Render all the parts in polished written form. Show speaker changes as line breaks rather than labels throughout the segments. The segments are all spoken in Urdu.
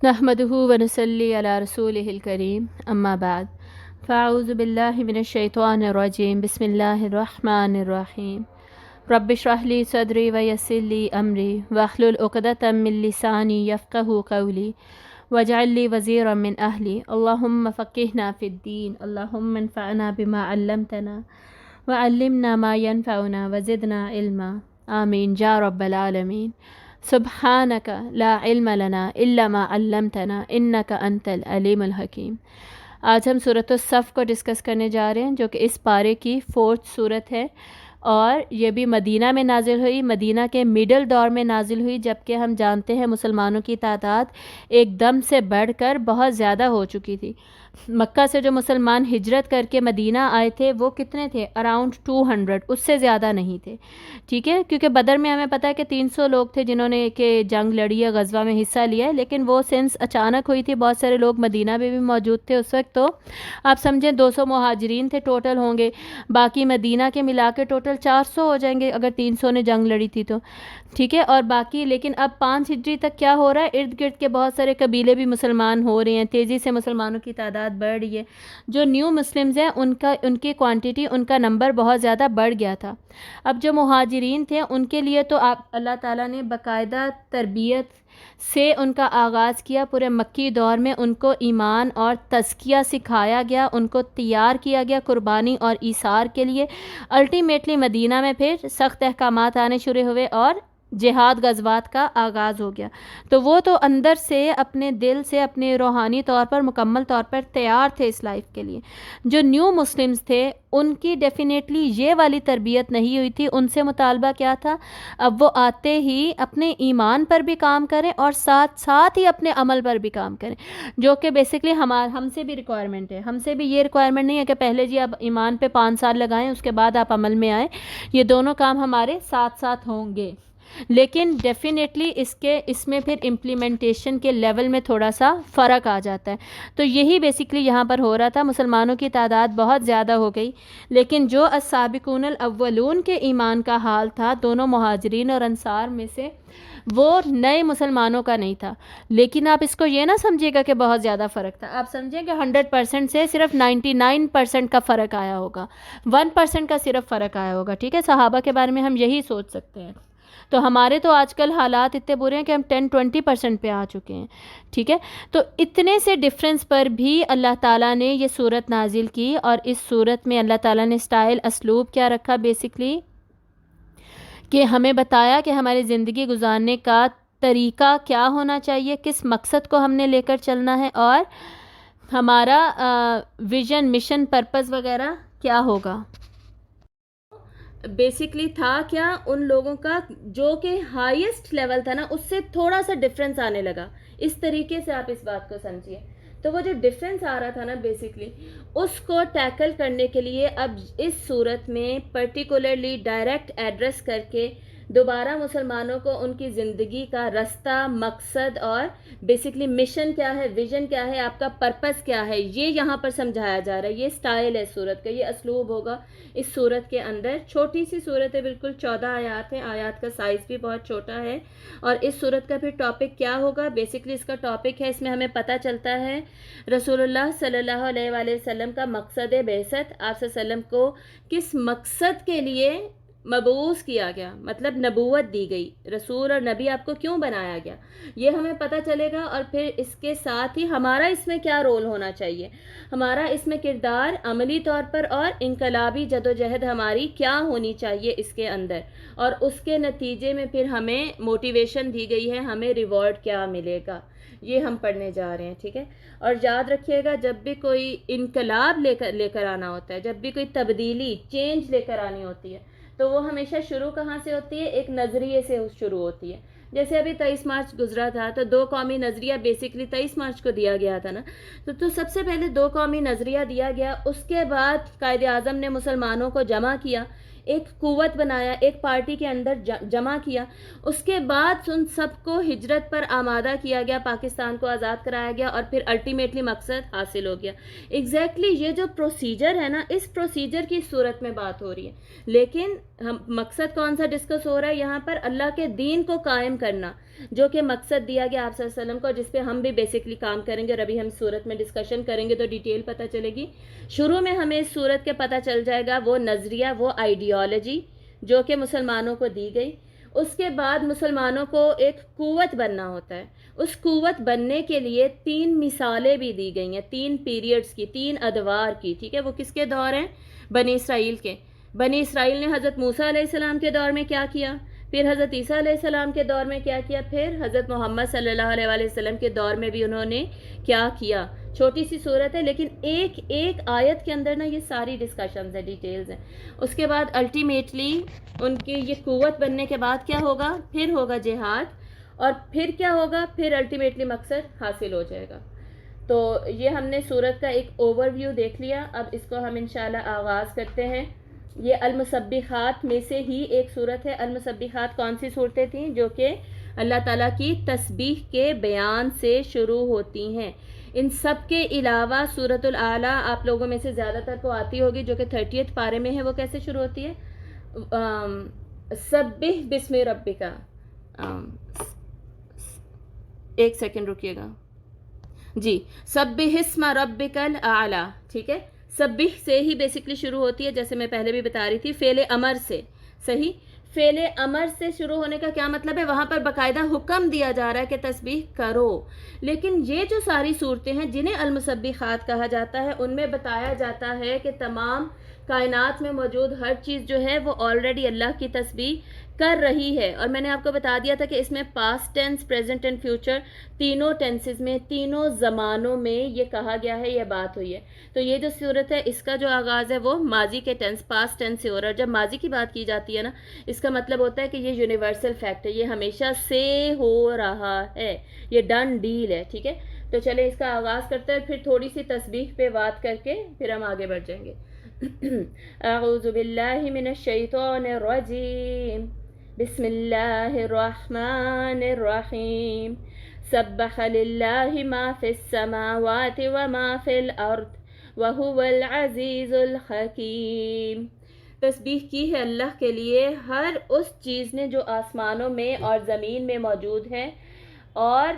نحمده ونصلي على رسوله الكريم اما بعد فاعوذ بالله من الشيطان الرجيم بسم الله الرحمن الرحيم رب اشرح لي صدري ويسر لي امري واحلل عقدة من لساني يفقهوا قولي واجعل لي وزيرا من اهلي اللهم فقهنا في الدين اللهم انفعنا بما علمتنا وعلمنا ما ينفعنا وزدنا علما آمین یا رب العالمین سبحانک لا علم لنا الا ما علمتنا انک انت العلیم الحکیم۔ آج ہم سورۃ الصف کو ڈسکس کرنے جا رہے ہیں جو کہ اس پارے کی 4th سورت ہے، اور یہ بھی مدینہ میں نازل ہوئی، مدینہ کے مڈل دور میں نازل ہوئی، جبکہ ہم جانتے ہیں مسلمانوں کی تعداد ایک دم سے بڑھ کر بہت زیادہ ہو چکی تھی۔ مکہ سے جو مسلمان ہجرت کر کے مدینہ آئے تھے وہ کتنے تھے؟ اراؤنڈ 200، اس سے زیادہ نہیں تھے، ٹھیک ہے، کیونکہ بدر میں ہمیں پتہ ہے کہ 300 لوگ تھے جنہوں نے کہ جنگ لڑی ہے، غزوہ میں حصہ لیا ہے، لیکن وہ سینس اچانک ہوئی تھی، بہت سارے لوگ مدینہ میں بھی موجود تھے اس وقت، تو آپ سمجھیں 200 مہاجرین تھے ٹوٹل ہوں گے، باقی مدینہ کے ملا کے ٹوٹل 400 ہو جائیں گے اگر 300 نے جنگ لڑی تھی تو، ٹھیک ہے، اور باقی لیکن اب 5 ہجری تک کیا ہو رہا ہے، ارد گرد کے بہت سارے قبیلے بھی مسلمان ہو رہے ہیں، تیزی سے مسلمانوں کی تعداد بڑھ رہی ہے، جو نیو مسلمز ہیں ان کی کوانٹیٹی، ان کا نمبر بہت زیادہ بڑھ گیا تھا۔ اب جو مہاجرین تھے ان کے لیے تو اللہ تعالیٰ نے باقاعدہ تربیت سے ان کا آغاز کیا، پورے مکی دور میں ان کو ایمان اور تزکیہ سکھایا گیا، ان کو تیار کیا گیا قربانی اور ایثار کے لیے۔ الٹیمیٹلی مدینہ میں پھر سخت احکامات آنے شروع ہوئے اور جہاد غزوات کا آغاز ہو گیا، تو وہ تو اندر سے اپنے دل سے اپنے روحانی طور پر مکمل طور پر تیار تھے اس لائف کے لیے۔ جو نیو مسلمز تھے ان کی ڈیفینیٹلی یہ والی تربیت نہیں ہوئی تھی، ان سے مطالبہ کیا تھا؟ اب وہ آتے ہی اپنے ایمان پر بھی کام کریں اور ساتھ ساتھ ہی اپنے عمل پر بھی کام کریں، جو کہ بیسکلی ہم سے بھی ریکوائرمنٹ ہے، ہم سے بھی یہ ریکوائرمنٹ نہیں ہے کہ پہلے جی آپ ایمان پہ 5 سال لگائیں اس کے بعد آپ عمل میں آئیں، یہ دونوں کام ہمارے ساتھ ساتھ ہوں گے، لیکن ڈیفینیٹلی اس میں پھر امپلیمنٹیشن کے لیول میں تھوڑا سا فرق آ جاتا ہے۔ تو یہی بیسکلی یہاں پر ہو رہا تھا، مسلمانوں کی تعداد بہت زیادہ ہو گئی، لیکن جو السابقون الاولون کے ایمان کا حال تھا دونوں مہاجرین اور انصار میں سے، وہ نئے مسلمانوں کا نہیں تھا۔ لیکن آپ اس کو یہ نہ سمجھیے گا کہ بہت زیادہ فرق تھا، آپ سمجھیں کہ 100% سے صرف 99% کا فرق آیا ہوگا، 1% کا صرف فرق آیا ہوگا، ٹھیک ہے۔ صحابہ کے بارے میں ہم یہی سوچ سکتے ہیں، تو ہمارے تو آج کل حالات اتنے برے ہیں کہ ہم 10-20% پہ آ چکے ہیں، ٹھیک ہے۔ تو اتنے سے ڈفرینس پر بھی اللہ تعالیٰ نے یہ صورت نازل کی، اور اس صورت میں اللہ تعالیٰ نے اسٹائل اسلوب کیا رکھا بیسکلی، کہ ہمیں بتایا کہ ہماری زندگی گزارنے کا طریقہ کیا ہونا چاہیے، کس مقصد کو ہم نے لے کر چلنا ہے، اور ہمارا ویژن، مشن، پرپز وغیرہ کیا ہوگا۔ بیسکلی تھا کیا، ان لوگوں کا جو کہ ہائیسٹ لیول تھا نا، اس سے تھوڑا سا ڈفرینس آنے لگا، اس طریقے سے آپ اس بات کو سمجھیے۔ تو وہ جو ڈفرینس آ رہا تھا نا بیسکلی، اس کو ٹیکل کرنے کے لیے اب اس صورت میں پرٹیکولرلی ڈائریکٹ ایڈریس کر کے دوبارہ مسلمانوں کو ان کی زندگی کا رستہ، مقصد اور بیسکلی مشن کیا ہے، ویژن کیا ہے، آپ کا پرپس کیا ہے، یہ یہاں پر سمجھایا جا رہا ہے۔ یہ سٹائل ہے صورت کا، یہ اسلوب ہوگا اس صورت کے اندر۔ چھوٹی سی صورت ہے، بالکل 14 آیات ہیں، آیات کا سائز بھی بہت چھوٹا ہے، اور اس صورت کا پھر ٹاپک کیا ہوگا، بیسکلی اس کا ٹاپک ہے، اس میں ہمیں پتہ چلتا ہے رسول اللہ صلی اللہ علیہ وآلہ وسلم کا مقصد بعثت، آپ صلی اللہ علیہ وسلم کو کس مقصد کے لیے مبعوث کیا گیا، مطلب نبوت دی گئی، رسول اور نبی آپ کو کیوں بنایا گیا، یہ ہمیں پتہ چلے گا، اور پھر اس کے ساتھ ہی ہمارا اس میں کیا رول ہونا چاہیے، ہمارا اس میں کردار عملی طور پر، اور انقلابی جدوجہد ہماری کیا ہونی چاہیے اس کے اندر، اور اس کے نتیجے میں پھر ہمیں موٹیویشن دی گئی ہے، ہمیں ریوارڈ کیا ملے گا، یہ ہم پڑھنے جا رہے ہیں، ٹھیک ہے۔ اور یاد رکھیے گا، جب بھی کوئی انقلاب لے کر آنا ہوتا ہے، جب بھی کوئی تبدیلی، چینج لے کر آنی ہوتی ہے، تو وہ ہمیشہ شروع کہاں سے ہوتی ہے؟ ایک نظریے سے شروع ہوتی ہے۔ جیسے ابھی 23 مارچ گزرا تھا، تو 2 قومی نظریہ بیسکلی 23 مارچ کو دیا گیا تھا نا، تو سب سے پہلے 2 قومی نظریہ دیا گیا، اس کے بعد قائد اعظم نے مسلمانوں کو جمع کیا، ایک قوت بنایا، ایک پارٹی کے اندر جمع کیا، اس کے بعد ان سب کو ہجرت پر آمادہ کیا گیا، پاکستان کو آزاد کرایا گیا، اور پھر الٹیمیٹلی مقصد حاصل ہو گیا۔ ایگزیکٹلی یہ جو پروسیجر ہے نا، اس پروسیجر کی صورت میں بات ہو رہی ہے، لیکن مقصد کون سا ڈسکس ہو رہا ہے یہاں پر؟ اللہ کے دین کو قائم کرنا، جو کہ مقصد دیا گیا آپ صلی اللہ علیہ وسلم کو، جس پہ ہم بھی بیسکلی کام کریں گے، اور ابھی ہم صورت میں ڈسکشن کریں گے تو ڈیٹیل پتہ چلے گی۔ شروع میں ہمیں اس صورت کے پتہ چل جائے گا وہ نظریہ، وہ آئیڈیالوجی جو کہ مسلمانوں کو دی گئی۔ اس کے بعد مسلمانوں کو ایک قوت بننا ہوتا ہے، اس قوت بننے کے لیے 3 مثالیں بھی دی گئی ہیں، 3 پیریڈز کی، 3 ادوار کی، ٹھیک ہے؟ وہ کس کے دور ہیں؟ بنی اسرائیل کے۔ بنی اسرائیل نے حضرت موسیٰ علیہ السلام کے دور میں کیا کیا، پھر حضرت عیسیٰ علیہ السلام کے دور میں کیا کیا، پھر حضرت محمد صلی اللہ علیہ وآلہ وسلم کے دور میں بھی انہوں نے کیا کیا۔ چھوٹی سی صورت ہے لیکن ایک ایک آیت کے اندر نا یہ ساری ڈسکشنز ہیں، ڈیٹیلز ہیں۔ اس کے بعد الٹیمیٹلی ان کی یہ قوت بننے کے بعد کیا ہوگا؟ پھر ہوگا جہاد، اور پھر کیا ہوگا؟ پھر الٹیمیٹلی مقصد حاصل ہو جائے گا۔ تو یہ ہم نے صورت کا ایک اوور ویو دیکھ لیا۔ اب اس کو ہم انشاءاللہ آغاز کرتے ہیں۔ یہ المسبحات میں سے ہی ایک صورت ہے۔ المسبحات کون سی صورتیں تھیں؟ جو کہ اللہ تعالیٰ کی تسبیح کے بیان سے شروع ہوتی ہیں۔ ان سب کے علاوہ سورۃ الاعلیٰ آپ لوگوں میں سے زیادہ تر کو آتی ہوگی، جو کہ 30 پارے میں ہے۔ وہ کیسے شروع ہوتی ہے؟ سبح بسم ربک، ایک سیکنڈ رکیے گا جی، سبح اسم ربک الاعلیٰ، ٹھیک ہے؟ سبح سے ہی بیسکلی شروع ہوتی ہے، جیسے میں پہلے بھی بتا رہی تھی، فعل امر سے، صحیح؟ فعل امر سے شروع ہونے کا کیا مطلب ہے؟ وہاں پر باقاعدہ حکم دیا جا رہا ہے کہ تسبیح کرو۔ لیکن یہ جو ساری صورتیں ہیں جنہیں المسبحات کہا جاتا ہے، ان میں بتایا جاتا ہے کہ تمام کائنات میں موجود ہر چیز جو ہے وہ آلریڈی اللہ کی تسبیح کر رہی ہے۔ اور میں نے آپ کو بتا دیا تھا کہ اس میں past tense, present and future, تینوں ٹینسز میں، تینوں زمانوں میں یہ کہا گیا ہے، یہ بات ہوئی ہے۔ تو یہ جو صورت ہے اس کا جو آغاز ہے وہ ماضی کے ٹینس، پاسٹ ٹینس سے ہو رہا ہے۔ جب ماضی کی بات کی جاتی ہے نا، اس کا مطلب ہوتا ہے کہ یہ یونیورسل فیکٹ ہے، یہ ہمیشہ سے ہو رہا ہے، یہ ڈن ڈیل ہے، ٹھیک ہے؟ تو چلے اس کا آغاز کرتے ہیں، پھر تھوڑی سی تسبیح پہ بات کر کے پھر ہم آگے بڑھ جائیں گے۔ اعوذ باللہ من الشیطان الرجیم، بسم اللہ الرحمن الرحیم، سبح للہ ما فی السماوات وما فی الارض وہو العزیز الحکیم۔ تسبیح کی ہے اللہ کے لیے ہر اس چیز نے جو آسمانوں میں اور زمین میں موجود ہے، اور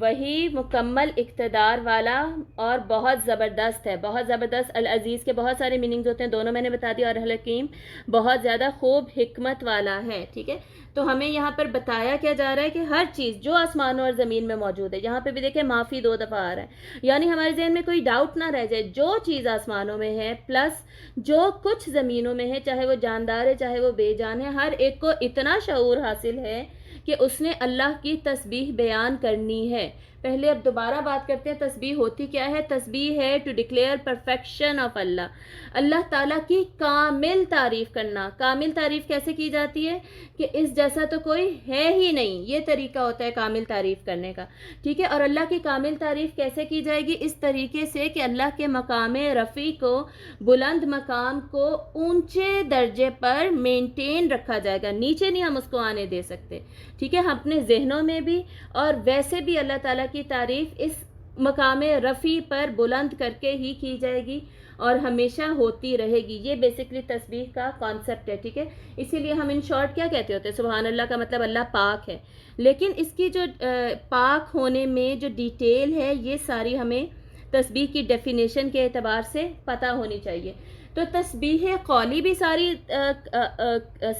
وہی مکمل اقتدار والا اور بہت زبردست ہے۔ بہت زبردست، العزیز کے بہت سارے میننگز ہوتے ہیں، دونوں میں نے بتا دیا، اور الحکیم بہت زیادہ خوب حکمت والا ہے، ٹھیک ہے؟ تو ہمیں یہاں پر بتایا کیا جا رہا ہے کہ ہر چیز جو آسمانوں اور زمین میں موجود ہے، یہاں پہ بھی دیکھیں معافی 2 دفعہ آ رہا ہے، یعنی ہمارے ذہن میں کوئی ڈاؤٹ نہ رہ جائے، جو چیز آسمانوں میں ہے پلس جو کچھ زمینوں میں ہے، چاہے وہ جاندار ہے چاہے وہ بے جان ہے، ہر ایک کو اتنا شعور حاصل ہے کہ اس نے اللہ کی تسبیح بیان کرنی ہے۔ پہلے اب دوبارہ بات کرتے ہیں تسبیح ہوتی کیا ہے۔ تسبیح ہے ٹو ڈکلیئر پرفیکشن آف اللہ، اللہ تعالیٰ کی کامل تعریف کرنا۔ کامل تعریف کیسے کی جاتی ہے؟ کہ اس جیسا تو کوئی ہے ہی نہیں، یہ طریقہ ہوتا ہے کامل تعریف کرنے کا، ٹھیک ہے؟ اور اللہ کی کامل تعریف کیسے کی جائے گی؟ اس طریقے سے کہ اللہ کے مقام رفیع کو، بلند مقام کو اونچے درجے پر مینٹین رکھا جائے گا، نیچے نہیں ہم اس کو آنے دے سکتے، ٹھیک ہے؟ ہم اپنے ذہنوں میں بھی اور ویسے بھی اللہ تعالیٰ کی تعریف اس مقام رفیع پر بلند کر کے ہی کی جائے گی اور ہمیشہ ہوتی رہے گی۔ یہ بیسکلی تسبیح کا کانسیپٹ ہے، ٹھیک ہے؟ اسی لیے ہم ان شارٹ کیا کہتے ہوتے ہیں؟ سبحان اللہ کا مطلب اللہ پاک ہے، لیکن اس کی جو پاک ہونے میں جو ڈیٹیل ہے یہ ساری ہمیں تسبیح کی ڈیفینیشن کے اعتبار سے پتہ ہونی چاہیے۔ تو تسبیح قولی بھی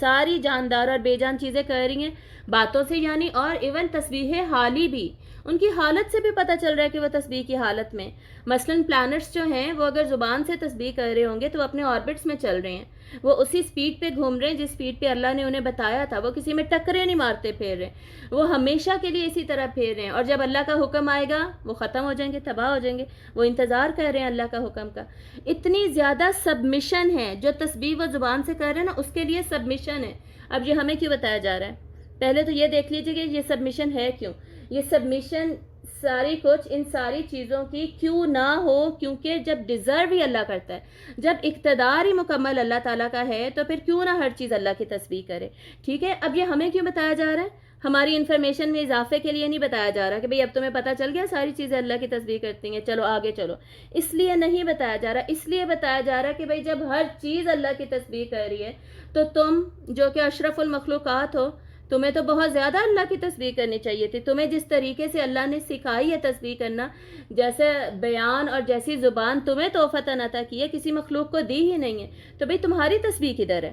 ساری جاندار اور بے جان چیزیں کہہ رہی ہیں باتوں سے، یعنی، اور ایون تسبیح حالی بھی ان کی حالت سے بھی پتہ چل رہا ہے کہ وہ تسبیح کی حالت میں، مثلاً پلانٹس جو ہیں وہ اگر زبان سے تسبیح کر رہے ہوں گے تو وہ اپنے آربٹس میں چل رہے ہیں، وہ اسی سپیڈ پہ گھوم رہے ہیں جس سپیڈ پہ اللہ نے انہیں بتایا تھا، وہ کسی میں ٹکرے نہیں مارتے پھیر رہے ہیں، وہ ہمیشہ کے لیے اسی طرح پھیر رہے ہیں، اور جب اللہ کا حکم آئے گا وہ ختم ہو جائیں گے، تباہ ہو جائیں گے، وہ انتظار کر رہے ہیں اللہ کا حکم کا۔ اتنی زیادہ سبمیشن ہے جو تسبیح وہ زبان سے کر رہے ہیں نا، اس کے لیے سبمیشن ہے۔ اب یہ ہمیں کیوں بتایا جا رہا ہے؟ پہلے تو یہ دیکھ لیجئے کہ یہ سبمیشن ہے کیوں۔ یہ سبمیشن ساری کچھ ان ساری چیزوں کی کیوں نہ ہو، کیونکہ جب ڈیزرو ہی اللہ کرتا ہے، جب اقتدار ہی مکمل اللہ تعالیٰ کا ہے، تو پھر کیوں نہ ہر چیز اللہ کی تسبیح کرے، ٹھیک ہے؟ اب یہ ہمیں کیوں بتایا جا رہا ہے؟ ہماری انفارمیشن میں اضافے کے لیے نہیں بتایا جا رہا کہ بھئی اب تمہیں پتہ چل گیا ساری چیزیں اللہ کی تسبیح کرتی ہیں، چلو آگے چلو، اس لیے نہیں بتایا جا رہا۔ اس لیے بتایا جا رہا کہ بھئی جب ہر چیز اللہ کی تسبیح کر رہی ہے تو تم جو کہ اشرف المخلوقات ہو، تمہیں تو بہت زیادہ اللہ کی تسبیح کرنی چاہیے تھی. تمہیں جس طریقے سے اللہ نے سکھائی ہے تسبیح کرنا، جیسے بیان اور جیسی زبان تمہیں توفتاً عطا کی ہے، کسی مخلوق کو دی ہی نہیں ہے، تو بھئی تمہاری تسبیح کدھر ہے؟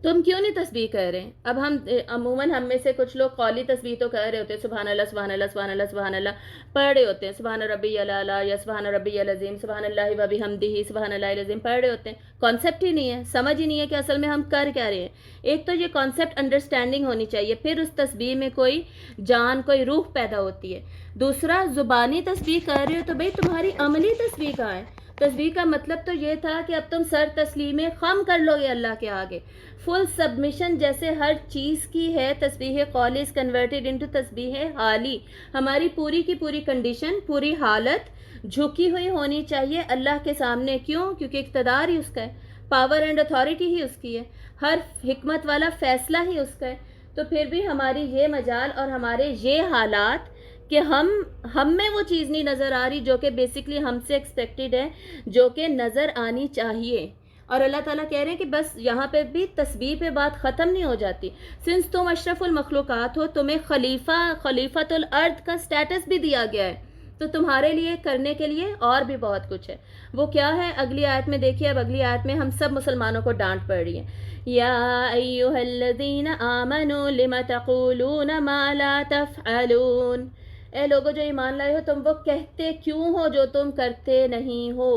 تم کیوں نہیں تسبیح کر رہے ہیں؟ اب ہم عموماً ہم میں سے کچھ لوگ قولی تسبیح تو کہہ رہے ہوتے ہیں، سبحان اللہ سبحان اللہ سبحان اللہ سبحان اللہ پڑھ رہے ہوتے ہیں، سبحان ربی الاعلیٰ یا سبحان ربی العظیم سبحان اللہ و بحمدہ سبحان اللہ العظیم پڑھ رہے ہوتے ہیں. کانسیپٹ ہی نہیں ہے، سمجھ ہی نہیں ہے کہ اصل میں ہم کر کیا رہے ہیں. ایک تو یہ کانسیپٹ انڈرسٹینڈنگ ہونی چاہیے، پھر اس تسبیح میں کوئی جان، کوئی روح پیدا ہوتی ہے. دوسرا، زبانی تسبیح کر رہے ہو تو بھئی تمہاری عملی تسبیح کہاں ہے؟ تسبیح کا مطلب تو یہ تھا کہ اب تم سر تسلیم خم کر لو گے اللہ کے آگے، فل سبمیشن جیسے ہر چیز کی ہے. تسبیح قولی از کنورٹیڈ انٹو تسبیح حالی. ہماری پوری کی پوری کنڈیشن، پوری حالت جھکی ہوئی ہونی چاہیے اللہ کے سامنے. کیوں؟ کیونکہ اقتدار ہی اس کا ہے، پاور اینڈ اتھارٹی ہی اس کی ہے، ہر حکمت والا فیصلہ ہی اس کا ہے. تو پھر بھی ہماری یہ مجال اور ہمارے یہ حالات کہ ہم میں وہ چیز نہیں نظر آ رہی جو کہ بیسکلی ہم سے ایکسپیکٹڈ ہے، جو کہ نظر آنی چاہیے. اور اللہ تعالیٰ کہہ رہے ہیں کہ بس یہاں پہ بھی تسبیح پہ بات ختم نہیں ہو جاتی. سنس تم اشرف المخلوقات ہو، تمہیں خلیفۃ الارض کا سٹیٹس بھی دیا گیا ہے، تو تمہارے لیے کرنے کے لیے اور بھی بہت کچھ ہے. وہ کیا ہے؟ اگلی آیت میں دیکھیے. اب اگلی آیت میں ہم سب مسلمانوں کو ڈانٹ پڑ رہی ہے. یا ایھا الذین آمنوا لم تقولون ما لا تفعلون. اے لوگو جو ایمان لائے ہو، تم وہ کہتے کیوں ہو جو تم کرتے نہیں ہو.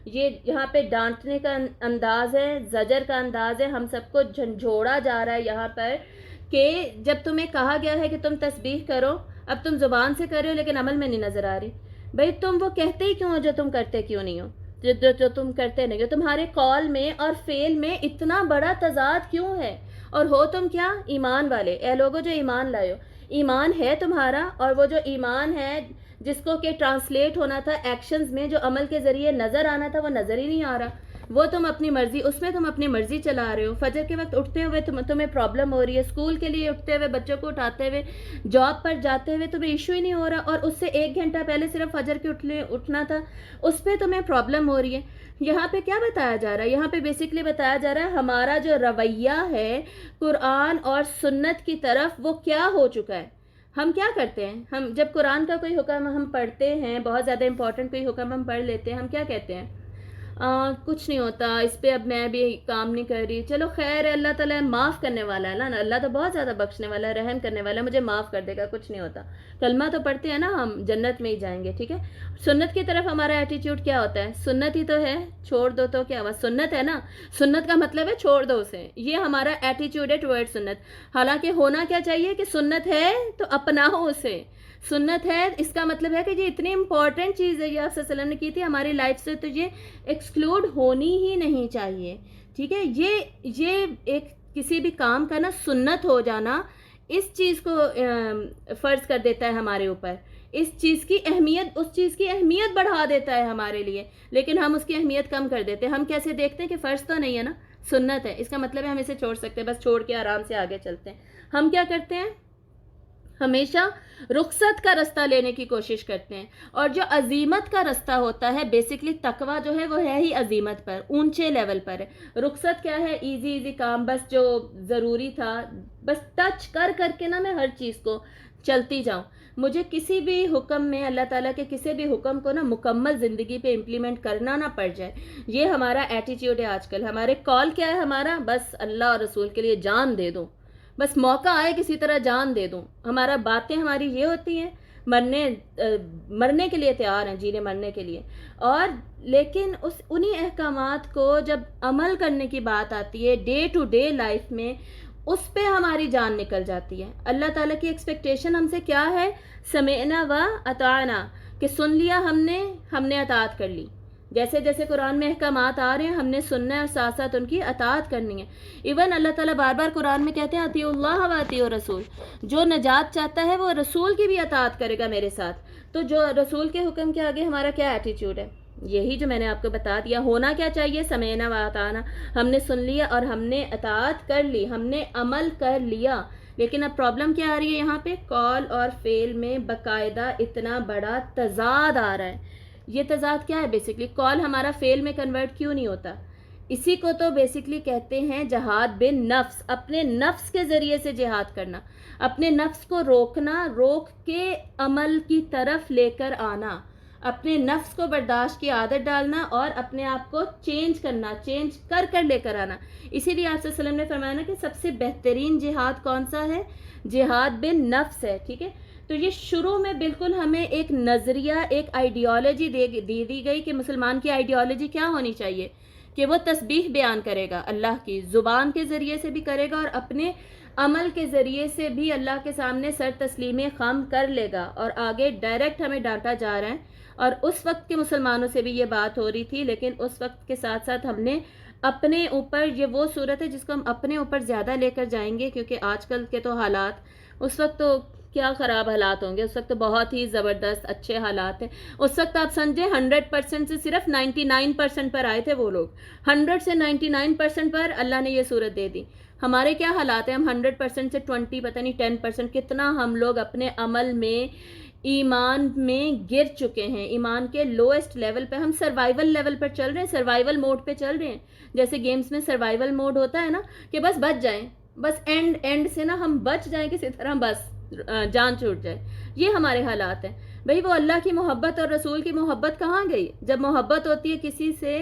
یہ یہاں پہ ڈانٹنے کا انداز ہے، زجر کا انداز ہے. ہم سب کو جھنجھوڑا جا رہا ہے یہاں پر کہ جب تمہیں کہا گیا ہے کہ تم تسبیح کرو، اب تم زبان سے کر رہے ہو لیکن عمل میں نہیں نظر آ رہی. بھئی تم وہ کہتے ہی کیوں ہو جو تم کرتے کیوں نہیں ہو، جو تم کرتے نہیں ہو. تمہارے قول میں اور فعل میں اتنا بڑا تضاد کیوں ہے؟ اور ہو تم کیا؟ ایمان والے. اے لوگو جو ایمان لائے ہو، ایمان ہے تمہارا، اور وہ جو ایمان ہے جس کو کہ ٹرانسلیٹ ہونا تھا ایکشنز میں، جو عمل کے ذریعے نظر آنا تھا، وہ نظر ہی نہیں آ رہا. وہ تم اپنی مرضی، اس میں تم اپنی مرضی چلا رہے ہو. فجر کے وقت اٹھتے ہوئے تمہیں پرابلم ہو رہی ہے، اسکول کے لیے اٹھتے ہوئے، بچوں کو اٹھاتے ہوئے، جاب پر جاتے ہوئے تمہیں ایشو ہی نہیں ہو رہا، اور اس سے 1 گھنٹہ پہلے صرف فجر کے اٹھنا تھا، اس پہ تمہیں پرابلم ہو رہی ہے. یہاں پہ کیا بتایا جا رہا ہے؟ یہاں پہ بیسکلی بتایا جا رہا ہے ہمارا جو رویہ ہے قرآن اور سنت کی طرف، وہ کیا ہو چکا ہے. ہم کیا کرتے ہیں؟ ہم جب قرآن کا کوئی حکم ہم پڑھتے ہیں، بہت زیادہ امپورٹنٹ کوئی حکم ہم پڑھ لیتے ہیں، ہم کیا کہتے ہیں؟ کچھ نہیں ہوتا، اس پہ اب میں بھی کام نہیں کر رہی، چلو خیر ہے، اللہ تعالیٰ معاف کرنے والا ہے نا، اللہ تو بہت زیادہ بخشنے والا ہے، رحم کرنے والا ہے، مجھے معاف کر دے گا، کچھ نہیں ہوتا. کلمہ تو پڑھتے ہیں نا، ہم جنت میں ہی جائیں گے. ٹھیک ہے. سنت کی طرف ہمارا ایٹیٹیوڈ کیا ہوتا ہے؟ سنت ہی تو ہے، چھوڑ دو تو کیا ہوا، سنت ہے نا. سنت کا مطلب ہے چھوڑ دو اسے. یہ ہمارا ایٹیٹیوڈ ہے ٹورڈ سنت. حالانکہ ہونا کیا چاہیے کہ سنت ہے تو اپناؤ اسے. سنت ہے اس کا مطلب ہے کہ یہ اتنی امپورٹنٹ چیز ہے، یہ آپ صلی اللہ علیہ وسلم نے کی تھی ہماری لائف سے، تو یہ ایکسکلوڈ ہونی ہی نہیں چاہیے. ٹھیک ہے. یہ ایک کسی بھی کام کا نا سنت ہو جانا اس چیز کو فرض کر دیتا ہے ہمارے اوپر، اس چیز کی اہمیت بڑھا دیتا ہے ہمارے لیے، لیکن ہم اس کی اہمیت کم کر دیتے ہیں. ہم کیسے دیکھتے ہیں کہ فرض تو نہیں ہے نا، سنت ہے، اس کا مطلب ہے ہم اسے چھوڑ سکتے ہیں، بس چھوڑ کے آرام سے آگے چلتے ہیں. ہم کیا کرتے ہیں؟ ہمیشہ رخصت کا رستہ لینے کی کوشش کرتے ہیں. اور جو عظیمت کا رستہ ہوتا ہے، بیسکلی تقویٰ جو ہے وہ ہے ہی عظیمت پر، اونچے لیول پر ہے. رخصت کیا ہے؟ ایزی کام، بس جو ضروری تھا بس ٹچ کر کے نا میں ہر چیز کو چلتی جاؤں. مجھے کسی بھی حکم میں، اللہ تعالیٰ کے کسی بھی حکم کو نا مکمل زندگی پہ امپلیمنٹ کرنا نہ پڑ جائے. یہ ہمارا ایٹیٹیوڈ ہے آج کل. ہمارے کال کیا ہے ہمارا؟ بس اللہ اور رسول کے لیے جان دے دوں، بس موقع آئے کسی طرح جان دے دوں. ہمارا باتیں ہماری یہ ہوتی ہیں، مرنے کے لیے تیار ہیں، جینے مرنے کے لیے. اور لیکن انہی احکامات کو جب عمل کرنے کی بات آتی ہے ڈے ٹو ڈے لائف میں، اس پہ ہماری جان نکل جاتی ہے. اللہ تعالیٰ کی ایکسپیکٹیشن ہم سے کیا ہے؟ سمعنا و اطعنا، کہ سن لیا ہم نے اطاعت کر لی. جیسے جیسے قرآن میں احکامات آ رہے ہیں، ہم نے سننا ہے اور ساتھ ساتھ ان کی اطاعت کرنی ہے. ایون اللہ تعالیٰ بار بار قرآن میں کہتے ہیں اطیعوا اللہ و اطیعوا الرسول، جو نجات چاہتا ہے وہ رسول کی بھی اطاعت کرے گا میرے ساتھ. تو جو رسول کے حکم کے آگے ہمارا کیا ایٹیٹیوڈ ہے؟ یہی جو میں نے آپ کو بتا دیا. ہونا کیا چاہیے؟ سمعنا و اطعنا، ہم نے سن لیا اور ہم نے اطاعت کر لی، ہم نے عمل کر لیا. لیکن اب پرابلم کیا آ رہی ہے یہاں پہ؟ قول اور فعل میں باقاعدہ اتنا بڑا تضاد آ رہا ہے. یہ تضاد کیا ہے؟ بیسکلی قول ہمارا فعل میں کنورٹ کیوں نہیں ہوتا؟ اسی کو تو بیسکلی کہتے ہیں جہاد بن نفس، اپنے نفس کے ذریعے سے جہاد کرنا، اپنے نفس کو روکنا، روک کے عمل کی طرف لے کر آنا، اپنے نفس کو برداشت کی عادت ڈالنا اور اپنے آپ کو چینج کرنا، چینج کر کر لے کر آنا۔ اسی لیے آپ صلی اللہ علیہ وسلم نے فرمایا نا کہ سب سے بہترین جہاد کون سا ہے؟ جہاد بن نفس ہے، ٹھیک ہے؟ تو یہ شروع میں بالکل ہمیں ایک نظریہ، ایک آئیڈیالوجی دی گئی کہ مسلمان کی آئیڈیالوجی کیا ہونی چاہیے، کہ وہ تسبیح بیان کرے گا، اللہ کی زبان کے ذریعے سے بھی کرے گا اور اپنے عمل کے ذریعے سے بھی اللہ کے سامنے سر تسلیم خم کر لے گا۔ اور آگے ڈائریکٹ ہمیں ڈانٹا جا رہا ہے، اور اس وقت کے مسلمانوں سے بھی یہ بات ہو رہی تھی، لیکن اس وقت کے ساتھ ساتھ ہم نے اپنے اوپر، یہ وہ صورت ہے جس کو ہم اپنے اوپر زیادہ لے کر جائیں گے، کیونکہ آج کل کے تو حالات، اس وقت تو کیا خراب حالات ہوں گے، اس وقت تو بہت ہی زبردست اچھے حالات ہیں۔ اس وقت آپ سمجھیں 100% سے صرف 99% پر آئے تھے وہ لوگ، 100 سے 99% پر اللہ نے یہ صورت دے دی۔ ہمارے کیا حالات ہیں؟ ہم 100% سے 20 پتہ نہیں 10%، کتنا ہم لوگ اپنے عمل میں، ایمان میں گر چکے ہیں، ایمان کے لوئسٹ لیول پہ، ہم سروائیول لیول پر چل رہے ہیں، سروائیول موڈ پہ چل رہے ہیں۔ جیسے گیمز میں سروائیول موڈ ہوتا ہے نا، کہ بس بچ جائیں، بس اینڈ سے نا ہم بچ جائیں کسی طرح، بس جان چھوٹ جائے۔ یہ ہمارے حالات ہیں بھئی۔ وہ اللہ کی محبت اور رسول کی محبت کہاں گئی؟ جب محبت ہوتی ہے کسی سے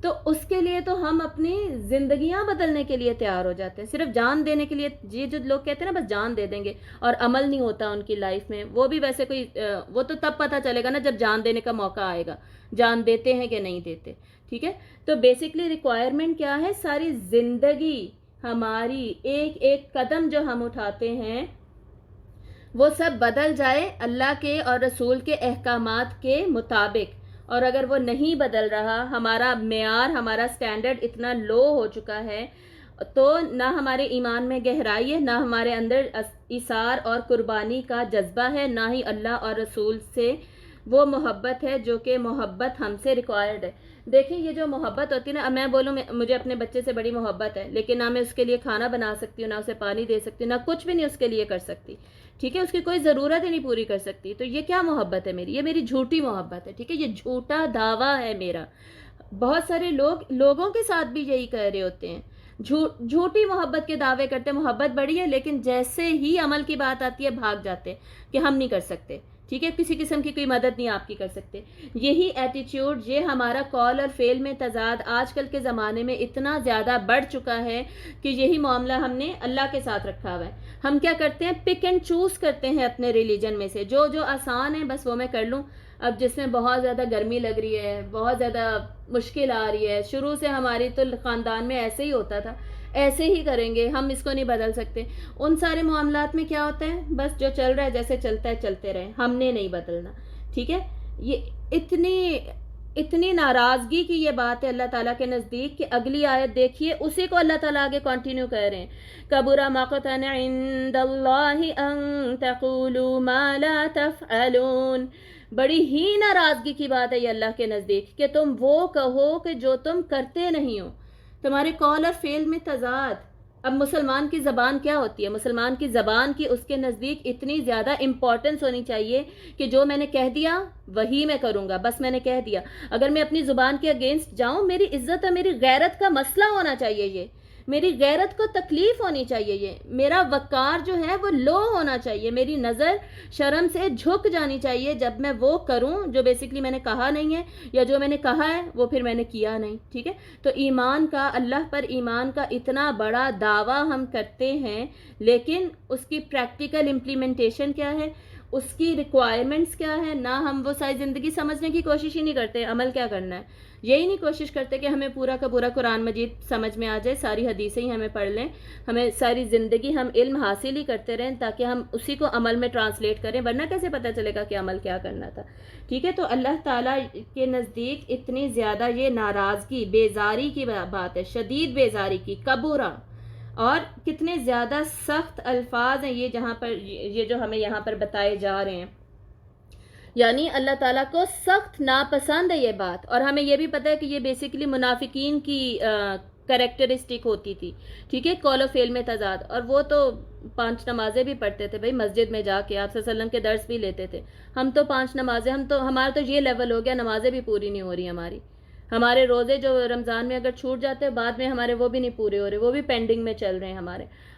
تو اس کے لیے تو ہم اپنی زندگیاں بدلنے کے لیے تیار ہو جاتے ہیں، صرف جان دینے کے لیے۔ یہ جو لوگ کہتے ہیں نا بس جان دے دیں گے اور عمل نہیں ہوتا ان کی لائف میں، وہ بھی ویسے کوئی، وہ تو تب پتہ چلے گا نا جب جان دینے کا موقع آئے گا، جان دیتے ہیں کہ نہیں دیتے، ٹھیک ہے؟ تو بیسکلی ریکوائرمنٹ کیا ہے؟ ساری زندگی ہماری، ایک ایک قدم جو ہم اٹھاتے ہیں وہ سب بدل جائے اللہ کے اور رسول کے احکامات کے مطابق۔ اور اگر وہ نہیں بدل رہا، ہمارا معیار، ہمارا سٹینڈرڈ اتنا لو ہو چکا ہے، تو نہ ہمارے ایمان میں گہرائی ہے، نہ ہمارے اندر ایثار اور قربانی کا جذبہ ہے، نہ ہی اللہ اور رسول سے وہ محبت ہے جو کہ محبت ہم سے ریکوائرڈ ہے۔ دیکھیں یہ جو محبت ہوتی ہے نا، میں بولوں مجھے اپنے بچے سے بڑی محبت ہے، لیکن نہ میں اس کے لیے کھانا بنا سکتی ہوں، نہ اسے پانی دے سکتی ہوں، نہ کچھ بھی نہیں اس کے لیے کر سکتی، ٹھیک ہے؟ اس کی کوئی ضرورت ہی نہیں پوری کر سکتی، تو یہ کیا محبت ہے میری؟ یہ میری جھوٹی محبت ہے، ٹھیک ہے؟ یہ جھوٹا دعویٰ ہے میرا۔ بہت سارے لوگوں کے ساتھ بھی یہی کہہ رہے ہوتے ہیں، جھوٹی محبت کے دعوے کرتے ہیں، محبت بڑی ہے، لیکن جیسے ہی عمل کی بات آتی ہے بھاگ جاتے ہیں کہ ہم نہیں کر سکتے، ٹھیک ہے؟ کسی قسم کی کوئی مدد نہیں آپ کی کر سکتے۔ یہی ایٹیٹیوڈ، یہ ہمارا قول اور فعل میں تضاد آج کل کے زمانے میں اتنا زیادہ بڑھ چکا ہے کہ یہی معاملہ ہم نے اللہ کے ساتھ رکھا ہوا ہے۔ ہم کیا کرتے ہیں؟ پک اینڈ چوز کرتے ہیں اپنے ریلیجن میں سے، جو آسان ہے بس وہ میں کر لوں۔ اب جس میں بہت زیادہ گرمی لگ رہی ہے، بہت زیادہ مشکل آ رہی ہے، شروع سے ہماری تو خاندان میں ایسے ہی ہوتا تھا، ایسے ہی کریں گے ہم، اس کو نہیں بدل سکتے۔ ان سارے معاملات میں کیا ہوتا ہے؟ بس جو چل رہا ہے، جیسے چلتا ہے چلتے رہے، ہم نے نہیں بدلنا، ٹھیک ہے؟ یہ اتنی ناراضگی کی یہ بات ہے اللہ تعالیٰ کے نزدیک کہ اگلی آیت دیکھیے، اسی کو اللہ تعالیٰ آگے کنٹینیو کر رہے ہیں، کبر مقتا عند اللہ ان تقولوا ما لا تفعلون۔ بڑی ہی ناراضگی کی بات ہے یہ اللہ کے نزدیک کہ تم وہ کہو کہ جو تم کرتے نہیں ہو، تمہارے قول اور فعل میں تضاد۔ اب مسلمان کی زبان کیا ہوتی ہے؟ مسلمان کی زبان کی اس کے نزدیک اتنی زیادہ امپورٹنس ہونی چاہیے کہ جو میں نے کہہ دیا وہی میں کروں گا، بس میں نے کہہ دیا۔ اگر میں اپنی زبان کے اگینسٹ جاؤں، میری عزت اور میری غیرت کا مسئلہ ہونا چاہیے، یہ میری غیرت کو تکلیف ہونی چاہیے، یہ میرا وقار جو ہے وہ لو ہونا چاہیے، میری نظر شرم سے جھک جانی چاہیے جب میں وہ کروں جو بیسکلی میں نے کہا نہیں ہے، یا جو میں نے کہا ہے وہ پھر میں نے کیا نہیں، ٹھیک ہے؟ تو ایمان کا، اللہ پر ایمان کا اتنا بڑا دعویٰ ہم کرتے ہیں، لیکن اس کی پریکٹیکل امپلیمنٹیشن کیا ہے؟ اس کی ریکوائرمنٹس کیا ہے؟ نہ ہم وہ ساری زندگی سمجھنے کی کوشش ہی نہیں کرتے، عمل کیا کرنا ہے یہی نہیں کوشش کرتے کہ ہمیں پورا کا پورا قرآن مجید سمجھ میں آ جائے، ساری حدیثیں ہی ہمیں پڑھ لیں، ہمیں ساری زندگی ہم علم حاصل ہی کرتے رہیں تاکہ ہم اسی کو عمل میں ٹرانسلیٹ کریں، ورنہ کیسے پتہ چلے گا کہ عمل کیا کرنا تھا، ٹھیک ہے؟ تو اللہ تعالیٰ کے نزدیک اتنی زیادہ یہ ناراضگی، بیزاری کی بات ہے، شدید بیزاری کی، کبورا، اور کتنے زیادہ سخت الفاظ ہیں یہ جہاں پر، یہ جو ہمیں یہاں پر بتائے جا رہے ہیں، یعنی اللہ تعالیٰ کو سخت ناپسند ہے یہ بات۔ اور ہمیں یہ بھی پتہ ہے کہ یہ بیسیکلی منافقین کی کریکٹرسٹک ہوتی تھی، ٹھیک ہے؟ قول و فعل میں تضاد، اور وہ تو 5 نمازیں بھی پڑھتے تھے بھائی مسجد میں جا کے، آپ صلی اللہ علیہ وسلم کے درس بھی لیتے تھے۔ ہم تو 5 نمازیں، ہمارا تو یہ لیول ہو گیا، نمازیں بھی پوری نہیں ہو رہی ہماری، ہمارے روزے جو رمضان میں اگر چھوٹ جاتے ہیں بعد میں ہمارے وہ بھی نہیں پورے ہو رہے، وہ بھی پینڈنگ میں چل رہے ہیں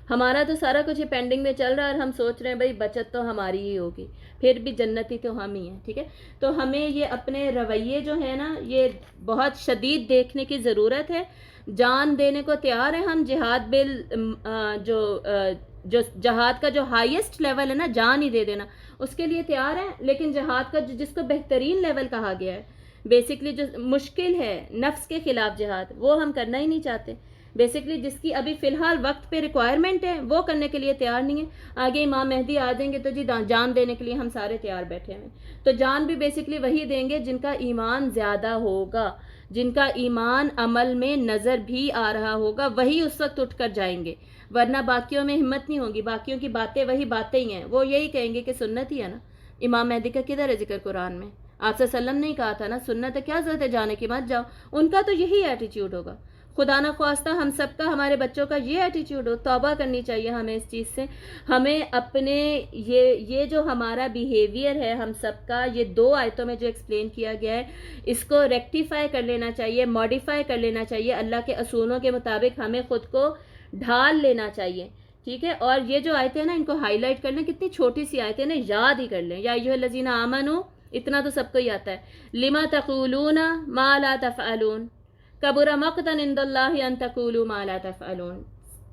ہمارا تو سارا کچھ ہی پینڈنگ میں چل رہا ہے، اور ہم سوچ رہے ہیں بھائی بچت تو ہماری ہی ہوگی، پھر بھی جنتی تو ہم ہی ہیں. ٹھیک ہے، تو ہمیں یہ اپنے رویے جو ہے نا یہ بہت شدید دیکھنے کی ضرورت ہے. جان دینے کو تیار ہیں ہم، جہاد جو جہاد کا جو ہائیسٹ لیول ہے نا، جان ہی دے دینا، اس کے لیے تیار ہیں. لیکن جہاد کا جس کو بہترین لیول کہا گیا ہے، بیسکلی جو مشکل ہے نفس کے خلاف جہاد، وہ ہم کرنا ہی نہیں چاہتے. بیسکلی جس کی ابھی فی الحال وقت پہ ریکوائرمنٹ ہے وہ کرنے کے لیے تیار نہیں ہے. آگے امام مہدی آ جائیں گے تو جی جان دینے کے لیے ہم سارے تیار بیٹھے ہیں. تو جان بھی بیسکلی وہی دیں گے جن کا ایمان زیادہ ہوگا، جن کا ایمان عمل میں نظر بھی آ رہا ہوگا، وہی اس وقت اٹھ کر جائیں گے، ورنہ باقیوں میں ہمت نہیں ہوگی. باقیوں کی باتیں وہی باتیں ہی ہیں، وہ یہی کہیں گے کہ سنت ہی ہے نا. امام مہدی کا کدھر ہے ذکر قرآن میں؟ آپ صلی اللہ علیہ وسلم نے کہا تھا نا سنت ہے، کیا ضرورت ہے جانے کی، مت جاؤ. ان کا تو یہی ایٹیٹیوڈ ہوگا. خدا نہ خواستہ ہم سب کا، ہمارے بچوں کا یہ ایٹیٹیوڈ ہو. توبہ کرنی چاہیے ہمیں اس چیز سے. ہمیں اپنے یہ جو ہمارا بیہیویئر ہے ہم سب کا، یہ 2 آیتوں میں جو ایکسپلین کیا گیا ہے، اس کو ریکٹیفائی کر لینا چاہیے، ماڈیفائی کر لینا چاہیے. اللہ کے اصولوں کے مطابق ہمیں خود کو ڈھال لینا چاہیے. ٹھیک ہے، اور یہ جو آیتیں ہیں نا ان کو ہائی لائٹ کر لیں، کتنی چھوٹی سی آیتیں نا، یاد ہی کر لیں. یا ایھا الذین آمنوا، اتنا تو سب کو ہی آتا ہے. لما تقولون ما لا تفعلون، کبر مقتا عند اللہ ان تقولوا ما لا تفعلون.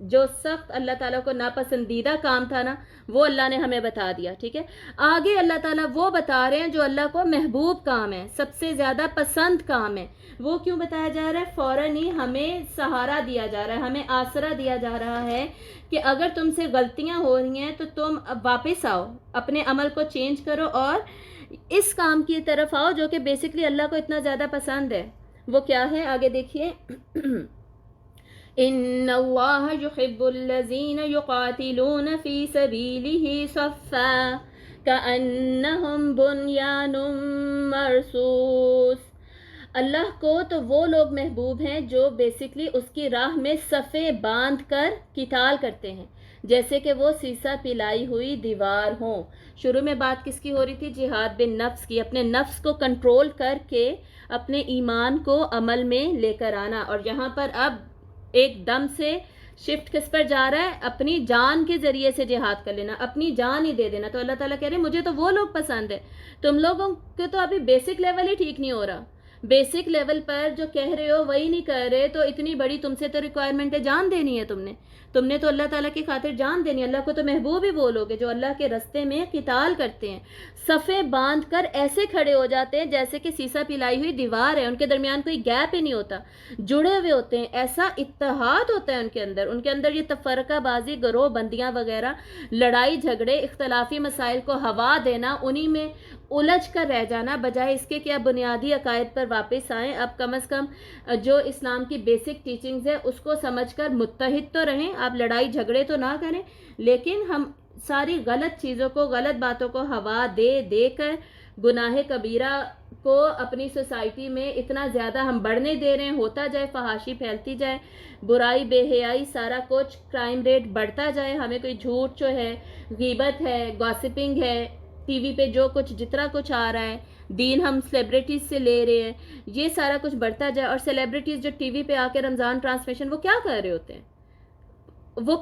جو سخت اللہ تعالیٰ کو ناپسندیدہ کام تھا نا، وہ اللہ نے ہمیں بتا دیا. ٹھیک ہے، آگے اللہ تعالیٰ وہ بتا رہے ہیں جو اللہ کو محبوب کام ہے، سب سے زیادہ پسند کام ہے. وہ کیوں بتایا جا رہا ہے؟ فوراً ہی ہمیں سہارا دیا جا رہا ہے، ہمیں آسرا دیا جا رہا ہے کہ اگر تم سے غلطیاں ہو رہی ہیں تو تم اب واپس آؤ، اپنے عمل کو چینج کرو اور اس کام کی طرف آؤ جو کہ بیسکلی اللہ کو اتنا زیادہ پسند ہے. وہ کیا ہے؟ آگے دیکھیے. ان اللہ یحب الذین یقاتلون فی سبیلہ صفا کأنہم بنیان مرصوص. اللہ کو تو وہ لوگ محبوب ہیں جو بیسکلی اس کی راہ میں صفیں باندھ کر قتال کرتے ہیں، جیسے کہ وہ سیسا پلائی ہوئی دیوار ہوں. شروع میں بات کس کی ہو رہی تھی؟ جہاد بن نفس کی. اپنے نفس کو کنٹرول کر کے اپنے ایمان کو عمل میں لے کر آنا. اور یہاں پر اب ایک دم سے شفٹ کس پر جا رہا ہے؟ اپنی جان کے ذریعے سے جہاد کر لینا، اپنی جان ہی دے دینا. تو اللہ تعالیٰ کہہ رہے ہیں مجھے تو وہ لوگ پسند ہے. تم لوگوں کے تو ابھی بیسک لیول ہی ٹھیک نہیں ہو رہا. بیسک لیول پر جو کہہ رہے ہو وہی نہیں کر رہے، تو اتنی بڑی تم سے تو ریکوائرمنٹ ہے، جان دینی ہے تم نے تو اللہ تعالیٰ کی خاطر جان دینی ہے. اللہ کو تو محبوب ہی وہ لوگ ہیں جو اللہ کے رستے میں قتال کرتے ہیں، صفیں باندھ کر ایسے کھڑے ہو جاتے ہیں جیسے کہ سیسا پلائی ہوئی دیوار ہے، ان کے درمیان کوئی گیپ ہی نہیں ہوتا، جڑے ہوئے ہوتے ہیں. ایسا اتحاد ہوتا ہے ان کے اندر یہ تفرقہ بازی، گروہ بندیاں وغیرہ، لڑائی جھگڑے، اختلافی مسائل کو ہوا دینا، انہی میں الجھ کر رہ جانا، بجائے اس کے کہ آپ بنیادی عقائد پر واپس آئیں. اب کم از کم جو اسلام کی بیسک ٹیچنگز ہے اس کو سمجھ کر متحد تو رہیں. آپ لڑائی جھگڑے تو نہ کریں، لیکن ہم ساری غلط چیزوں کو، غلط باتوں کو ہوا دے کر گناہ کبیرہ کو اپنی سوسائٹی میں اتنا زیادہ ہم بڑھنے دے رہے ہیں، ہوتا جائے، فحاشی پھیلتی جائے، برائی، بے حیائی، سارا کچھ، کرائم ریٹ بڑھتا جائے. ہمیں کوئی جھوٹ جو ہے، غیبت ہے، گاسپنگ ہے، ٹی وی پہ جو کچھ جتنا کچھ آ رہا ہے، دین ہم سیلیبریٹیز سے لے رہے ہیں، یہ سارا کچھ بڑھتا جائے. اور سیلیبریٹیز جو ٹی وی پہ آ کے رمضان ٹرانسمیشن وہ کیا کر رہے ہوتے ہیں؟ وہ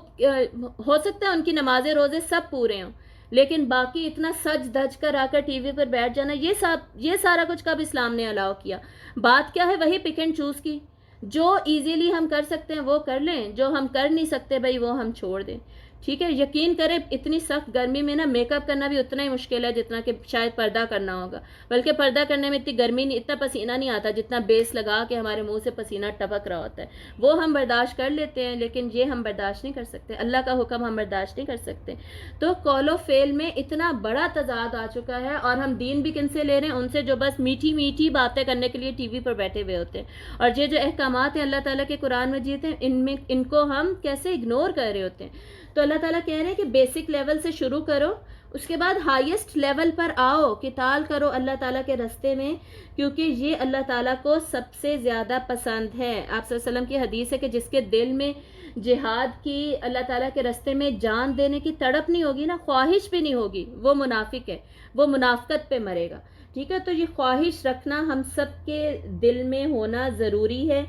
ہو سکتا ہے ان کی نمازیں روزے سب پورے ہوں، لیکن باقی اتنا سج دھج کر آ کر ٹی وی پر بیٹھ جانا، یہ سارا کچھ کب اسلام نے الاؤ کیا؟ بات کیا ہے؟ وہی پک اینڈ چوز کی. جو ایزیلی ہم کر سکتے ہیں وہ کر لیں، جو ہم کر نہیں سکتے بھائی وہ ہم چھوڑ دیں. ٹھیک ہے، یقین کریں اتنی سخت گرمی میں نا میک اپ کرنا بھی اتنا ہی مشکل ہے جتنا کہ شاید پردہ کرنا ہوگا. بلکہ پردہ کرنے میں اتنی گرمی نہیں، اتنا پسینہ نہیں آتا جتنا بیس لگا کے ہمارے منہ سے پسینہ ٹپک رہا ہوتا ہے. وہ ہم برداشت کر لیتے ہیں، لیکن یہ ہم برداشت نہیں کر سکتے. اللہ کا حکم ہم برداشت نہیں کر سکتے. تو قول و فعل میں اتنا بڑا تضاد آ چکا ہے، اور ہم دین بھی کن سے لے رہے ہیں؟ ان سے جو بس میٹھی میٹھی باتیں کرنے کے لیے ٹی وی پر بیٹھے ہوئے ہوتے ہیں. اور یہ جو احکامات ہیں اللہ تعالیٰ کے قرآن مجید ہیں، ان کو ہم کیسے اگنور کر رہے ہوتے ہیں. تو اللہ تعالیٰ کہہ رہے ہیں کہ بیسک لیول سے شروع کرو، اس کے بعد ہائیسٹ لیول پر آؤ، قتال کرو اللہ تعالیٰ کے رستے میں، کیونکہ یہ اللہ تعالیٰ کو سب سے زیادہ پسند ہے. آپ صلی اللہ علیہ وسلم کی حدیث ہے کہ جس کے دل میں جہاد کی، اللہ تعالیٰ کے رستے میں جان دینے کی تڑپ نہیں ہوگی نا، خواہش بھی نہیں ہوگی، وہ منافق ہے، وہ منافقت پہ مرے گا. ٹھیک ہے. تو یہ خواہش رکھنا ہم سب کے دل میں ہونا ضروری ہے.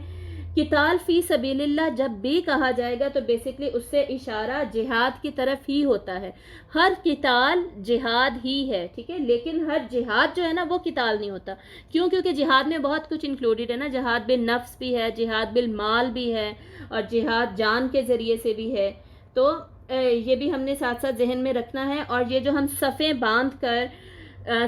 قتال فی سبیل اللہ جب بھی کہا جائے گا تو بیسکلی اس سے اشارہ جہاد کی طرف ہی ہوتا ہے. ہر قتال جہاد ہی ہے, ٹھیک ہے, لیکن ہر جہاد جو ہے نا وہ قتال نہیں ہوتا. کیوں؟ کیونکہ جہاد میں بہت کچھ انکلوڈیڈ ہے نا. جہاد بالنفس بھی ہے, جہاد بالمال بھی ہے, اور جہاد جان کے ذریعے سے بھی ہے. تو یہ بھی ہم نے ساتھ ساتھ ذہن میں رکھنا ہے. اور یہ جو ہم صفیں باندھ کر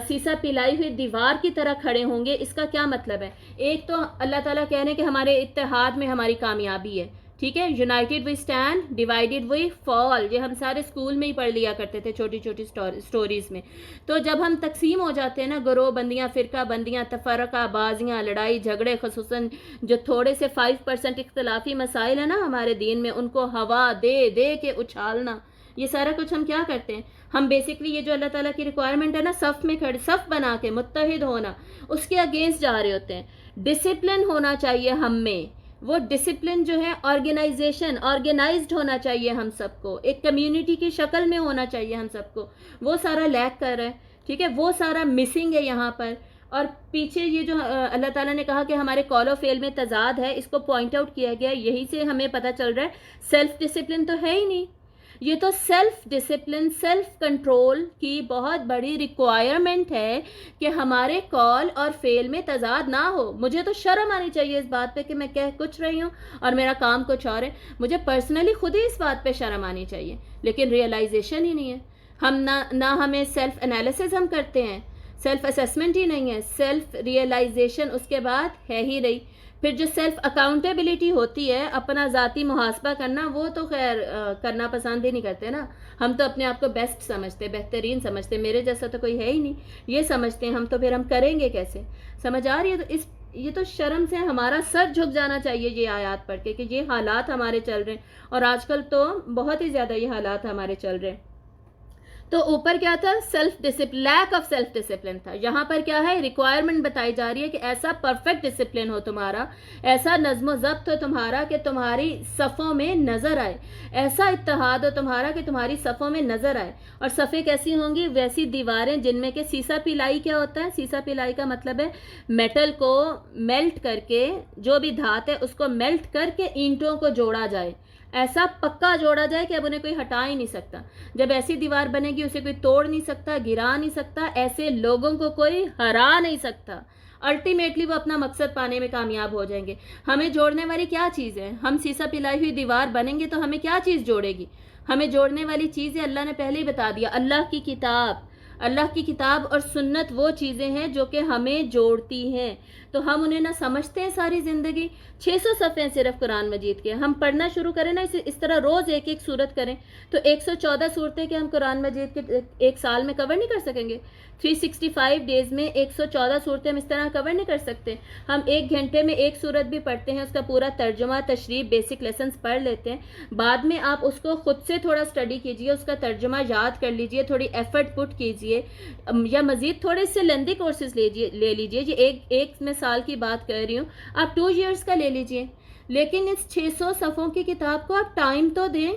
سیسا پلائی ہوئی دیوار کی طرح کھڑے ہوں گے, اس کا کیا مطلب ہے؟ ایک تو اللہ تعالیٰ کہہ رہے ہیں کہ ہمارے اتحاد میں ہماری کامیابی ہے, ٹھیک ہے. یونائٹیڈ وی اسٹینڈ, ڈیوائڈیڈ وی فال. یہ ہم سارے اسکول میں ہی پڑھ لیا کرتے تھے چھوٹی چھوٹی اسٹوریز میں. تو جب ہم تقسیم ہو جاتے ہیں نا, گروہ بندیاں, فرقہ بندیاں, تفرقہ بازیاں, لڑائی جھگڑے, خصوصاً جو تھوڑے سے 5% اختلافی مسائل ہیں نا ہمارے دین میں, ان کو ہوا دے دے کے اچھالنا, یہ سارا کچھ ہم کیا کرتے ہیں؟ ہم بیسکلی یہ جو اللہ تعالیٰ کی ریکوائرمنٹ ہے نا, صف میں کھڑے, صف بنا کے متحد ہونا, اس کے اگینسٹ جا رہے ہوتے ہیں. ڈسپلن ہونا چاہیے ہم میں. وہ ڈسپلن جو ہے آرگنائزیشن, آرگنائزڈ ہونا چاہیے ہم سب کو, ایک کمیونٹی کی شکل میں ہونا چاہیے ہم سب کو. وہ سارا لیک کر رہا ہے, ٹھیک ہے, وہ سارا مسنگ ہے یہاں پر. اور پیچھے یہ جو اللہ تعالیٰ نے کہا کہ ہمارے قول و فعل میں تضاد ہے, اس کو پوائنٹ آؤٹ کیا گیا. یہی سے ہمیں پتہ چل رہا ہے سیلف ڈسپلن تو ہے ہی نہیں. یہ تو سیلف ڈسپلن, سیلف کنٹرول کی بہت بڑی ریکوائرمنٹ ہے کہ ہمارے قول اور فعل میں تضاد نہ ہو. مجھے تو شرم آنی چاہیے اس بات پہ کہ میں کہہ کچھ رہی ہوں اور میرا کام کچھ اور ہے. مجھے پرسنلی خود ہی اس بات پہ شرم آنی چاہیے, لیکن ریئلائزیشن ہی نہیں ہے. ہم نہ ہمیں سیلف انالیسز ہم کرتے ہیں, سیلف اسیسمنٹ ہی نہیں ہے, سیلف ریئلائزیشن اس کے بعد ہے ہی رہی. پھر جو سیلف اکاؤنٹیبلٹی ہوتی ہے, اپنا ذاتی محاسبہ کرنا, وہ تو خیر کرنا پسند ہی نہیں کرتے نا. ہم تو اپنے آپ کو بیسٹ سمجھتے, بہترین سمجھتے, میرے جیسا تو کوئی ہے ہی نہیں, یہ سمجھتے ہیں ہم. تو پھر ہم کریں گے کیسے؟ سمجھ آ رہی ہے؟ تو یہ تو شرم سے ہمارا سر جھک جانا چاہیے یہ آیات پڑھ کے کہ یہ حالات ہمارے چل رہے ہیں, اور آج کل تو بہت ہی زیادہ یہ حالات ہمارے چل رہے ہیں. تو اوپر کیا تھا؟ Self discipline, lack of self discipline تھا. یہاں پر کیا ہے؟ ریکوائرمنٹ بتائی جا رہی ہے کہ ایسا پرفیکٹ ڈسپلن ہو تمہارا, ایسا نظم و ضبط ہو تمہارا کہ تمہاری صفوں میں نظر آئے, ایسا اتحاد ہو تمہارا کہ تمہاری صفوں میں نظر آئے. اور صفیں کیسی ہوں گی؟ ویسی دیواریں جن میں کہ سیسا پلائی. کیا ہوتا ہے سیسا پلائی کا مطلب ہے میٹل کو میلٹ کر کے, جو بھی دھات ہے اس کو میلٹ کر کے اینٹوں کو جوڑا جائے, ایسا پکا جوڑا جائے کہ اب انہیں کوئی ہٹا ہی نہیں سکتا. جب ایسی دیوار بنے گی اسے کوئی توڑ نہیں سکتا, گرا نہیں سکتا, ایسے لوگوں کو کوئی ہرا نہیں سکتا. الٹیمیٹلی وہ اپنا مقصد پانے میں کامیاب ہو جائیں گے. ہمیں جوڑنے والی کیا چیز ہے؟ ہم سیسا پلائی ہوئی دیوار بنیں گے تو ہمیں کیا چیز جوڑے گی؟ ہمیں جوڑنے والی چیز ہے, اللہ نے پہلے ہی بتا دیا, اللہ کی کتاب. اللہ کی کتاب اور سنت وہ چیزیں ہیں جو کہ ہمیں جوڑتی ہیں. تو ہم انہیں نہ سمجھتے ہیں ساری زندگی. 600 صفحے صرف قرآن مجید کے, ہم پڑھنا شروع کریں نا اس طرح روز ایک ایک سورت کریں تو 114 صورتیں کہ ہم قرآن مجید کے ایک سال میں کور نہیں کر سکیں گے. 365 ڈیز میں 114 صورتیں ہم اس طرح کور نہیں کر سکتے. ہم 1 گھنٹے میں ایک صورت بھی پڑھتے ہیں, اس کا پورا ترجمہ, تشریح, بیسک لیسنز پڑھ لیتے ہیں. بعد میں آپ اس کو خود سے تھوڑا اسٹڈی کیجئے, اس کا ترجمہ یاد کر لیجئے, تھوڑی ایفرٹ پٹ کیجئے, یا مزید تھوڑے سے لیندی کورسز لے لیجئے. یہ ایک میں سال کی بات کر رہی ہوں, آپ 2 ایئرس کا لے لیجئے. لیکن اس 600 صفحوں کی کتاب کو آپ ٹائم تو دیں,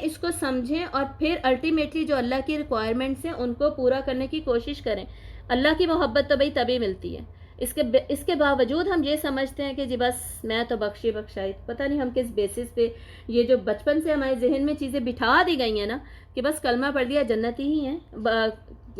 اس کو سمجھیں, اور پھر الٹیمیٹلی جو اللہ کی ریکوائرمنٹس ہیں ان کو پورا کرنے کی کوشش کریں. اللہ کی محبت تو بھئی تبھی ملتی ہے. اس کے باوجود ہم یہ سمجھتے ہیں کہ جی بس میں تو بخشائی. پتہ نہیں ہم کس بیسس پہ یہ جو بچپن سے ہمارے ذہن میں چیزیں بٹھا دی گئی ہیں نا کہ بس کلمہ پڑھ لیا جنتی ہی ہیں.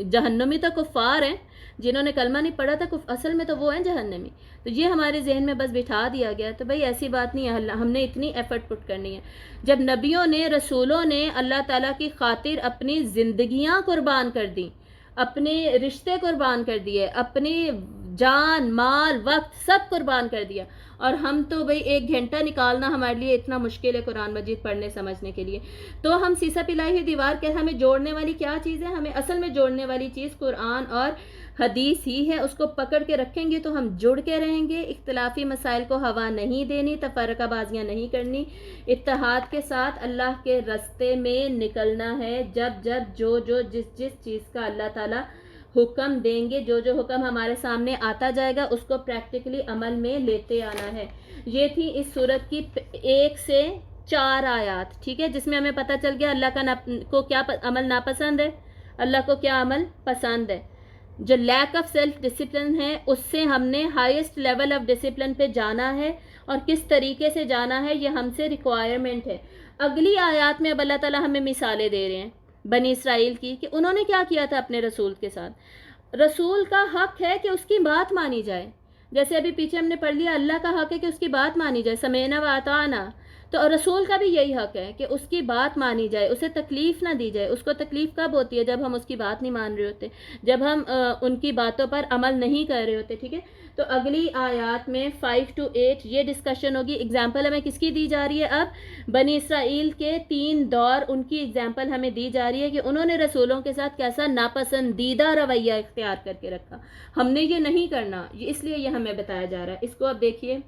جہنمی تو کفار ہیں, جنہوں نے کلمہ نہیں پڑھا تھا اصل میں تو وہ ہیں جہنمی. تو یہ ہمارے ذہن میں بس بٹھا دیا گیا. تو بھئی ایسی بات نہیں ہے, ہم نے اتنی ایفرٹ پٹ کرنی ہے. جب نبیوں نے, رسولوں نے اللہ تعالیٰ کی خاطر اپنی زندگیاں قربان کر دیں, اپنے رشتے قربان کر دیے, اپنی جان, مال, وقت سب قربان کر دیا, اور ہم تو بھئی 1 گھنٹہ نکالنا ہمارے لیے اتنا مشکل ہے قرآن مجید پڑھنے سمجھنے کے لیے. تو ہم سیسا پلائی ہوئی دیوار کے, ہمیں جوڑنے والی کیا چیز ہے؟ ہمیں اصل میں جوڑنے والی چیز قرآن اور حدیث ہی ہے. اس کو پکڑ کے رکھیں گے تو ہم جڑ کے رہیں گے. اختلافی مسائل کو ہوا نہیں دینی, تفرقہ بازیاں نہیں کرنی, اتحاد کے ساتھ اللہ کے راستے میں نکلنا ہے. جب جو جس چیز کا اللہ تعالیٰ حکم دیں گے, جو حکم ہمارے سامنے آتا جائے گا, اس کو پریکٹیکلی عمل میں لیتے آنا ہے. یہ تھی اس سورت کی 1 سے 4 آیات, ٹھیک ہے, جس میں ہمیں پتہ چل گیا اللہ کو کیا عمل ناپسند ہے, اللہ کو کیا عمل پسند ہے. جو لیک آف سیلف ڈسپلن ہے اس سے ہم نے ہائیسٹ لیول آف ڈسپلن پہ جانا ہے، اور کس طریقے سے جانا ہے یہ ہم سے ریکوائرمنٹ ہے۔ اگلی آیات میں اب اللہ تعالیٰ ہمیں مثالیں دے رہے ہیں بنی اسرائیل کی کہ انہوں نے کیا کیا تھا اپنے رسول کے ساتھ۔ رسول کا حق ہے کہ اس کی بات مانی جائے، جیسے ابھی پیچھے ہم نے پڑھ لیا اللہ کا حق ہے کہ اس کی بات مانی جائے، سمینا و اطعنا، تو رسول کا بھی یہی حق ہے کہ اس کی بات مانی جائے، اسے تکلیف نہ دی جائے۔ اس کو تکلیف کب ہوتی ہے؟ جب ہم اس کی بات نہیں مان رہے ہوتے، جب ہم ان کی باتوں پر عمل نہیں کر رہے ہوتے، ٹھیک ہے۔ تو اگلی آیات میں 5 to 8 یہ ڈسکشن ہوگی۔ اگزامپل ہمیں کس کی دی جا رہی ہے؟ اب بنی اسرائیل کے 3 دور ان کی اگزامپل ہمیں دی جا رہی ہے کہ انہوں نے رسولوں کے ساتھ کیسا ناپسندیدہ رویہ اختیار کر کے رکھا۔ ہم نے یہ نہیں کرنا، اس لیے یہ ہمیں بتایا جا رہا ہے۔ اس کو اب دیکھیے،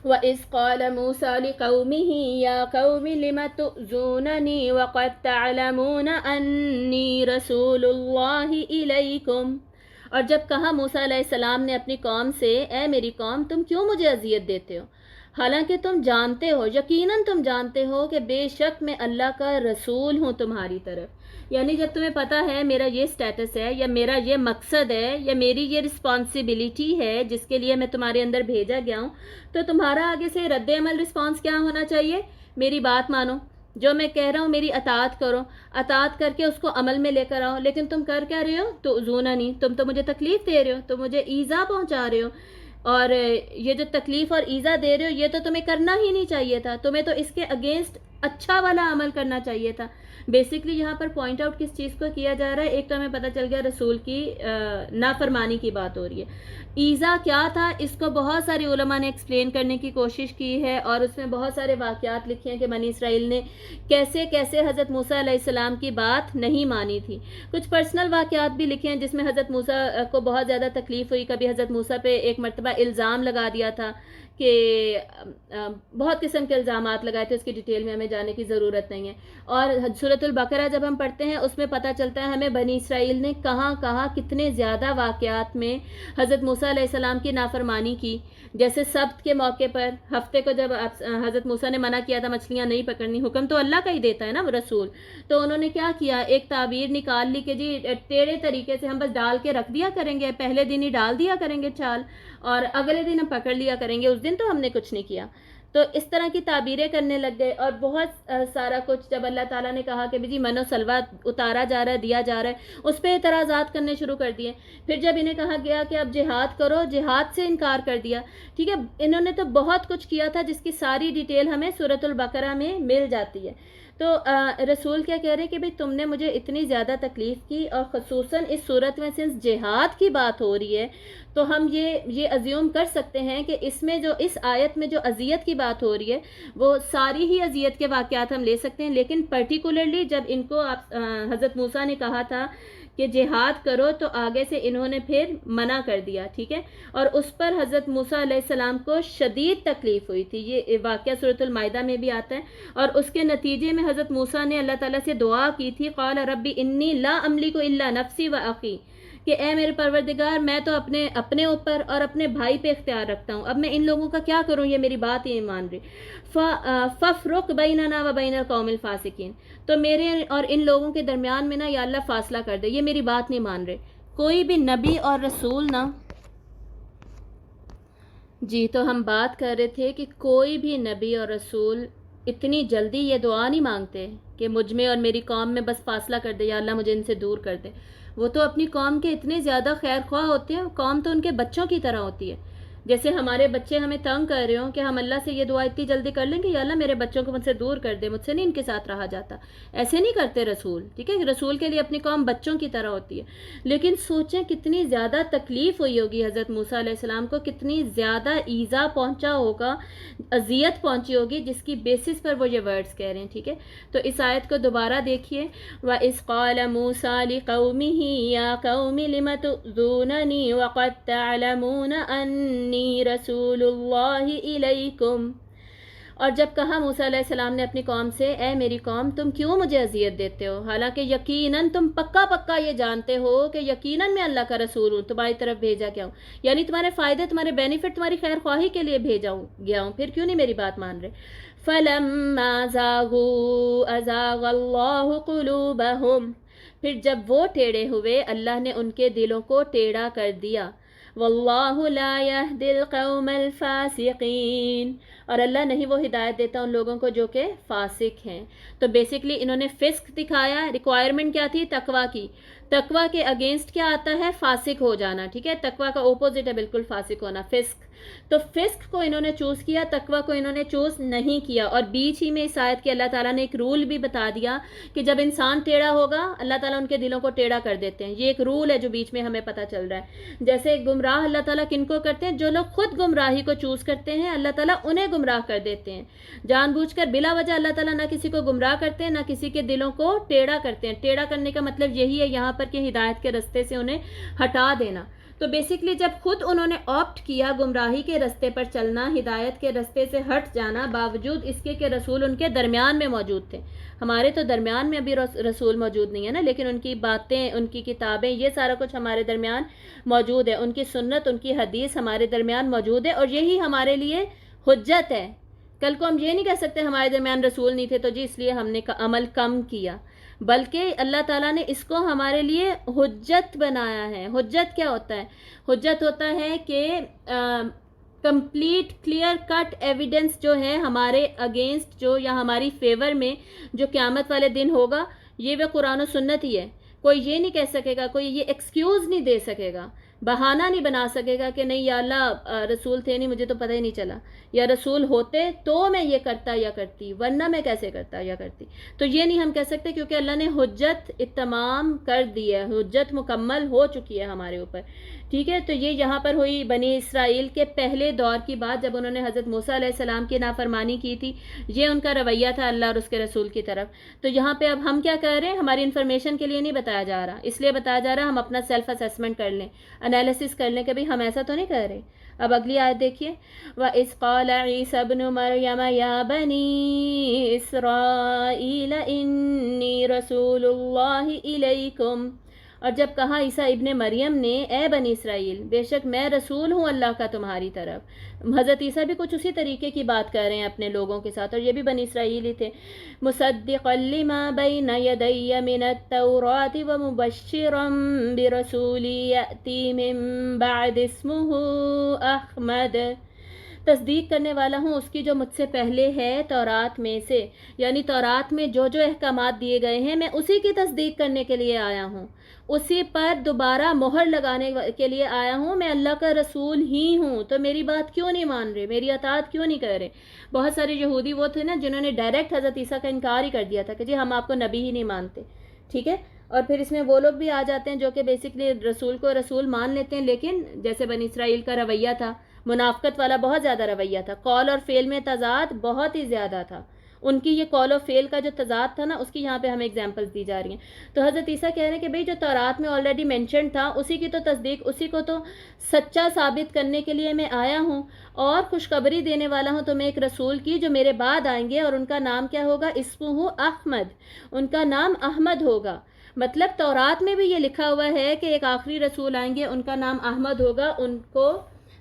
وَإِذْ قَالَ مُوسَىٰ لِقَوْمِهِ يَا قَوْمِ لِمَ تُؤْذُونَنِي وَقَدْ تَعْلَمُونَ أَنِّي رَسُولُ اللَّهِ إِلَيْكُمْ، اور جب کہا موسیٰ علیہ السلام نے اپنی قوم سے، اے میری قوم تم کیوں مجھے اذیت دیتے ہو، حالانکہ تم جانتے ہو، یقیناً تم جانتے ہو کہ بے شک میں اللہ کا رسول ہوں تمہاری طرف۔ یعنی جب تمہیں پتہ ہے میرا یہ سٹیٹس ہے، یا میرا یہ مقصد ہے، یا میری یہ رسپانسبلٹی ہے جس کے لیے میں تمہارے اندر بھیجا گیا ہوں، تو تمہارا آگے سے رد عمل رسپانس کیا ہونا چاہیے؟ میری بات مانو، جو میں کہہ رہا ہوں میری اطاعت کرو، اطاعت کر کے اس کو عمل میں لے کر آؤ۔ لیکن تم کر کیا رہے ہو؟ تو زوننی، تم تو مجھے تکلیف دے رہے ہو، تم مجھے ایذا پہنچا رہے ہو، اور یہ جو تکلیف اور ایذا دے رہے ہو یہ تو تمہیں کرنا ہی نہیں چاہیے تھا، تمہیں تو اس کے اگینسٹ اچھا والا عمل کرنا چاہیے تھا۔ بیسکلی یہاں پر پوائنٹ آؤٹ کس چیز کو کیا جا رہا ہے؟ ایک تو ہمیں پتہ چل گیا رسول کی نافرمانی کی بات ہو رہی ہے۔ ایذا کیا تھا اس کو بہت ساری علماء نے ایکسپلین کرنے کی کوشش کی ہے، اور اس میں بہت سارے واقعات لکھے ہیں کہ بنی اسرائیل نے کیسے کیسے حضرت موسیٰ علیہ السلام کی بات نہیں مانی تھی۔ کچھ پرسنل واقعات بھی لکھے ہیں جس میں حضرت موسیٰ کو بہت زیادہ تکلیف ہوئی۔ کبھی حضرت موسیٰ پہ ایک مرتبہ الزام لگا دیا تھا کہ بہت قسم کے الزامات لگائے تھے، اس کی ڈیٹیل میں ہمیں جانے کی ضرورت نہیں ہے۔ اور سورۃ البقرہ جب ہم پڑھتے ہیں اس میں پتہ چلتا ہے ہمیں بنی اسرائیل نے کہاں کہاں کتنے زیادہ واقعات میں حضرت موسیٰ علیہ السلام کی نافرمانی کی۔ جیسے سبت کے موقع پر، ہفتے کو جب حضرت موسیٰ نے منع کیا تھا مچھلیاں نہیں پکڑنی، حکم تو اللہ کا ہی دیتا ہے نا رسول، تو انہوں نے کیا کیا؟ ایک تعبیر نکال لی کہ جی ٹیڑھے طریقے سے ہم بس ڈال کے رکھ دیا کریں گے، پہلے دن ہی ڈال دیا کریں گے چال، اور اگلے دن ہم پکڑ لیا کریں گے، اس دن تو ہم نے کچھ نہیں کیا۔ تو اس طرح کی تعبیریں کرنے لگ گئے، اور بہت سارا کچھ جب اللہ تعالیٰ نے کہا کہ جی من و سلوہ اتارا جا رہا ہے، دیا جا رہا ہے، اس پہ اعتراضات کرنے شروع کر دیے۔ پھر جب انہیں کہا گیا کہ اب جہاد کرو، جہاد سے انکار کر دیا، ٹھیک ہے۔ انہوں نے تو بہت کچھ کیا تھا جس کی ساری ڈیٹیل ہمیں سورۃ البقرہ میں مل جاتی ہے۔ تو رسول کیا کہہ رہے کہ بھئی تم نے مجھے اتنی زیادہ تکلیف کی، اور خصوصاً اس صورت میں سنس جہاد کی بات ہو رہی ہے تو ہم یہ ازیوم کر سکتے ہیں کہ اس میں جو اس آیت میں جو اذیت کی بات ہو رہی ہے وہ ساری ہی اذیت کے واقعات ہم لے سکتے ہیں، لیکن پرٹیکولرلی جب ان کو حضرت موسیٰ نے کہا تھا کہ جہاد کرو تو آگے سے انہوں نے پھر منع کر دیا، ٹھیک ہے۔ اور اس پر حضرت موسیٰ علیہ السلام کو شدید تکلیف ہوئی تھی، یہ واقعہ سورۃ المائدہ میں بھی آتا ہے، اور اس کے نتیجے میں حضرت موسیٰ نے اللہ تعالیٰ سے دعا کی تھی، قال ربی انی لا املک الا نفسی و اخی، کہ اے میرے پروردگار میں تو اپنے اوپر اور اپنے بھائی پہ اختیار رکھتا ہوں، اب میں ان لوگوں کا کیا کروں، یہ میری بات ہی مان رہی، فَفْرُقْ بَيْنَنَا وَبَيْنَ الْقَوْمِ الْفَاسِقِينَ، تو میرے اور ان لوگوں کے درمیان میں نا یا اللہ فاصلہ کر دے، یہ میری بات نہیں مان رہے۔ کوئی بھی نبی اور رسول نا، جی تو ہم بات کر رہے تھے کہ کوئی بھی نبی اور رسول اتنی جلدی یہ دعا نہیں مانگتے کہ مجھ میں اور میری قوم میں بس فاصلہ کر دے، یا اللہ مجھے ان سے دور کر دے۔ وہ تو اپنی قوم کے اتنے زیادہ خیر خواہ ہوتے ہیں، قوم تو ان کے بچوں کی طرح ہوتی ہے۔ جیسے ہمارے بچے ہمیں تنگ کر رہے ہوں کہ ہم اللہ سے یہ دعا اتنی جلدی کر لیں کہ یا اللہ میرے بچوں کو مجھ سے دور کر دے، مجھ سے نہیں ان کے ساتھ رہا جاتا، ایسے نہیں کرتے رسول، ٹھیک ہے۔ رسول کے لیے اپنی قوم بچوں کی طرح ہوتی ہے۔ لیکن سوچیں کتنی زیادہ تکلیف ہوئی ہوگی حضرت موسیٰ علیہ السلام کو، کتنی زیادہ ایذا پہنچا ہوگا، اذیت پہنچی ہوگی، جس کی بیسس پر وہ یہ ورڈز کہہ رہے ہیں، ٹھیک ہے۔ تو اس آیت کو دوبارہ دیکھیے، وَإِذْ قَالَ مُوسَىٰ لِقَوْمِهِ يَا قَوْمِ لِمَ تُؤْذُونَنِي وَقَدْ تَعْلَمُونَ أَنِّي رَسُولُ اللَّهِ إِلَيْكُمْ، اور جب کہا موسیٰ علیہ السلام نے اپنی قوم سے، اے میری قوم تم کیوں مجھے اذیت دیتے ہو، حالانکہ یقیناً تم پکا یہ جانتے ہو کہ یقیناً میں اللہ کا رسول ہوں، تمہاری طرف بھیجا گیا ہوں، یعنی تمہارے فائدے، تمہارے بینیفٹ، تمہاری خیر خواہی کے لیے بھیجا گیا ہوں، پھر کیوں نہیں میری بات مان رہے۔ فَلَمَّا زَاغُوا أَزَاغَ اللَّهُ قُلُوبَهُمْ، پھر جب وہ ٹیڑھے ہوئے اللہ نے ان کے دلوں کو ٹیڑھا کر دیا. واللہ لا یہدی القوم الفاسقین، اور اللہ نہیں وہ ہدایت دیتا ان لوگوں کو جو کہ فاسق ہیں. تو بیسکلی انہوں نے فسق دکھایا. ریکوائرمنٹ کیا تھی؟ تقوی کی. تقوی کے اگینسٹ کیا آتا ہے؟ فاسق ہو جانا. ٹھیک ہے، تقوی کا اپوزٹ ہے بالکل فاسق ہونا، فسق. تو فسق کو انہوں نے چوز کیا، تقوی کو انہوں نے چوز نہیں کیا. اور بیچ ہی میں اس آیت کے اللہ تعالیٰ نے ایک رول بھی بتا دیا کہ جب انسان ٹیڑھا ہوگا اللہ تعالیٰ ان کے دلوں کو ٹیڑھا کر دیتے ہیں. یہ ایک رول ہے جو بیچ میں ہمیں پتہ چل رہا ہے. جیسے گمراہ اللہ تعالیٰ کن کو کرتے ہیں؟ جو لوگ خود گمراہی کو چوز کرتے ہیں اللہ تعالیٰ انہیں گمراہ کر دیتے ہیں. جان بوجھ کر بلا وجہ اللہ تعالیٰ نہ کسی کو گمراہ کرتے ہیں نہ کسی کے دلوں کو ٹیڑھا کرتے ہیں. ٹیڑھا کرنے کا مطلب یہی ہے یہاں پر کہ ہدایت کے رستے سے انہیں ہٹا دینا. تو بیسکلی جب خود انہوں نے آپٹ کیا گمراہی کے رستے پر چلنا، ہدایت کے رستے سے ہٹ جانا، باوجود اس کے کہ رسول ان کے درمیان میں موجود تھے. ہمارے تو درمیان میں ابھی رسول موجود نہیں ہے نا، لیکن ان کی باتیں، ان کی کتابیں، یہ سارا کچھ ہمارے درمیان موجود ہے. ان کی سنت، ان کی حدیث ہمارے درمیان موجود ہے، اور یہی ہمارے لیے حجت ہے. کل کو ہم یہ نہیں کہہ سکتے ہمارے درمیان رسول نہیں تھے تو جی اس لیے ہم نے عمل کم کیا، بلکہ اللہ تعالیٰ نے اس کو ہمارے لیے حجت بنایا ہے. حجت کیا ہوتا ہے؟ حجت ہوتا ہے کہ کمپلیٹ کلیئر کٹ ایویڈنس جو ہے ہمارے اگینسٹ جو یا ہماری فیور میں جو قیامت والے دن ہوگا، یہ وہ قرآن و سنت ہی ہے. کوئی یہ نہیں کہہ سکے گا، کوئی یہ ایکسکیوز نہیں دے سکے گا، بہانہ نہیں بنا سکے گا کہ نہیں یا اللہ رسول تھے نہیں مجھے تو پتہ ہی نہیں چلا، یا رسول ہوتے تو میں یہ کرتا یا کرتی ورنہ میں کیسے کرتا یا کرتی. تو یہ نہیں ہم کہہ سکتے کیونکہ اللہ نے حجت اتمام کر دی ہے، حجت مکمل ہو چکی ہے ہمارے اوپر. ٹھیک ہے، تو یہ یہاں پر ہوئی بنی اسرائیل کے پہلے دور کی بات جب انہوں نے حضرت موسیٰ علیہ السلام کی نافرمانی کی تھی. یہ ان کا رویہ تھا اللہ اور اس کے رسول کی طرف. تو یہاں پہ اب ہم کیا کر رہے ہیں؟ ہماری انفارمیشن کے لیے نہیں بتایا جا رہا، اس لیے بتایا جا رہا ہم اپنا سیلف اسیسمنٹ کر لیں، انالیسس کر لیں کہ بھئی ہم ایسا تو نہیں کر رہے. اب اگلی آیت دیکھیے، وَإِذْ قَالَ عِيسَى ابْنُ مَرْيَمَ يَا بَنِي إِسْرَائِيلَ إِنِّي رَسُولُ اللَّهِ إِلَيْكُمْ، اور جب کہا عیسیٰ ابن مریم نے اے بنی اسرائیل بے شک میں رسول ہوں اللہ کا تمہاری طرف. حضرت عیسیٰ بھی کچھ اسی طریقے کی بات کر رہے ہیں اپنے لوگوں کے ساتھ، اور یہ بھی بنی اسرائیل ہی تھے. مصدقا لما بین یدی من التوراۃ ومبشرا برسول یأتی من بعد اسمہ احمد، تصدیق کرنے والا ہوں اس کی جو مجھ سے پہلے ہے تورات میں سے، یعنی تورات میں جو جو احکامات دیے گئے ہیں میں اسی کی تصدیق کرنے کے لیے آیا ہوں، اسی پر دوبارہ مہر لگانے کے لیے آیا ہوں. میں اللہ کا رسول ہی ہوں، تو میری بات کیوں نہیں مان رہے، میری اطاعت کیوں نہیں کر رہے؟ بہت سارے یہودی وہ تھے نا جنہوں نے ڈائریکٹ حضرت عیسیٰ کا انکار ہی کر دیا تھا کہ جی ہم آپ کو نبی ہی نہیں مانتے. ٹھیک ہے، اور پھر اس میں وہ لوگ بھی آ جاتے ہیں جو کہ بیسکلی رسول کو رسول مان لیتے ہیں، لیکن جیسے بنی اسرائیل کا رویہ تھا منافقت والا، بہت زیادہ رویہ تھا، قول اور فعل میں تضاد بہت ہی زیادہ تھا. ان کی یہ قول و فعل کا جو تضاد تھا نا اس کی یہاں پہ ہمیں اگزامپلس دی جا رہی ہیں. تو حضرت عیسیٰ کہہ رہے ہیں کہ بھئی جو تورات میں آلریڈی مینشن تھا اسی کی تو تصدیق، اسی کو تو سچا ثابت کرنے کے لیے میں آیا ہوں، اور خوشخبری دینے والا ہوں تمہیں ایک رسول کی جو میرے بعد آئیں گے، اور ان کا نام کیا ہوگا؟ اسمہ احمد، ان کا نام احمد ہوگا. مطلب تورات میں بھی یہ لکھا ہوا ہے کہ ایک آخری رسول آئیں گے، ان کا نام احمد ہوگا، ان کو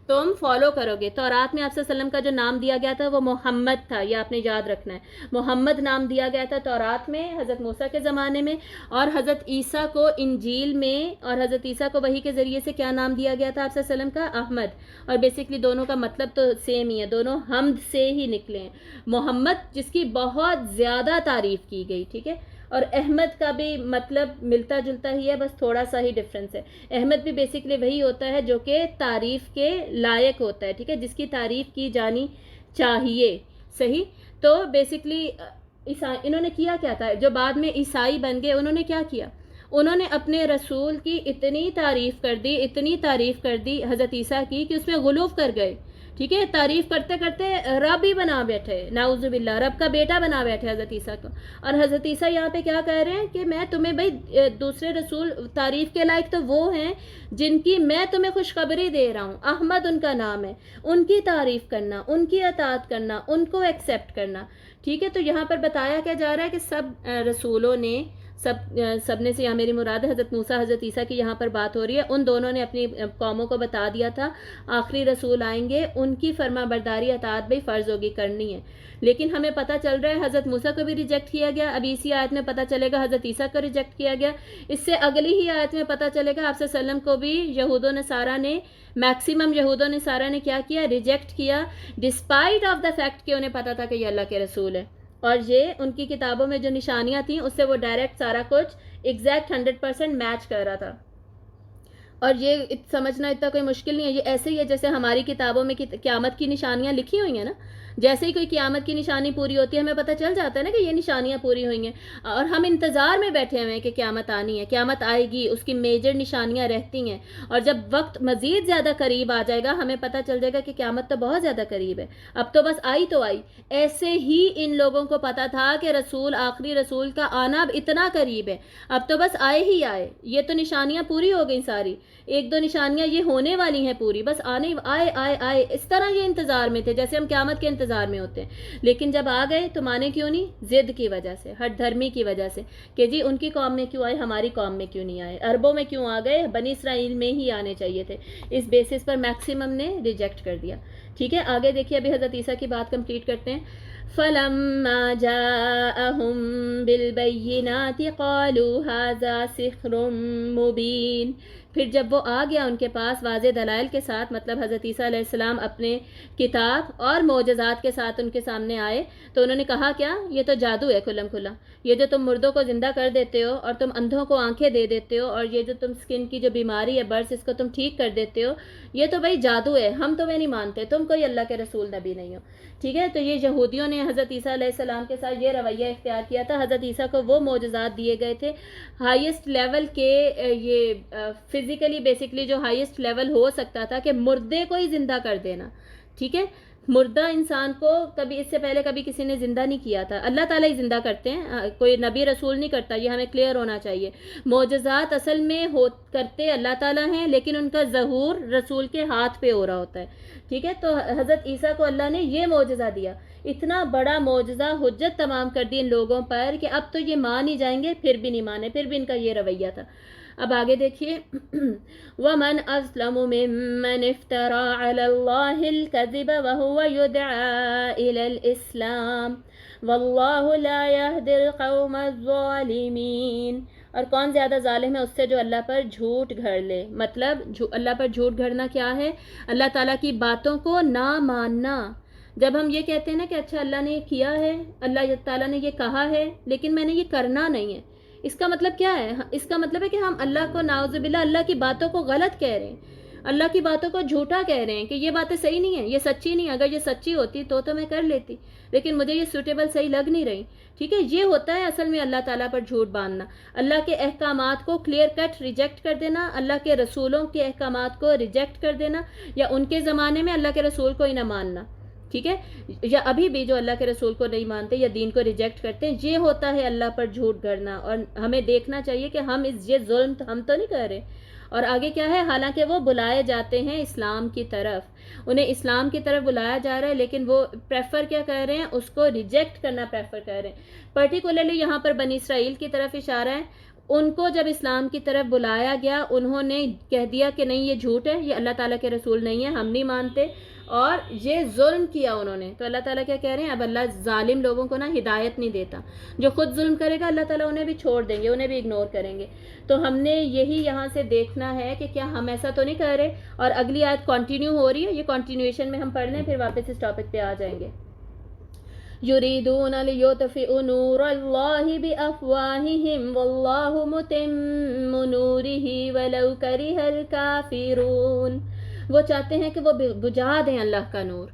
تم فالو کرو گے. تورات میں آپ صلی اللہ علیہ وسلم کا جو نام دیا گیا تھا وہ محمد تھا، یہ آپ نے یاد رکھنا ہے. محمد نام دیا گیا تھا تورات میں حضرت موسیٰ کے زمانے میں، اور حضرت عیسیٰ کو انجیل میں، اور حضرت عیسیٰ کو وحی کے ذریعے سے کیا نام دیا گیا تھا آپ صلی اللہ علیہ وسلم کا؟ احمد. اور بیسکلی دونوں کا مطلب تو سیم ہی ہے، دونوں حمد سے ہی نکلے ہیں. محمد جس کی بہت زیادہ تعریف کی گئی، ٹھیک ہے، اور احمد کا بھی مطلب ملتا جلتا ہی ہے، بس تھوڑا سا ہی ڈفرینس ہے. احمد بھی بیسکلی وہی ہوتا ہے جو کہ تعریف کے لائق ہوتا ہے، ٹھیک ہے، جس کی تعریف کی جانی چاہیے. صحیح. تو بیسکلی انہوں نے کیا کیا تھا جو بعد میں عیسائی بن گئے؟ انہوں نے کیا کیا؟ انہوں نے اپنے رسول کی اتنی تعریف کر دی، اتنی تعریف کر دی حضرت عیسیٰ کی کہ اس میں غلو کر گئے. ٹھیک ہے، تعریف کرتے کرتے رب ہی بنا بیٹھے، نعوذ باللہ، رب کا بیٹا بنا بیٹھے حضرت عیسیٰ کو. اور حضرت عیسیٰ یہاں پہ کیا کہہ رہے ہیں کہ میں تمہیں بھائی دوسرے رسول تعریف کے لائق تو وہ ہیں جن کی میں تمہیں خوشخبری دے رہا ہوں، احمد ان کا نام ہے، ان کی تعریف کرنا، ان کی اطاعت کرنا، ان کو ایکسیپٹ کرنا. ٹھیک ہے، تو یہاں پر بتایا کیا جا رہا ہے کہ سب رسولوں نے سب نے سے یہاں میری مراد ہے حضرت موسیٰ حضرت عیسیٰ کی یہاں پر بات ہو رہی ہے. ان دونوں نے اپنی قوموں کو بتا دیا تھا آخری رسول آئیں گے, ان کی فرما برداری اطاعت بھی فرض ہوگی, کرنی ہے. لیکن ہمیں پتہ چل رہا ہے حضرت موسیٰ کو بھی ریجیکٹ کیا گیا. اب اسی آیت میں پتہ چلے گا حضرت عیسیٰ کو ریجیکٹ کیا گیا. اس سے اگلی ہی آیت میں پتہ چلے گا آپ صلی اللہ علیہ وسلم کو بھی یہود و نصارہ نے, میکسیمم یہود و نصارہ نے کیا کیا, ریجیکٹ کیا, ڈسپائٹ آف دا فیکٹ کہ انہیں پتہ تھا کہ یہ اللہ کے رسول ہے. اور یہ ان کی کتابوں میں جو نشانیاں تھیں اس سے وہ ڈائریکٹ سارا کچھ ایگزیکٹ 100% میچ کر رہا تھا. اور یہ سمجھنا اتنا کوئی مشکل نہیں ہے. یہ ایسے ہی ہے جیسے ہماری کتابوں میں قیامت کی نشانیاں لکھی ہوئی ہیں نا. جیسے ہی کوئی قیامت کی نشانی پوری ہوتی ہے ہمیں پتہ چل جاتا ہے نا کہ یہ نشانیاں پوری ہوئی ہیں, اور ہم انتظار میں بیٹھے ہوئے ہیں کہ قیامت آنی ہے, قیامت آئے گی, اس کی میجر نشانیاں رہتی ہیں. اور جب وقت مزید زیادہ قریب آ جائے گا ہمیں پتہ چل جائے گا کہ قیامت تو بہت زیادہ قریب ہے, اب تو بس آئی تو آئی. ایسے ہی ان لوگوں کو پتہ تھا کہ رسول, آخری رسول کا آنا اب اتنا قریب ہے, اب تو بس آئے ہی آئے. یہ تو نشانیاں پوری ہو گئی ساری, ایک دو نشانیاں یہ ہونے والی ہیں پوری, بس آنے آئے آئے آئے. اس طرح یہ انتظار میں تھے جیسے ہم قیامت کے انتظار میں ہوتے ہیں. لیکن جب آ گئے تو مانے کیوں نہیں, ضد کی وجہ سے, ہٹ دھرمی کی وجہ سے, کہ جی ان کی قوم میں کیوں آئے, ہماری قوم میں کیوں نہیں آئے, عربوں میں کیوں آ گئے, بنی اسرائیل میں ہی آنے چاہیے تھے. اس بیسس پر میکسیمم نے ریجیکٹ کر دیا. ٹھیک ہے, آگے دیکھیے, ابھی حضرت عیسیٰ کی بات کمپلیٹ کرتے ہیں. فَلَمَّا جَاءَهُم بِالْبَيِّنَاتِ قَالُوا هَذَا سِحْرٌ مُبِينٌ. پھر جب وہ آ گیا ان کے پاس واضح دلائل کے ساتھ, مطلب حضرت عیسیٰ علیہ السلام اپنے کتاب اور معجزات کے ساتھ ان کے سامنے آئے, تو انہوں نے کہا کیا, یہ تو جادو ہے کھلم کھلا. یہ جو تم مردوں کو زندہ کر دیتے ہو, اور تم اندھوں کو آنکھیں دے دیتے ہو, اور یہ جو تم سکن کی جو بیماری ہے برس, اس کو تم ٹھیک کر دیتے ہو, یہ تو بھائی جادو ہے, ہم تمہیں نہیں مانتے, تم کوئی اللہ کے رسول نبی نہیں ہو. ٹھیک ہے, تو یہ یہودیوں نے حضرت عیسیٰ علیہ السلام کے ساتھ یہ رویہ اختیار کیا تھا. حضرت عیسیٰ کو وہ معجزات دیے گئے تھے ہائیسٹ لیول کے, یہ فزیکلی بیسکلی جو ہائیسٹ لیول ہو سکتا تھا کہ مردے کو ہی زندہ کر دینا. ٹھیک ہے, مردہ انسان کو کبھی, اس سے پہلے کبھی کسی نے زندہ نہیں کیا تھا. اللہ تعالیٰ ہی زندہ کرتے ہیں, کوئی نبی رسول نہیں کرتا, یہ ہمیں کلیئر ہونا چاہیے. معجزات اصل میں کرتے اللہ تعالیٰ ہیں, لیکن ان کا ظہور رسول کے ہاتھ پہ ہو رہا ہوتا ہے. ٹھیک ہے, تو حضرت عیسیٰ کو اللہ نے یہ معجزہ دیا, اتنا بڑا معجزہ, حجت تمام کر دی ان لوگوں پر کہ اب تو یہ مان ہی جائیں گے, پھر بھی نہیں مانے, پھر بھی ان کا یہ رویہ تھا. اب آگے دیکھیے, وَمَنْ أَظْلَمُ مِمَّنِ افْتَرَى عَلَى اللَّهِ الْكَذِبَ وَهُوَ يُدْعَى إِلَى الْإِسْلَامِ وَاللَّهُ لَا يَهْدِي الْقَوْمَ الظَّالِمِينَ. اور کون زیادہ ظالم ہے اس سے جو اللہ پر جھوٹ گھڑ لے. مطلب اللہ پر جھوٹ گھڑنا کیا ہے, اللہ تعالیٰ کی باتوں کو نہ ماننا. جب ہم یہ کہتے ہیں نا کہ اچھا اللہ نے یہ کیا ہے, اللہ تعالیٰ نے یہ کہا ہے, لیکن میں نے یہ کرنا نہیں ہے, اس کا مطلب کیا ہے, اس کا مطلب ہے کہ ہم اللہ کو نعوذ باللہ اللہ کی باتوں کو غلط کہہ رہے ہیں, اللہ کی باتوں کو جھوٹا کہہ رہے ہیں کہ یہ باتیں صحیح نہیں ہیں, یہ سچی نہیں. اگر یہ سچی ہوتی تو میں کر لیتی, لیکن مجھے یہ سوٹیبل صحیح لگ نہیں رہی. ٹھیک ہے, یہ ہوتا ہے اصل میں اللہ تعالیٰ پر جھوٹ باندھنا, اللہ کے احکامات کو کلیئر کٹ ریجیکٹ کر دینا, اللہ کے رسولوں کے احکامات کو ریجیکٹ کر دینا, یا ان کے زمانے میں اللہ کے رسول کو ہی نہ ماننا. ٹھیک ہے, یا ابھی بھی جو اللہ کے رسول کو نہیں مانتے یا دین کو ریجیکٹ کرتے ہیں, یہ ہوتا ہے اللہ پر جھوٹ گھڑنا. اور ہمیں دیکھنا چاہیے کہ ہم یہ ظلم ہم تو نہیں کر رہے. اور آگے کیا ہے, حالانکہ وہ بلائے جاتے ہیں اسلام کی طرف, انہیں اسلام کی طرف بلایا جا رہا ہے, لیکن وہ پریفر کیا کر رہے ہیں, اس کو ریجیکٹ کرنا پریفر کر رہے ہیں. پرٹیکولرلی یہاں پر بنی اسرائیل کی طرف اشارہ ہے. ان کو جب اسلام کی طرف بلایا گیا, انہوں نے کہہ دیا کہ نہیں یہ جھوٹ ہے, یہ اللہ تعالیٰ کے رسول نہیں ہے, ہم نہیں مانتے, اور یہ ظلم کیا انہوں نے. تو اللہ تعالیٰ کیا کہہ رہے ہیں, اب اللہ ظالم لوگوں کو نا ہدایت نہیں دیتا, جو خود ظلم کرے گا اللہ تعالیٰ انہیں بھی چھوڑ دیں گے, انہیں بھی اگنور کریں گے. تو ہم نے یہی یہاں سے دیکھنا ہے کہ کیا ہم ایسا تو نہیں کر رہے. اور اگلی آیت کنٹینیو ہو رہی ہے, یہ کنٹینیویشن میں ہم پڑھ لیں, پھر واپس اس ٹاپک پہ آ جائیں گے. يريدون ليطفئوا نور الله بأفواههم والله متم نوره ولو كره الكافرون. وہ چاہتے ہیں کہ وہ بجھا دیں اللہ کا نور.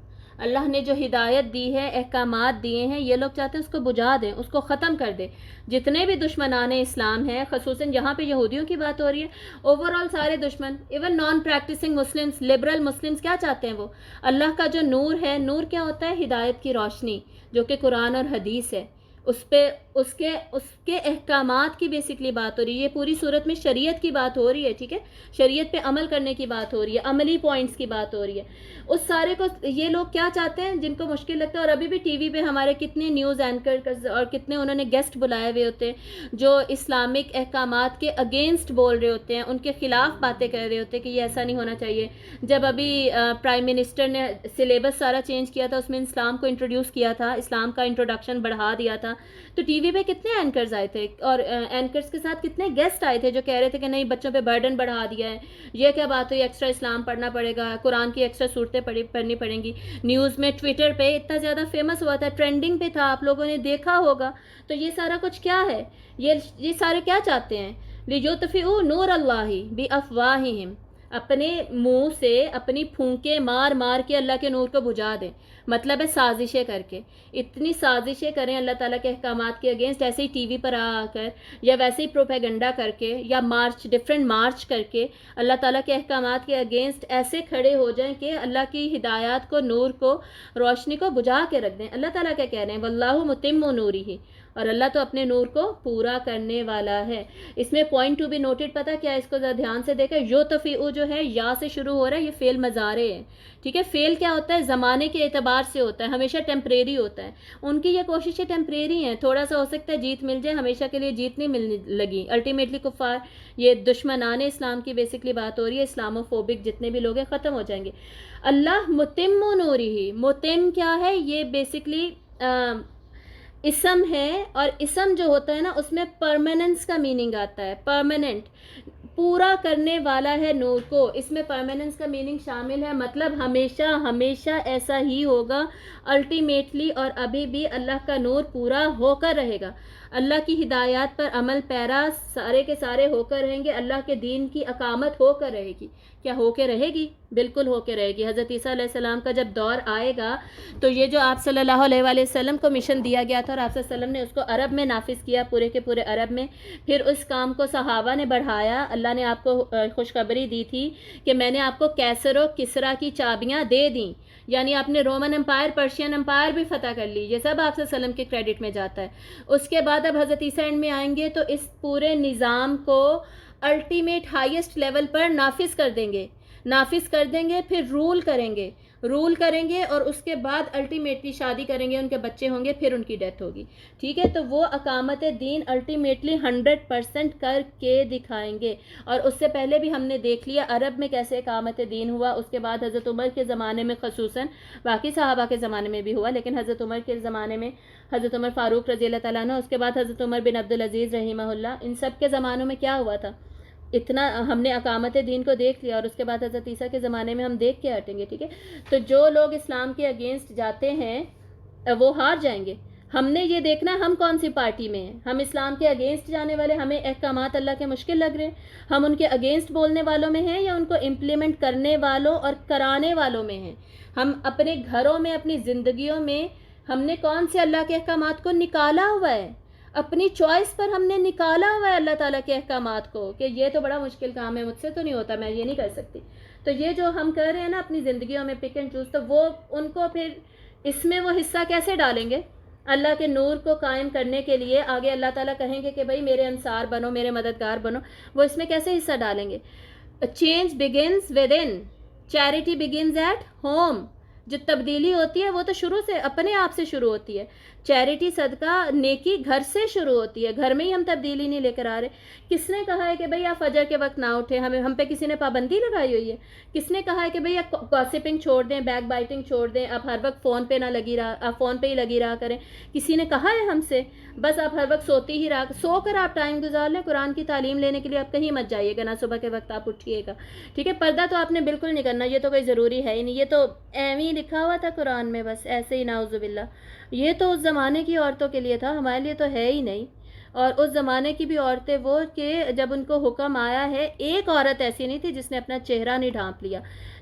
اللہ نے جو ہدایت دی ہے, احکامات دیے ہیں, یہ لوگ چاہتے ہیں اس کو بجھا دیں, اس کو ختم کر دیں. جتنے بھی دشمنان اسلام ہیں, خصوصاً یہاں پہ یہودیوں کی بات ہو رہی ہے, اوور آل سارے دشمن, even non practising Muslims, liberal Muslims, کیا چاہتے ہیں وہ, اللہ کا جو نور ہے, نور کیا ہوتا ہے, ہدایت کی روشنی, جو کہ قرآن اور حدیث ہے, اس کے احکامات کی بیسکلی بات ہو رہی ہے. یہ پوری صورت میں شریعت کی بات ہو رہی ہے, ٹھیک ہے, شریعت پہ عمل کرنے کی بات ہو رہی ہے, عملی پوائنٹس کی بات ہو رہی ہے. اس سارے کو یہ لوگ کیا چاہتے ہیں جن کو مشکل لگتا ہے. اور ابھی بھی ٹی وی پہ ہمارے کتنے نیوز اینکر اور کتنے انہوں نے گیسٹ بلائے ہوئے ہوتے ہیں جو اسلامک احکامات کے اگینسٹ بول رہے ہوتے ہیں, ان کے خلاف باتیں کر رہے ہوتے ہیں کہ یہ ایسا نہیں ہونا چاہیے. جب ابھی پرائم منسٹر نے سلیبس سارا چینج کیا تھا, اس میں اسلام کو انٹروڈیوس کیا تھا, اسلام کا انٹروڈکشن بڑھا دیا تھا, تو ٹی وی پہ کتنے اینکرز آئے تھے اور اینکرز کے ساتھ کتنے گیسٹ آئے تھے جو کہہ رہے تھے کہ نہیں بچوں پہ برڈن بڑھا دیا ہے, یہ کیا بات ہوئی, ایکسٹرا اسلام پڑھنا پڑے گا, قرآن کی ایکسٹرا صورتیں پڑھنی پڑیں گی. نیوز میں ٹویٹر پہ اتنا زیادہ فیمس ہوا تھا, ٹرینڈنگ پہ تھا, آپ لوگوں نے دیکھا ہوگا. تو یہ سارا کچھ کیا ہے, یہ سارے کیا چاہتے ہیں, لِيُطْفِئُوا نُورَ اللَّهِ بِأَفْوَاهِهِمْ, اپنے منہ سے اپنی پھونکے مار مار کے اللہ کے نور کو بجھا دیں. مطلب ہے سازشیں کر کے, اتنی سازشیں کریں اللہ تعالیٰ کے احکامات کے اگینسٹ, ایسے ہی ٹی وی پر آ کر یا ویسے ہی پروپیگنڈا کر کے یا ڈفرینٹ مارچ کر کے اللہ تعالیٰ کے احکامات کے اگینسٹ ایسے کھڑے ہو جائیں کہ اللہ کی ہدایات کو, نور کو, روشنی کو بجھا کے رکھ دیں. اللہ تعالیٰ کیا کہہ رہے ہیں, واللہ متم نورہ, اور اللہ تو اپنے نور کو پورا کرنے والا ہے. اس میں پوائنٹ ٹو بی نوٹڈ پتہ کیا ہے, اس کو ذرا دھیان سے دیکھیں. یُطْفِئُ جو ہے یا سے شروع ہو رہا ہے, یہ فعل مضارع ہے, ٹھیک ہے. فعل کیا ہوتا ہے, زمانے کے اعتبار سے ہوتا ہے, ہمیشہ ٹیمپریری ہوتا ہے. ان کی یہ کوششیں ٹیمپریری ہیں, تھوڑا سا ہو سکتا ہے جیت مل جائے, ہمیشہ کے لیے جیت نہیں ملنے لگی. الٹیمیٹلی کفار, یہ دشمنان اسلام کی بیسکلی بات ہو رہی ہے, اسلامو فوبک جتنے بھی لوگ ہیں ختم ہو جائیں گے. اللہ متم نورہ, متم کیا ہے, یہ بیسکلی اسم ہے, اور اسم جو ہوتا ہے نا اس میں پرماننس کا میننگ آتا ہے, پرماننٹ, پورا کرنے والا ہے نور کو. اس میں پرماننس کا میننگ شامل ہے, مطلب ہمیشہ ہمیشہ ایسا ہی ہوگا الٹیمیٹلی, اور ابھی بھی اللہ کا نور پورا ہو کر رہے گا. اللہ کی ہدایات پر عمل پیرا سارے کے سارے ہو کر رہیں گے, اللہ کے دین کی اقامت ہو کر رہے گی. کیا ہو کے رہے گی, بالکل ہو کے رہے گی. حضرت عیسیٰ علیہ السلام کا جب دور آئے گا تو یہ جو آپ صلی اللہ علیہ وآلہ وسلم کو مشن دیا گیا تھا اور آپ صلی اللہ علیہ وسلم نے اس کو عرب میں نافذ کیا, پورے کے پورے عرب میں, پھر اس کام کو صحابہ نے بڑھایا. اللہ نے آپ کو خوشخبری دی تھی کہ میں نے آپ کو کیسر و کسرا کی چابیاں دے دیں, یعنی آپ نے رومن امپائر, پرشین امپائر بھی فتح کر لی. یہ سب آپ صلی اللہ علیہ وسلم کے کریڈٹ میں جاتا ہے. اس کے بعد اب حضرت عیسیٰ اینڈ میں آئیں گے تو اس پورے نظام کو الٹیمیٹ ہائیسٹ لیول پر نافذ کر دیں گے, پھر رول کریں گے اور اس کے بعد الٹیمیٹلی شادی کریں گے, ان کے بچے ہوں گے, پھر ان کی ڈیتھ ہوگی, ٹھیک ہے. تو وہ اقامت دین الٹیمیٹلی 100% کر کے دکھائیں گے. اور اس سے پہلے بھی ہم نے دیکھ لیا عرب میں کیسے اقامت دین ہوا. اس کے بعد حضرت عمر کے زمانے میں خصوصاً, باقی صحابہ کے زمانے میں بھی ہوا, لیکن حضرت عمر کے زمانے میں حضرت عمر فاروق رضی اللہ تعالیٰ عنہ, اس کے بعد حضرت عمر بن عبدالعزیز رحمہ اللہ, ان سب کے زمانوں میں کیا ہوا تھا, اتنا ہم نے اقامت دین کو دیکھ لیا. اور اس کے بعد حضرت عیسیٰ کے زمانے میں ہم دیکھ کے ہٹیں گے, ٹھیک ہے. تو جو لوگ اسلام کے اگینسٹ جاتے ہیں وہ ہار جائیں گے. ہم نے یہ دیکھنا ہم کون سی پارٹی میں ہیں. ہم اسلام کے اگینسٹ جانے والے, ہمیں احکامات اللہ کے مشکل لگ رہے ہیں, ہم ان کے اگینسٹ بولنے والوں میں ہیں یا ان کو امپلیمنٹ کرنے والوں اور کرانے والوں میں ہیں. ہم اپنے گھروں میں, اپنی زندگیوں میں ہم نے کون سے اللہ کے احکامات کو نکالا ہوا ہے, اپنی چوائس پر ہم نے نکالا ہوا ہے اللہ تعالیٰ کے احکامات کو کہ یہ تو بڑا مشکل کام ہے, مجھ سے تو نہیں ہوتا, میں یہ نہیں کر سکتی. تو یہ جو ہم کر رہے ہیں نا اپنی زندگیوں میں پک اینڈ چوز, تو وہ ان کو پھر اس میں وہ حصہ کیسے ڈالیں گے اللہ کے نور کو قائم کرنے کے لیے. آگے اللہ تعالیٰ کہیں گے کہ بھائی میرے انصار بنو, میرے مددگار بنو, وہ اس میں کیسے حصہ ڈالیں گے. Change begins within, charity begins at home. جو تبدیلی ہوتی ہے وہ تو شروع سے اپنے آپ سے شروع ہوتی ہے. چیریٹی, صدقہ, نیکی گھر سے شروع ہوتی ہے, گھر میں ہی ہم تبدیلی نہیں لے کر آ رہے. کس نے کہا ہے کہ بھئی آپ فجر کے وقت نہ اٹھیں, ہم پہ کسی نے پابندی لگائی ہوئی ہے. کس نے کہا ہے کہ بھئی آپ گاسپنگ چھوڑ دیں, بیک بائٹنگ چھوڑ دیں, آپ ہر وقت فون پہ نہ لگی رہا, آپ فون پہ ہی لگی رہا کریں. کسی نے کہا ہے ہم سے بس آپ ہر وقت سوتی ہی رہا, سو کر آپ ٹائم گزار لیں. قرآن کی تعلیم لینے کے لیے آپ کہیں مت جائیے گا, نہ صبح کے وقت آپ اٹھیے گا, ٹھیک ہے. پردہ تو آپ نے بالکل نہیں کرنا, یہ تو کوئی ضروری ہے ہی نہیں, یہ تو ایویں ہی لکھا ہوا تھا قرآن میں, بس ایسے ہی, نعوذ باللہ. یہ تو اس زمانے کی عورتوں کے لیے تھا, ہمارے لیے تو ہے ہی نہیں. اور اس زمانے کی بھی عورتیں وہ کہ جب ان کو حکم آیا ہے, ایک عورت ایسی نہیں تھی جس نے اپنا چہرہ نہیں ڈھانپ لیا.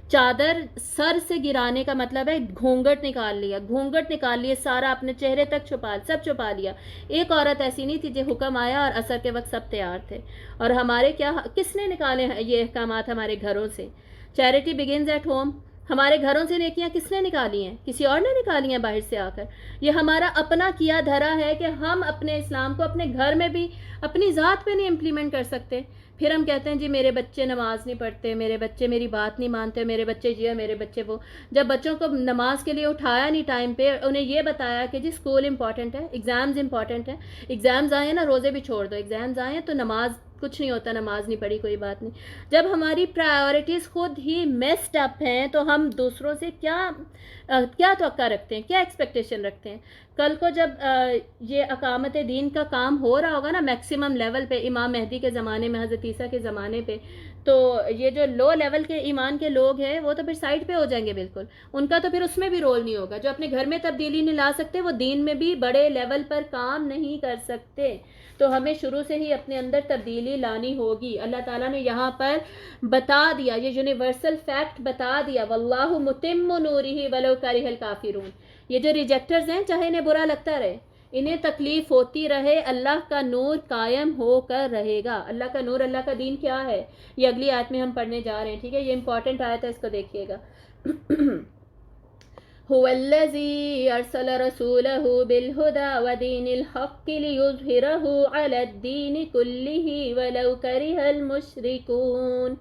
چادر سر سے گرانے کا مطلب ہے گھونگھٹ نکال لیا, سارا اپنے چہرے تک سب چھپا لیا. ایک عورت ایسی نہیں تھی جو حکم آیا اور عصر کے وقت سب تیار تھے. اور ہمارے کس نے نکالے یہ احکامات ہمارے گھروں سے. Charity begins at home. ہمارے گھروں سے نیکیاں کس نے نکالی ہیں؟ کسی اور نے نکالی ہیں باہر سے آ کر. یہ ہمارا اپنا کیا دھرا ہے کہ ہم اپنے اسلام کو اپنے گھر میں بھی اپنی ذات پہ نہیں امپلیمنٹ کر سکتے. پھر ہم کہتے ہیں جی میرے بچے نماز نہیں پڑھتے، میرے بچے میری بات نہیں مانتے، میرے بچے یہ میرے بچے وہ. جب بچوں کو نماز کے لیے اٹھایا نہیں ٹائم پہ، انہیں یہ بتایا کہ جی اسکول امپورٹنٹ ہے، ایگزامز امپورٹنٹ ہے، ایگزامز آئے نا روزے بھی چھوڑ دو، ایگزامز آئے تو نماز کچھ نہیں ہوتا، نماز نہیں پڑھی کوئی بات نہیں. جب ہماری پرائیورٹیز خود ہی میسڈ اپ ہیں تو ہم دوسروں سے کیا توقع رکھتے ہیں، کیا ایکسپیکٹیشن رکھتے ہیں؟ کل کو جب یہ اقامت دین کا کام ہو رہا ہوگا نا میکسیمم لیول پہ، امام مہدی کے زمانے میں، حضرت عیسیٰ کے زمانے پہ، تو یہ جو لو لیول کے ایمان کے لوگ ہیں وہ تو پھر سائڈ پہ ہو جائیں گے بالکل. ان کا تو پھر اس میں بھی رول نہیں ہوگا. جو اپنے گھر میں تبدیلی نہیں لا سکتے وہ دین میں بھی بڑے لیول پر کام نہیں کر سکتے. تو ہمیں شروع سے ہی اپنے اندر تبدیلی لانی ہوگی. اللہ تعالیٰ نے یہاں پر بتا دیا، یہ یونیورسل فیکٹ بتا دیا، واللہ متم نورہ ولو کرہ الکافرون. یہ جو ریجیکٹرز ہیں چاہے انہیں برا لگتا رہے، انہیں تکلیف ہوتی رہے، اللہ کا نور قائم ہو کر رہے گا. اللہ کا نور، اللہ کا دین کیا ہے؟ یہ اگلی آیت میں ہم پڑھنے جا رہے ہیں. ٹھیک ہے، یہ امپورٹنٹ آیت ہے، اس کو دیکھیے گا. هو الذي أرسل رسوله بالهدى ودين الحق ليظهره على الدين كله ولو كره المشركون.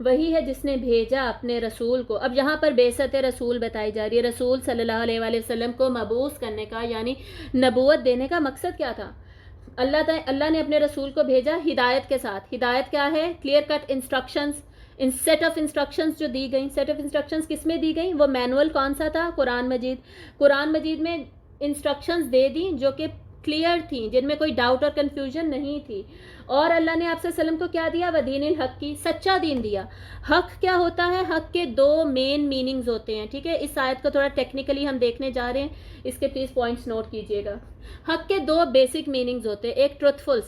وہی ہے جس نے بھیجا اپنے رسول کو. اب یہاں پر بعثت رسول بتائی جا رہی ہے. رسول صلی اللہ علیہ وآلہ وسلم کو مبعوث کرنے کا یعنی نبوت دینے کا مقصد کیا تھا؟ اللہ نے اپنے رسول کو بھیجا ہدایت کے ساتھ. ہدایت کیا ہے؟ Clear cut instructions, set of instructions جو دی گئیں. سیٹ آف انسٹرکشنز کس میں دی گئیں؟ وہ مینول کون سا تھا؟ قرآن مجید. قرآن مجید میں انسٹرکشنز دے دیں جو کہ کلیئر تھیں، جن میں کوئی ڈاؤٹ اور کنفیوژن نہیں تھی. اور اللہ نے آپ صلی اللہ علیہ وسلم کو کیا دیا؟ ودین الحق کی، سچا دین دیا. حق کیا ہوتا ہے؟ حق کے دو مین میننگز ہوتے ہیں. ٹھیک ہے، اس آیت کو تھوڑا ٹیکنیکلی ہم دیکھنے جا رہے ہیں، اس کے پلیز پوائنٹس نوٹ کیجئے گا. حق کے دو بیسک میننگز ہوتے ہیں. ایک ٹروتھفل،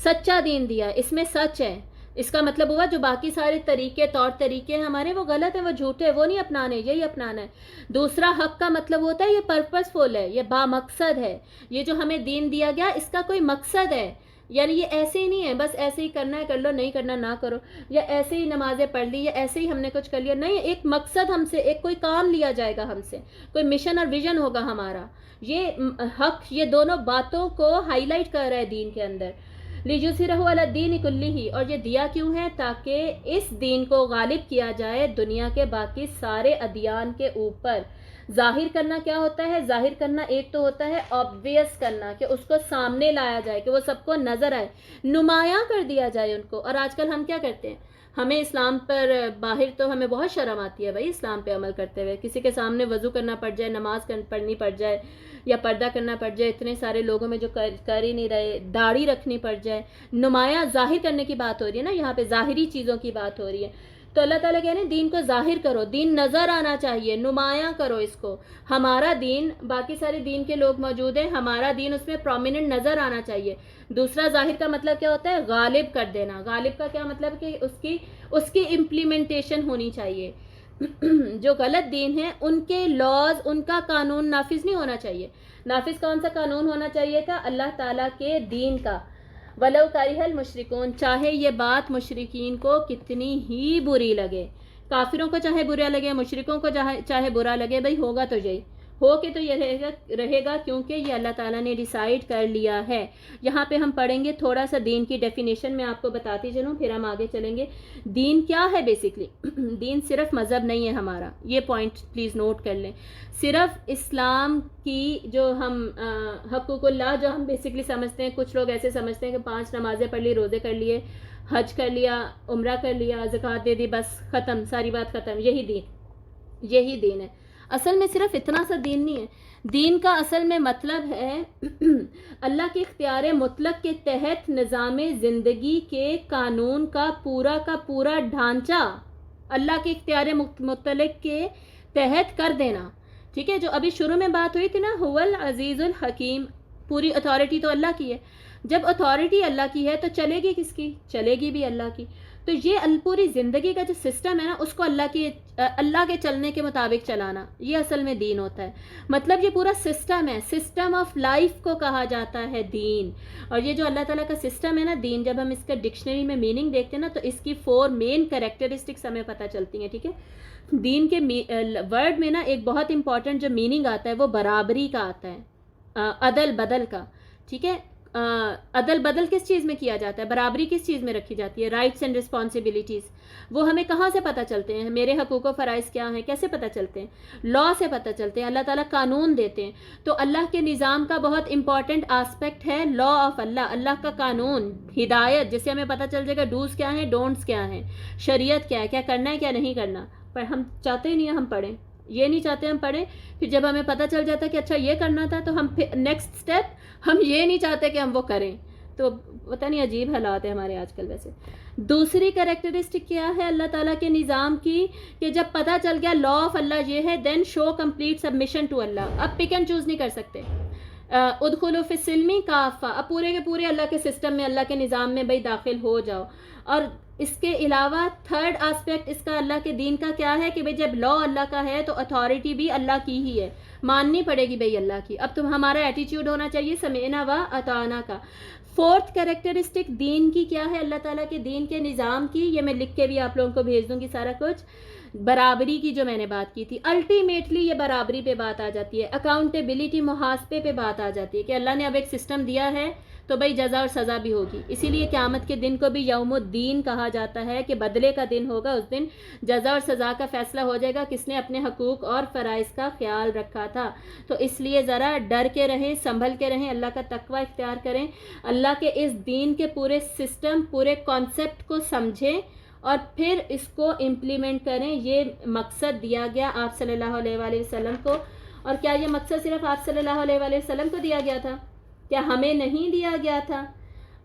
سچا دین دیا، اس میں سچ ہے. اس کا مطلب ہوا جو باقی سارے طریقے، طور طریقے ہیں ہمارے، وہ غلط ہیں، وہ جھوٹے ہیں، وہ نہیں اپنانے، یہی اپنانا ہے. دوسرا حق کا مطلب ہوتا ہے یہ پرپس فل ہے، یہ با مقصد ہے. یہ جو ہمیں دین دیا گیا اس کا کوئی مقصد ہے. یعنی یہ ایسے ہی نہیں ہے بس ایسے ہی کرنا ہے کر لو، نہیں کرنا نہ کرو، یا ایسے ہی نمازیں پڑھ لی، یا ایسے ہی ہم نے کچھ کر لیا. نہیں، ایک مقصد ہم سے، ایک کوئی کام لیا جائے گا ہم سے، کوئی مشن اور ویژن ہوگا ہمارا. یہ حق یہ دونوں باتوں کو ہائی لائٹ کر رہا ہے دین کے اندر. لِيُظْهِرَهُ عَلَى الدِّينِ كُلِّهِ. اور یہ دیا کیوں ہے؟ تاکہ اس دین کو غالب کیا جائے دنیا کے باقی سارے ادیان کے اوپر. ظاہر کرنا کیا ہوتا ہے؟ ظاہر کرنا ایک تو ہوتا ہے آبویس کرنا، کہ اس کو سامنے لایا جائے، کہ وہ سب کو نظر آئے، نمایاں کر دیا جائے ان کو. اور آج کل ہم کیا کرتے ہیں؟ ہمیں اسلام پر باہر تو ہمیں بہت شرم آتی ہے بھائی اسلام پہ عمل کرتے ہوئے. کسی کے سامنے وضو کرنا پڑ جائے، نماز پڑھنی پڑ جائے، یا پردہ کرنا پڑ جائے، اتنے سارے لوگوں میں جو کر ہی نہیں رہے، داڑھی رکھنی پڑ جائے، نمایاں ظاہر کرنے کی بات ہو رہی ہے نا، یہاں پہ ظاہری چیزوں کی بات ہو رہی ہے. تو اللہ تعالیٰ کہہ رہے ہیں دین کو ظاہر کرو، دین نظر آنا چاہیے، نمایاں کرو اس کو. ہمارا دین، باقی سارے دین کے لوگ موجود ہیں، ہمارا دین اس میں پرومیننٹ نظر آنا چاہیے. دوسرا ظاہر کا مطلب کیا ہوتا ہے؟ غالب کر دینا. غالب کا کیا مطلب؟ کہ اس کی امپلیمنٹیشن ہونی چاہیے. جو غلط دین ہیں ان کے لاز، ان کا قانون نافذ نہیں ہونا چاہیے. نافذ کون سا قانون ہونا چاہیے تھا؟ اللہ تعالیٰ کے دین کا. وَلَوْ كَرِهَ الْمُشْرِكُونَ. چاہے یہ بات مشرکین کو کتنی ہی بری لگے، کافروں کو چاہے برا لگے، مشرکوں کو چاہے برا لگے، بھئی ہوگا تو یہی ہو کے تو یہ رہے گا کیونکہ یہ اللہ تعالیٰ نے ڈیسائیڈ کر لیا ہے. یہاں پہ ہم پڑھیں گے تھوڑا سا دین کی ڈیفینیشن میں آپ کو بتاتی چلوں، پھر ہم آگے چلیں گے. دین کیا ہے بیسکلی؟ دین صرف مذہب نہیں ہے ہمارا، یہ پوائنٹ پلیز نوٹ کر لیں. صرف اسلام کی جو ہم حقوق اللہ جو ہم بیسکلی سمجھتے ہیں، کچھ لوگ ایسے سمجھتے ہیں کہ 5 نمازیں پڑھ لی، روزے کر لیے، حج کر لیا، عمرہ کر لیا، زکوٰۃ دے دی، بس ختم، ساری بات ختم، یہی دین ہے. اصل میں صرف اتنا سا دین نہیں ہے. دین کا اصل میں مطلب ہے اللہ کے اختیار مطلق کے تحت نظام زندگی کے قانون کا پورا ڈھانچہ اللہ کے اختیار مطلق کے تحت کر دینا. ٹھیک ہے، جو ابھی شروع میں بات ہوئی تھی نا، هو العزیز الحکیم، پوری اتھارٹی تو اللہ کی ہے. جب اتھارٹی اللہ کی ہے تو چلے گی کس کی؟ چلے گی بھی اللہ کی. تو یہ پوری زندگی کا جو سسٹم ہے نا اس کو اللہ کے چلنے کے مطابق چلانا، یہ اصل میں دین ہوتا ہے. مطلب یہ پورا سسٹم ہے، سسٹم آف لائف کو کہا جاتا ہے دین. اور یہ جو اللہ تعالیٰ کا سسٹم ہے نا دین، جب ہم اس کا ڈکشنری میں میننگ دیکھتے ہیں نا تو اس کی 4 مین کریکٹرسٹکس ہمیں پتہ چلتی ہیں. ٹھیک ہے، دین کے ورڈ میں نا ایک بہت امپورٹنٹ جو میننگ آتا ہے وہ برابری کا آتا ہے، عدل بدل کا. ٹھیک ہے، عدل بدل کس چیز میں کیا جاتا ہے، برابری کس چیز میں رکھی جاتی ہے، رائٹس اینڈ رسپانسبلٹیز. وہ ہمیں کہاں سے پتہ چلتے ہیں، میرے حقوق و فرائض کیا ہیں، کیسے پتہ چلتے ہیں؟ لا سے پتہ چلتے ہیں. اللہ تعالیٰ قانون دیتے ہیں. تو اللہ کے نظام کا بہت امپورٹنٹ آسپیکٹ ہے لا آف اللہ، اللہ کا قانون، ہدایت، جس سے ہمیں پتہ چل جائے گا ڈوز کیا ہیں، ڈونٹس کیا ہیں، شریعت کیا ہے، کیا کرنا ہے کیا نہیں کرنا. پر ہم چاہتے ہی نہیں ہیں ہم پڑھیں، یہ نہیں چاہتے ہم پڑھیں. پھر جب ہمیں پتہ چل جاتا ہے کہ اچھا یہ کرنا تھا تو ہم پھر نیکسٹ اسٹیپ ہم یہ نہیں چاہتے کہ ہم وہ کریں. تو پتہ نہیں عجیب حالات ہے ہمارے آج کل. ویسے دوسری کریکٹرسٹک کیا ہے اللہ تعالیٰ کے نظام کی، کہ جب پتہ چل گیا لا آف اللہ یہ ہے، دین شو کمپلیٹ سبمیشن ٹو اللہ. اب پک اینڈ چوز نہیں کر سکتے. ادخلوا فی السلم کافہ، اب پورے کے پورے اللہ کے سسٹم میں، اللہ کے نظام میں بھائی داخل ہو جاؤ. اور اس کے علاوہ تھرڈ آسپیکٹ اس کا اللہ کے دین کا کیا ہے کہ بھئی جب لا اللہ کا ہے تو اتھارٹی بھی اللہ کی ہی ہے، ماننی پڑے گی بھئی اللہ کی. اب تم ہمارا ایٹیٹیوڈ ہونا چاہیے سمعنا و اطعنا کا. فورتھ کریکٹرسٹک دین کی کیا ہے، اللہ تعالیٰ کے دین کے نظام کی، یہ میں لکھ کے بھی آپ لوگوں کو بھیج دوں گی سارا کچھ. برابری کی جو میں نے بات کی تھی، الٹیمیٹلی یہ برابری پہ بات آ جاتی ہے، اکاؤنٹیبلٹی، محاسبے پہ بات آ جاتی ہے کہ اللہ نے اب ایک سسٹم دیا ہے تو بھئی جزا اور سزا بھی ہوگی. اسی لیے قیامت کے دن کو بھی یوم الدین کہا جاتا ہے کہ بدلے کا دن ہوگا. اس دن جزا اور سزا کا فیصلہ ہو جائے گا کس نے اپنے حقوق اور فرائض کا خیال رکھا تھا. تو اس لیے ذرا ڈر کے رہیں، سنبھل کے رہیں، اللہ کا تقوی اختیار کریں، اللہ کے اس دین کے پورے سسٹم، پورے کانسیپٹ کو سمجھیں اور پھر اس کو امپلیمنٹ کریں. یہ مقصد دیا گیا آپ صلی اللہ علیہ وآلہ وسلم کو. اور کیا یہ مقصد صرف آپ صلی اللہ علیہ وآلہ وسلم کو دیا گیا تھا؟ کیا ہمیں نہیں دیا گیا تھا؟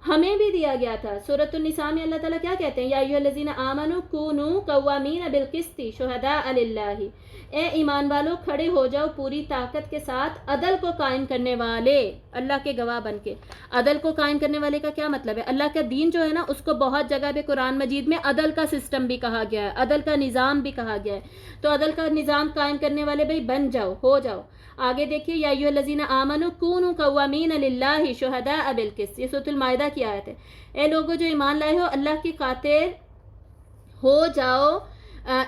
ہمیں بھی دیا گیا تھا. سورۃ النساء میں اللہ تعالیٰ کیا کہتے ہیں، یا ایھا الذین آمنوا کونوا قوامین بالقسط شہداء للہ، اے ایمان والو کھڑے ہو جاؤ پوری طاقت کے ساتھ عدل کو قائم کرنے والے، اللہ کے گواہ بن کے. عدل کو قائم کرنے والے کا کیا مطلب ہے؟ اللہ کا دین جو ہے نا اس کو بہت جگہ پہ قرآن مجید میں عدل کا سسٹم بھی کہا گیا ہے، عدل کا نظام بھی کہا گیا ہے. تو عدل کا نظام قائم کرنے والے بھائی بن جاؤ، ہو جاؤ. آگے دیکھیے، یا ایھا الذین آمنوا کونوا قوامین للہ شہداء بالقسط، یہ سورۃ المائدہ کی آیت ہے. اے لوگو جو ایمان لائے ہو اللہ کی خاطر ہو جاؤ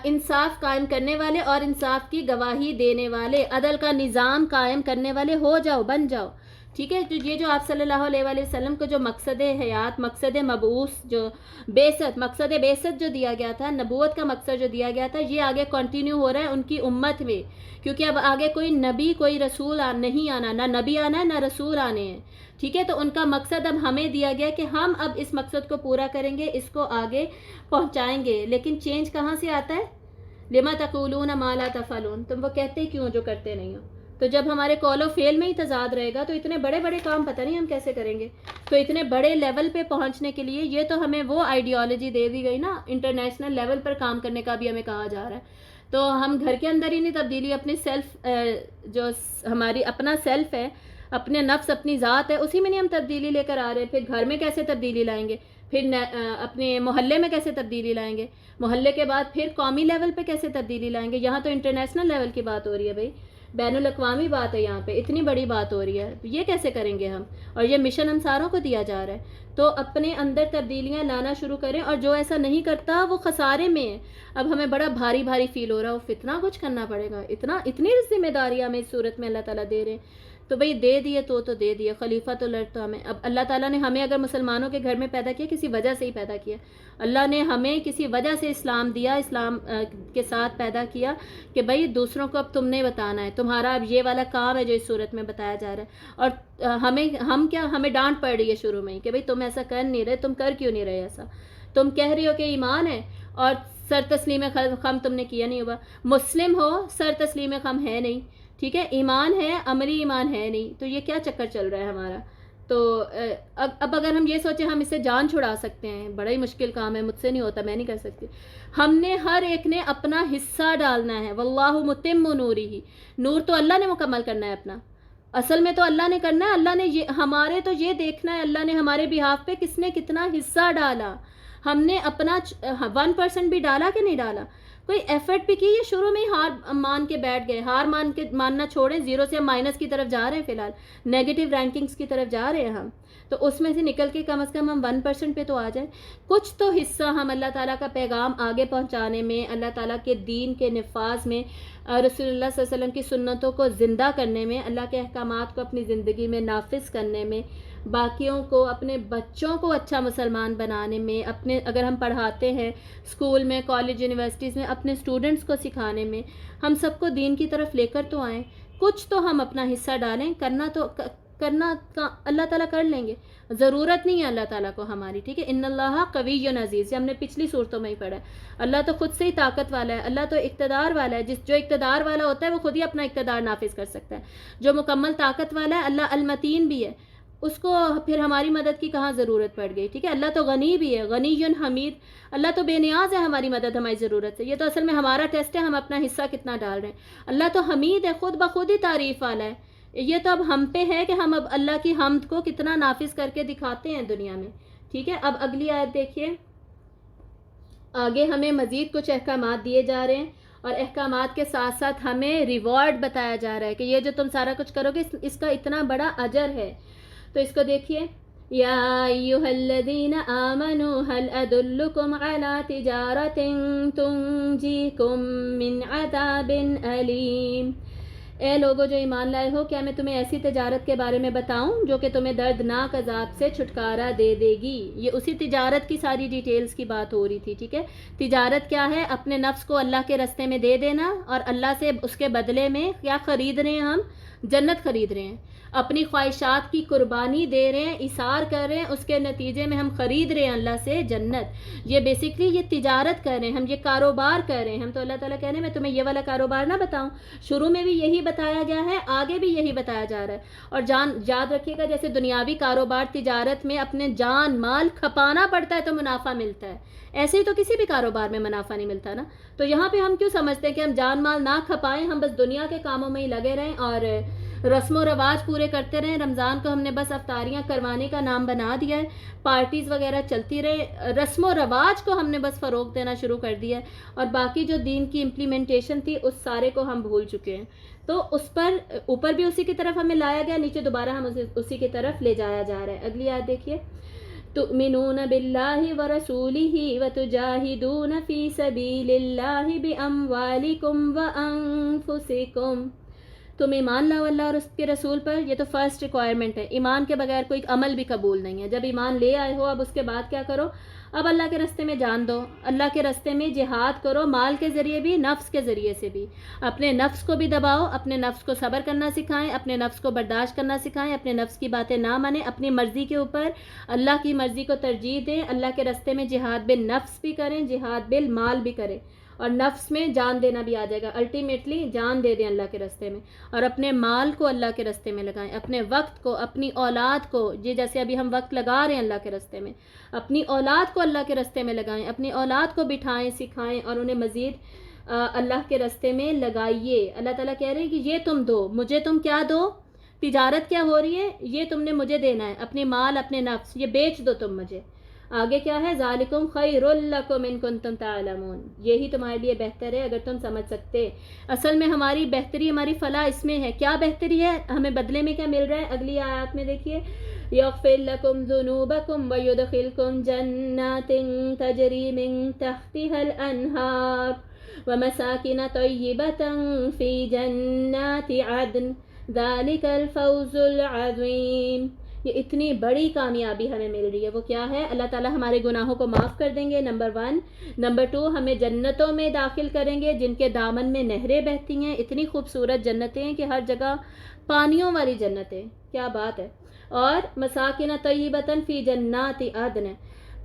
انصاف قائم کرنے والے اور انصاف کی گواہی دینے والے، عدل کا نظام قائم کرنے والے ہو جاؤ، بن جاؤ. ٹھیک ہے، تو یہ جو آپ صلی اللہ علیہ وآلہ وسلم کو جو مقصد حیات، مقصد مبعوث، جو بعثت، مقصد بعثت جو دیا گیا تھا، نبوت کا مقصد جو دیا گیا تھا، یہ آگے کنٹینیو ہو رہا ہے ان کی امت میں. کیونکہ اب آگے کوئی نبی، کوئی رسول نہیں آنا، نہ نبی آنا ہے نہ رسول آنے ہیں. ٹھیک ہے، تو ان کا مقصد اب ہمیں دیا گیا کہ ہم اب اس مقصد کو پورا کریں گے، اس کو آگے پہنچائیں گے. لیکن چینج کہاں سے آتا ہے؟ لما تقولون ما لا تفعلون، تم وہ کہتے کیوں جو کرتے نہیں ہو. تو جب ہمارے کال و فیل میں ہی تضاد رہے گا تو اتنے بڑے بڑے کام پتہ نہیں ہم کیسے کریں گے. تو اتنے بڑے لیول پہ پہنچنے کے لیے یہ تو ہمیں وہ آئیڈیالوجی دے دی گئی نا، انٹرنیشنل لیول پر کام کرنے کا بھی ہمیں کہا جا رہا ہے. تو ہم گھر کے اندر ہی نہیں تبدیلی، اپنے سیلف، جو ہماری اپنا سیلف ہے، اپنے نفس، اپنی ذات ہے، اسی میں نہیں ہم تبدیلی لے کر آ رہے. پھر گھر میں کیسے تبدیلی لائیں گے، پھر اپنے محلے میں کیسے تبدیلی لائیں گے، محلے کے بعد پھر قومی لیول پہ کیسے تبدیلی لائیں گے. یہاں تو انٹرنیشنل لیول کی بات ہو رہی ہے بھائی، بین الاقوامی بات ہے، یہاں پہ اتنی بڑی بات ہو رہی ہے. یہ کیسے کریں گے ہم؟ اور یہ مشن ہم ساروں کو دیا جا رہا ہے. تو اپنے اندر تبدیلیاں لانا شروع کریں، اور جو ایسا نہیں کرتا وہ خسارے میں ہے. اب ہمیں بڑا بھاری بھاری فیل ہو رہا ہے، اتنا کچھ کرنا پڑے گا، اتنی ذمہ داریاں ہمیں اس صورت میں اللہ تعالیٰ دے رہے ہیں. تو بھئی دے دیے تو دے دیے، خلیفہ تو لڑ تو ہمیں. اب اللہ تعالیٰ نے ہمیں اگر مسلمانوں کے گھر میں پیدا کیا، کسی وجہ سے ہی پیدا کیا. اللہ نے ہمیں کسی وجہ سے اسلام دیا، اسلام کے ساتھ پیدا کیا کہ بھئی دوسروں کو اب تم نے بتانا ہے، تمہارا اب یہ والا کام ہے جو اس صورت میں بتایا جا رہا ہے. اور ہمیں ڈانٹ پڑ رہی ہے شروع میں ہی کہ بھئی تم ایسا کر نہیں رہے، تم کر کیوں نہیں رہے ایسا. تم کہہ رہی ہو کہ ایمان ہے اور سر تسلیم خم تم نے کیا نہیں ہوگا. مسلم ہو، سر تسلیم خم ہے نہیں. ٹھیک ہے، ایمان ہے، عملی ایمان ہے نہیں. تو یہ کیا چکر چل رہا ہے ہمارا؟ تو اب اگر ہم یہ سوچیں ہم اس سے جان چھڑا سکتے ہیں، بڑا ہی مشکل کام ہے، مجھ سے نہیں ہوتا، میں نہیں کر سکتی. ہم نے ہر ایک نے اپنا حصہ ڈالنا ہے. واللہ متم نورہ، نور تو اللہ نے مکمل کرنا ہے اپنا. اصل میں تو اللہ نے کرنا ہے. اللہ نے ہمارے تو یہ دیکھنا ہے اللہ نے ہمارے بہاف پہ کس نے کتنا حصہ ڈالا. ہم نے اپنا 1% بھی ڈالا کہ نہیں ڈالا؟ کوئی ایفرٹ بھی کی؟ یہ شروع میں ہی ہار مان کے بیٹھ گئے؟ ہار ماننا چھوڑیں، زیرو سے ہم مائنس کی طرف جا رہے ہیں، فی الحال نیگیٹو رینکنگز کی طرف جا رہے ہیں ہم، تو اس میں سے نکل کے کم از کم ہم 1% پہ تو آ جائیں۔ کچھ تو حصہ ہم اللہ تعالیٰ کا پیغام آگے پہنچانے میں، اللہ تعالیٰ کے دین کے نفاذ میں، رسول اللہ صلی اللہ علیہ وسلم کی سنتوں کو زندہ کرنے میں، اللہ کے احکامات کو اپنی زندگی میں نافذ کرنے میں، باقیوں کو، اپنے بچوں کو اچھا مسلمان بنانے میں، اپنے اگر ہم پڑھاتے ہیں اسکول میں، کالج، یونیورسٹیز میں، اپنے اسٹوڈنٹس کو سکھانے میں، ہم سب کو دین کی طرف لے کر تو آئیں، کچھ تو ہم اپنا حصہ ڈالیں، کرنا اللہ تعالیٰ کر لیں گے، ضرورت نہیں ہے اللہ تعالیٰ کو ہماری، ٹھیک ہے؟ ان اللہ قوی عزیز، یہ ہم نے پچھلی صورتوں میں ہی پڑھا ہے، اللہ تو خود سے ہی طاقت والا ہے، اللہ تو اقتدار والا ہے، جو اقتدار والا ہوتا ہے وہ خود ہی اپنا اقتدار نافذ کر سکتا ہے، جو مکمل طاقت والا ہے اللہ المتین بھی ہے، اس کو پھر ہماری مدد کی کہاں ضرورت پڑ گئی، ٹھیک ہے؟ اللہ تو غنی بھی ہے، غنی حمید، اللہ تو بے نیاز ہے ہماری مدد ہماری ضرورت سے، یہ تو اصل میں ہمارا ٹیسٹ ہے ہم اپنا حصہ کتنا ڈال رہے ہیں۔ اللہ تو حمید ہے، خود بخود ہی تعریف والا ہے، یہ تو اب ہم پہ ہے کہ ہم اب اللہ کی حمد کو کتنا نافذ کر کے دکھاتے ہیں دنیا میں، ٹھیک ہے؟ اب اگلی آیت دیکھیے، آگے ہمیں مزید کچھ احکامات دیے جا رہے ہیں، اور احکامات کے ساتھ ساتھ ہمیں ریوارڈ بتایا جا رہا ہے کہ یہ جو تم سارا کچھ کرو گے اس کا اتنا بڑا اجر ہے۔ تو اس کو دیکھیے، یا ایھا الذین آمنوا هل ادلکم علی تجارۃ تنجیکم من عذاب علیم، اے لوگو جو ایمان لائے ہو، کیا میں تمہیں ایسی تجارت کے بارے میں بتاؤں جو کہ تمہیں دردناک عذاب سے چھٹکارا دے دے گی؟ یہ اسی تجارت کی ساری ڈیٹیلز کی بات ہو رہی تھی، ٹھیک ہے؟ تجارت کیا ہے؟ اپنے نفس کو اللہ کے راستے میں دے دینا، اور اللہ سے اس کے بدلے میں کیا خرید رہے ہیں؟ ہم جنت خرید رہے ہیں، اپنی خواہشات کی قربانی دے رہے ہیں، اثار کر رہے ہیں، اس کے نتیجے میں ہم خرید رہے ہیں اللہ سے جنت۔ یہ بیسکلی یہ تجارت کر رہے ہیں ہم، یہ کاروبار کر رہے ہیں ہم۔ تو اللہ تعالیٰ کہہ رہے ہیں میں تمہیں یہ والا کاروبار نہ بتاؤں؟ شروع میں بھی یہی بتایا گیا ہے، آگے بھی یہی بتایا جا رہا ہے، اور یاد رکھیے گا جیسے دنیاوی کاروبار تجارت میں اپنے جان مال کھپانا پڑتا ہے تو منافع ملتا ہے، ایسے ہی تو کسی بھی کاروبار میں منافع نہیں ملتا نا۔ تو یہاں پہ ہم کیوں سمجھتے ہیں کہ ہم جان مال نہ کھپائیں، ہم بس دنیا کے کاموں میں ہی لگے رہیں اور رسم و رواج پورے کرتے رہیں؟ رمضان کو ہم نے بس افطاریاں کروانے کا نام بنا دیا ہے، پارٹیز وغیرہ چلتی رہے، رسم و رواج کو ہم نے بس فروغ دینا شروع کر دیا ہے، اور باقی جو دین کی امپلیمنٹیشن تھی اس سارے کو ہم بھول چکے ہیں۔ تو اس پر اوپر بھی اسی کی طرف ہمیں لایا گیا، نیچے دوبارہ ہم اسی کی طرف لے جایا جا رہا ہے۔ اگلی آیت دیکھیے، تؤمنون باللہ ورسولہ وتجاہدون فی سبیل اللہ باموالکم وانفسکم، تم ایمان لاؤ اللہ اور اس کے رسول پر، یہ تو فرسٹ ریکوائرمنٹ ہے، ایمان کے بغیر کوئی عمل بھی قبول نہیں ہے۔ جب ایمان لے آئے ہو اب اس کے بعد کیا کرو؟ اب اللہ کے راستے میں جان دو، اللہ کے راستے میں جہاد کرو، مال کے ذریعے بھی، نفس کے ذریعے سے بھی، اپنے نفس کو بھی دباؤ، اپنے نفس کو صبر کرنا سکھائیں، اپنے نفس کو برداشت کرنا سکھائیں، اپنے نفس کی باتیں نہ مانیں، اپنی مرضی کے اوپر اللہ کی مرضی کو ترجیح دیں، اللہ کے راستے میں جہاد بالنفس بھی کریں، جہاد بالمال بھی کریں، اور نفس میں جان دینا بھی آ جائے گا، الٹیمیٹلی جان دے دیں اللہ کے راستے میں، اور اپنے مال کو اللہ کے راستے میں لگائیں، اپنے وقت کو، اپنی اولاد کو، یہ جیسے ابھی ہم وقت لگا رہے ہیں اللہ کے راستے میں، اپنی اولاد کو اللہ کے راستے میں لگائیں، اپنی اولاد کو بٹھائیں، سکھائیں، اور انہیں مزید اللہ کے راستے میں لگائیے۔ اللہ تعالیٰ کہہ رہے ہیں کہ یہ تم دو، مجھے تم کیا دو؟ تجارت کیا ہو رہی ہے؟ یہ تم نے مجھے دینا ہے، اپنی مال، اپنے نفس، یہ بیچ دو تم مجھے۔ آگے کیا ہے؟ ذالکم خیر لکم ان کنتم تعلمون، یہی تمہارے لیے بہتر ہے اگر تم سمجھ سکتے۔ اصل میں ہماری بہتری، ہماری فلاح اس میں ہے۔ کیا بہتری ہے؟ ہمیں بدلے میں کیا مل رہا ہے؟ اگلی آیات میں دیکھیے، یغفر لکم ذنوبکم ویدخلکم جنات تجری من تحتها الانہار ومساکن طیبۃ فی جنات عدن ذالک الفوز العظیم۔ یہ اتنی بڑی کامیابی ہمیں مل رہی ہے، وہ کیا ہے؟ اللہ تعالیٰ ہمارے گناہوں کو معاف کر دیں گے، نمبر 1، نمبر 2 ہمیں جنتوں میں داخل کریں گے جن کے دامن میں نہریں بہتی ہیں، اتنی خوبصورت جنتیں ہیں کہ ہر جگہ پانیوں والی جنتیں، کیا بات ہے، اور مساکن طیبۃ فی جنات عدن،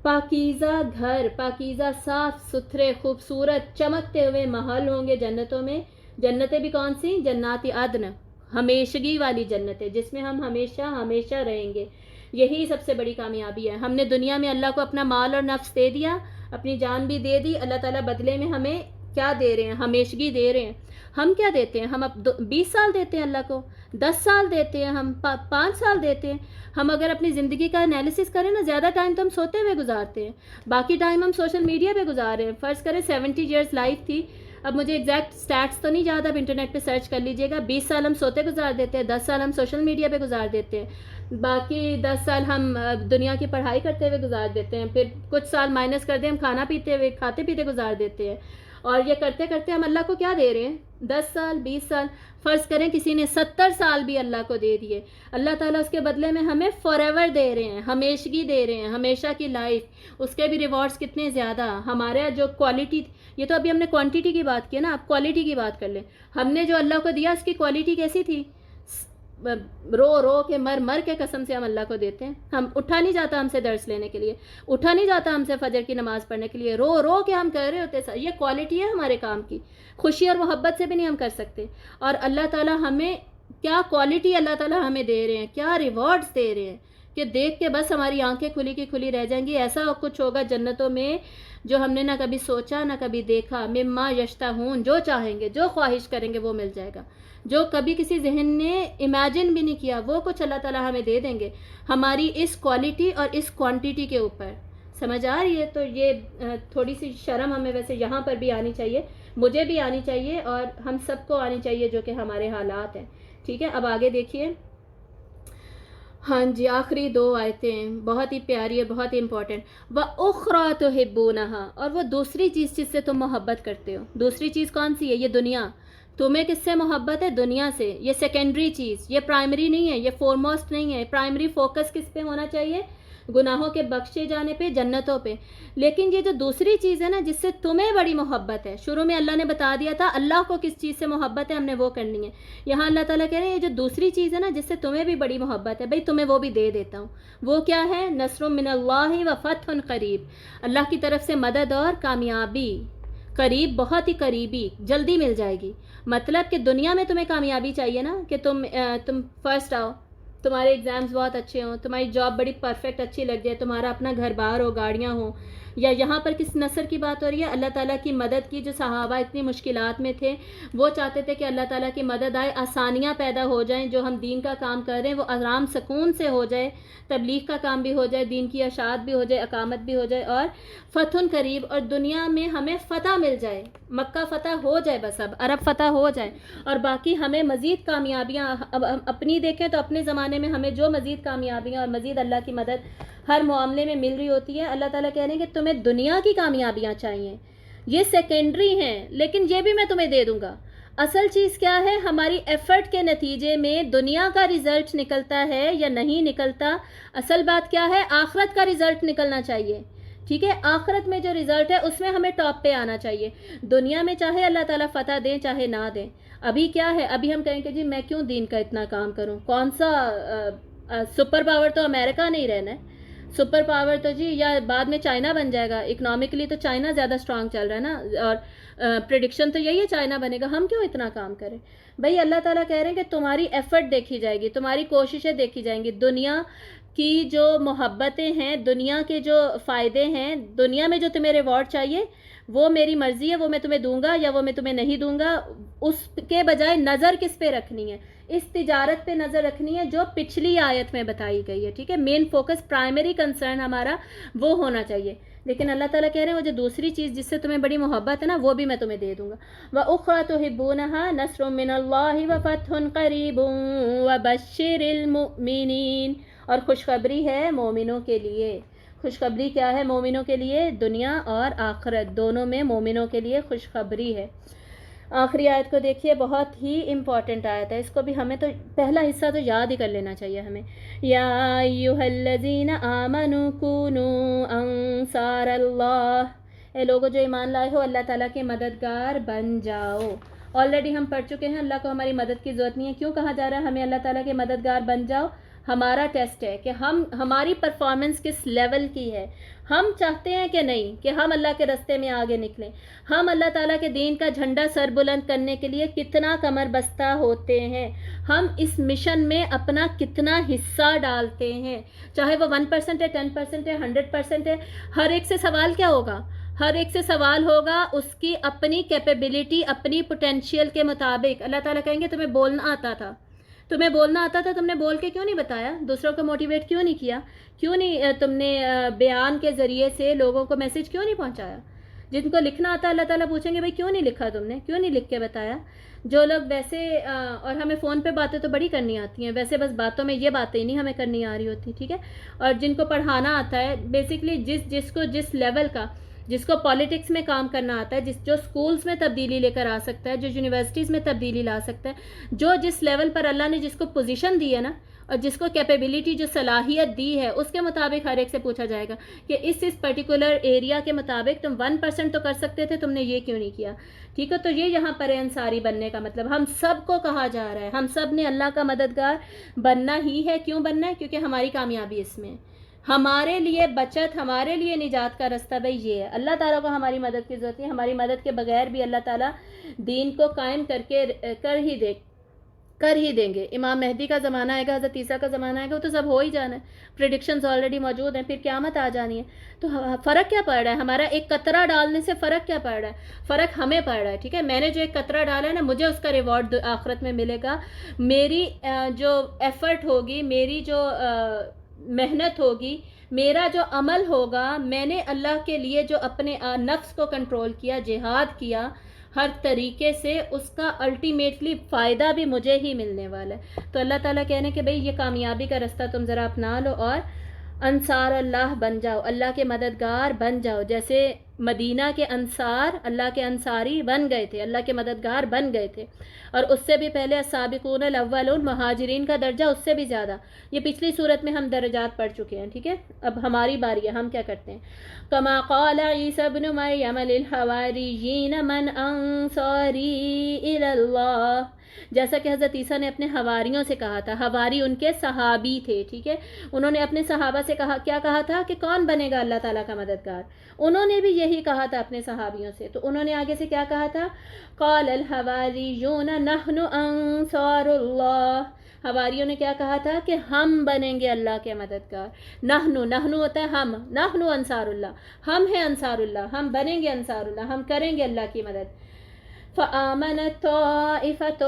پاکیزہ گھر، پاکیزہ صاف ستھرے خوبصورت چمکتے ہوئے محل ہوں گے جنتوں میں۔ جنتیں بھی کون سی؟ جنات عدن، ہمیشگی والی جنت ہے جس میں ہم ہمیشہ ہمیشہ رہیں گے۔ یہی سب سے بڑی کامیابی ہے۔ ہم نے دنیا میں اللہ کو اپنا مال اور نفس دے دیا، اپنی جان بھی دے دی، اللہ تعالیٰ بدلے میں ہمیں کیا دے رہے ہیں؟ ہمیشگی دے رہے ہیں. ہم کیا دیتے ہیں؟ ہم اب 20 سال دیتے ہیں اللہ کو، 10 سال دیتے ہیں، ہم 5 سال دیتے ہیں. ہم اگر اپنی زندگی کا انالیسس کریں نا، زیادہ ٹائم تو ہم سوتے ہوئے گزارتے ہیں، باقی ٹائم ہم سوشل میڈیا پہ گزار رہے ہیں. فرض کریں 70 ایئرس لائف تھی، اب مجھے ایگزیکٹ سٹیٹس تو نہیں یاد، اب انٹرنیٹ پہ سرچ کر لیجئے گا. 20 سال ہم سوتے گزار دیتے ہیں، 10 سال ہم سوشل میڈیا پہ گزار دیتے ہیں، باقی 10 سال ہم دنیا کی پڑھائی کرتے ہوئے گزار دیتے ہیں. پھر کچھ سال مائنس کر دیں، ہم کھاتے پیتے گزار دیتے ہیں. اور یہ کرتے کرتے ہم اللہ کو کیا دے رہے ہیں؟ 10 سال، 20 سال. فرض کریں کسی نے 70 سال بھی اللہ کو دے دیے، اللہ تعالیٰ اس کے بدلے میں ہمیں فار ایور دے رہے ہیں، ہمیشگی دے رہے ہیں، ہمیشہ کی لائف. اس کے بھی ریوارڈز کتنے زیادہ. ہمارا جو کوالٹی، یہ تو ابھی ہم نے کوانٹٹی کی بات کی ہے نا، آپ کوالٹی کی بات کر لیں. ہم نے جو اللہ کو دیا اس کی کوالٹی کیسی تھی؟ رو رو کے مر کے قسم سے ہم اللہ کو دیتے ہیں. ہم اٹھا نہیں جاتا ہم سے درس لینے کے لیے، اٹھا نہیں جاتا ہم سے فجر کی نماز پڑھنے کے لیے، رو رو کے ہم کر رہے ہوتے. یہ کوالٹی ہے ہمارے کام کی. خوشی اور محبت سے بھی نہیں ہم کر سکتے. اور اللہ تعالیٰ ہمیں کیا کوالٹی اللہ تعالیٰ ہمیں دے رہے ہیں، کیا ریوارڈز دے رہے ہیں کہ دیکھ کے بس ہماری آنکھیں کھلی کی کھلی رہ جائیں گی. ایسا کچھ ہوگا جنتوں میں جو ہم نے نہ کبھی سوچا نہ کبھی دیکھا. مما یشتہون، جو چاہیں گے، جو خواہش کریں گے وہ مل جائے گا. جو کبھی کسی ذہن نے امیجن بھی نہیں کیا وہ کچھ اللہ تعالیٰ ہمیں دے دیں گے، ہماری اس کوالٹی اور اس کوانٹٹی کے اوپر. سمجھ آ رہی ہے؟ تو یہ تھوڑی سی شرم ہمیں ویسے یہاں پر بھی آنی چاہیے، مجھے بھی آنی چاہیے اور ہم سب کو آنی چاہیے جو کہ ہمارے حالات ہیں. ٹھیک ہے، اب آگے دیکھیے. ہاں جی، آخری 2 آیتیں ہیں، بہت ہی پیاری ہے، بہت ہی امپورٹنٹ. وَأُخْرَىٰ تُحِبُّونَهَا، اور وہ دوسری چیز جس سے تم محبت کرتے ہو. دوسری چیز کون سی ہے؟ یہ دنیا. تمہیں کس سے محبت ہے؟ دنیا سے. یہ سیکنڈری چیز، یہ پرائمری نہیں ہے، یہ فورموسٹ نہیں ہے. پرائمری فوکس کس پہ ہونا چاہیے؟ گناہوں کے بخشے جانے پہ، جنتوں پہ. لیکن یہ جو دوسری چیز ہے نا جس سے تمہیں بڑی محبت ہے، شروع میں اللہ نے بتا دیا تھا اللہ کو کس چیز سے محبت ہے، ہم نے وہ کرنی ہے. یہاں اللہ تعالیٰ کہہ رہے ہیں یہ جو دوسری چیز ہے نا جس سے تمہیں بھی بڑی محبت ہے، بھئی تمہیں وہ بھی دے دیتا ہوں. وہ کیا ہے؟ نصر من اللہ و فتح قریب. اللہ کی طرف سے مدد اور کامیابی قریب، بہت ہی قریبی، جلدی مل جائے گی. مطلب کہ دنیا میں تمہیں کامیابی چاہیے نا کہ تم فرسٹ آؤ، تمہارے ایگزامز بہت اچھے ہوں، تمہاری جاب بڑی پرفیکٹ اچھی لگ جائے، تمہارا اپنا گھر بار ہو، گاڑیاں ہوں. یا یہاں پر کس نصر کی بات ہو رہی ہے؟ اللہ تعالیٰ کی مدد کی. جو صحابہ اتنی مشکلات میں تھے وہ چاہتے تھے کہ اللہ تعالیٰ کی مدد آئے، آسانیاں پیدا ہو جائیں، جو ہم دین کا کام کر رہے ہیں وہ آرام سکون سے ہو جائے، تبلیغ کا کام بھی ہو جائے، دین کی اشاعت بھی ہو جائے، اقامت بھی ہو جائے، اور فتح قریب، اور دنیا میں ہمیں فتح مل جائے، مکہ فتح ہو جائے، بس اب عرب فتح ہو جائے، اور باقی ہمیں مزید کامیابیاں. اب اپنی دیکھیں تو اپنے زمانے میں ہمیں جو مزید کامیابیاں اور مزید اللہ کی مدد ہر معاملے میں مل رہی ہوتی ہے. اللہ تعالیٰ کہہ رہے ہیں کہ تمہیں دنیا کی کامیابیاں چاہیے، یہ سیکنڈری ہیں لیکن یہ بھی میں تمہیں دے دوں گا. اصل چیز کیا ہے؟ ہماری ایفرٹ کے نتیجے میں دنیا کا رزلٹ نکلتا ہے یا نہیں نکلتا. اصل بات کیا ہے؟ آخرت کا رزلٹ نکلنا چاہیے. ٹھیک ہے، آخرت میں جو رزلٹ ہے اس میں ہمیں ٹاپ پہ آنا چاہیے. دنیا میں چاہے اللہ تعالیٰ فتح دیں چاہے نہ دیں. ابھی کیا ہے؟ ابھی ہم کہیں کہ جی میں کیوں دین کا اتنا کام کروں، کون سا سپر پاور تو امریکہ نہیں رہنا ہے، سپر پاور تو جی یا بعد میں چائنا بن جائے گا. اکنامکلی تو چائنا زیادہ اسٹرانگ چل رہا ہے نا، اور پریڈکشن تو یہی ہے چائنا بنے گا. ہم کیوں اتنا کام کریں؟ بھئی اللہ تعالیٰ کہہ رہے ہیں کہ تمہاری ایفرٹ دیکھی جائے گی، تمہاری کوششیں دیکھی جائیں گی. دنیا کی جو محبتیں ہیں، دنیا کے جو فائدے ہیں، دنیا میں جو تمہیں ریوارڈ چاہیے وہ میری مرضی ہے، وہ میں تمہیں دوں گا یا وہ میں تمہیں نہیں دوں گا. اس کے بجائے نظر کس پہ رکھنی ہے؟ اس تجارت پہ نظر رکھنی ہے جو پچھلی آیت میں بتائی گئی ہے. ٹھیک ہے، مین فوکس، پرائمری کنسرن ہمارا وہ ہونا چاہیے. لیکن اللہ تعالیٰ کہہ رہے ہیں وہ جو دوسری چیز جس سے تمہیں بڑی محبت ہے نا وہ بھی میں تمہیں دے دوں گا. وَأُخْرَىٰ تُحِبُّونَهَا نَصْرٌ مِّنَ اللَّهِ وَفَتْحٌ قَرِيبٌ وَبَشِّرِ الْمُؤْمِنِينَ. اور خوشخبری ہے مومنوں کے لیے. خوشخبری کیا ہے مومنوں کے لیے؟ دنیا اور آخرت دونوں میں مومنوں کے لیے خوشخبری ہے. آخری آیت کو دیکھیے، بہت ہی امپورٹنٹ آیت ہے. اس کو بھی ہمیں تو پہلا حصہ تو یاد ہی کر لینا چاہیے ہمیں. یا ایھا الذین آمنوا کونوا انصار اللہ، اے لوگو جو ایمان لائے ہو اللہ تعالیٰ کے مددگار بن جاؤ. آلریڈی ہم پڑھ چکے ہیں اللہ کو ہماری مدد کی ضرورت نہیں ہے. کیوں کہا جا رہا ہے ہمیں اللہ تعالیٰ کے مددگار بن جاؤ؟ ہمارا ٹیسٹ ہے کہ ہماری پرفارمنس کس لیول کی ہے. ہم چاہتے ہیں کہ نہیں کہ ہم اللہ کے راستے میں آگے نکلیں. ہم اللہ تعالیٰ کے دین کا جھنڈا سر بلند کرنے کے لیے کتنا کمر بستہ ہوتے ہیں. ہم اس مشن میں اپنا کتنا حصہ ڈالتے ہیں. چاہے وہ 1% ہے، 10% ہے، 100% ہے. ہر ایک سے سوال کیا ہوگا؟ ہر ایک سے سوال ہوگا اس کی اپنی کیپیبلٹی، اپنی پوٹینشیل کے مطابق. اللہ تعالیٰ کہیں گے تمہیں بولنا آتا تھا، تمہیں بولنا آتا تھا، تم نے بول کے کیوں نہیں بتایا؟ دوسروں کو موٹیویٹ کیوں نہیں کیا؟ کیوں نہیں تم نے بیان کے ذریعے سے لوگوں کو میسج کیوں نہیں پہنچایا؟ جن کو لکھنا آتا ہے اللہ تعالیٰ پوچھیں گے بھائی کیوں نہیں لکھا تم نے، کیوں نہیں لکھ کے بتایا؟ جو لوگ ویسے اور ہمیں فون پہ باتیں تو بڑی کرنی آتی ہیں، ویسے بس باتوں میں یہ باتیں نہیں ہمیں کرنی آ رہی ہوتی، ٹھیک ہے. اور جن کو پڑھانا آتا ہے بیسکلی جس کو جس لیول کا، جس کو پالیٹکس میں کام کرنا آتا ہے، جو سکولز میں تبدیلی لے کر آ سکتا ہے، جو یونیورسٹیز میں تبدیلی لا سکتا ہے، جو جس لیول پر اللہ نے جس کو پوزیشن دی ہے نا، اور جس کو کیپیبلٹی، جو صلاحیت دی ہے، اس کے مطابق ہر ایک سے پوچھا جائے گا کہ اس پرٹیکولر ایریا کے مطابق تم 1% تو کر سکتے تھے، تم نے یہ کیوں نہیں کیا؟ ٹھیک ہے. تو یہ یہاں پر انصاری بننے کا مطلب ہم سب کو کہا جا رہا ہے، ہم سب نے اللہ کا مددگار بننا ہی ہے. کیوں بننا ہے؟ کیونکہ ہماری کامیابی اس میں ہے، ہمارے لیے بچت، ہمارے لیے نجات کا رستہ بھائی یہ ہے. اللہ تعالیٰ کو ہماری مدد کی ضرورت ہے، ہماری مدد کے بغیر بھی اللہ تعالیٰ دین کو قائم کر ہی دیں گے. امام مہدی کا زمانہ آئے گا، حضرت عیسیٰ کا زمانہ آئے گا، وہ تو سب ہو ہی جانا ہے، پریڈکشنز آلریڈی موجود ہیں، پھر قیامت آ جانی ہے. تو فرق کیا پڑ رہا ہے؟ ہمارا ایک قطرہ ڈالنے سے فرق کیا پڑ رہا ہے؟ فرق ہمیں پڑ رہا ہے. ٹھیک ہے، میں نے جو ایک قطرہ ڈالا ہے نا، مجھے اس کا ریوارڈ آخرت میں ملے گا. میری جو ایفرٹ ہوگی، میری جو محنت ہوگی، میرا جو عمل ہوگا، میں نے اللہ کے لیے جو اپنے نفس کو کنٹرول کیا، جہاد کیا ہر طریقے سے، اس کا الٹیمیٹلی فائدہ بھی مجھے ہی ملنے والا ہے. تو اللہ تعالیٰ کہنے کہ بھئی یہ کامیابی کا رستہ تم ذرا اپنا لو اور انصار اللہ بن جاؤ، اللہ کے مددگار بن جاؤ. جیسے مدینہ کے انصار اللہ کے انصاری بن گئے تھے، اللہ کے مددگار بن گئے تھے. اور اس سے بھی پہلے السابقون الاولون، مہاجرین کا درجہ اس سے بھی زیادہ. یہ پچھلی صورت میں ہم درجات پڑھ چکے ہیں. ٹھیک ہے، اب ہماری باری ہے، ہم کیا کرتے ہیں. کما قال عیسی ابن مریم للحواریین من انصاری الی اللہ، جیسا کہ حضرت عیسیٰ نے اپنے حواریوں سے کہا تھا. حواری ان کے صحابی تھے. ٹھیک ہے، انہوں نے اپنے صحابہ سے کیا کہا تھا کہ کون بنے گا اللہ تعالیٰ کا مددگار. انہوں نے بھی یہی کہا تھا اپنے صحابیوں سے. تو انہوں نے آگے سے کیا کہا تھا؟ قال الحواریون نحن انصار اللہ. حواریوں نے کیا کہا تھا کہ ہم بنیں گے اللہ کے مددگار. نحن ہوتا ہے ہم، نحن انصار اللہ، ہم ہیں انصار اللہ، ہم بنیں گے انصار اللہ، ہم کریں گے اللہ کی مدد. فآمنت طائفة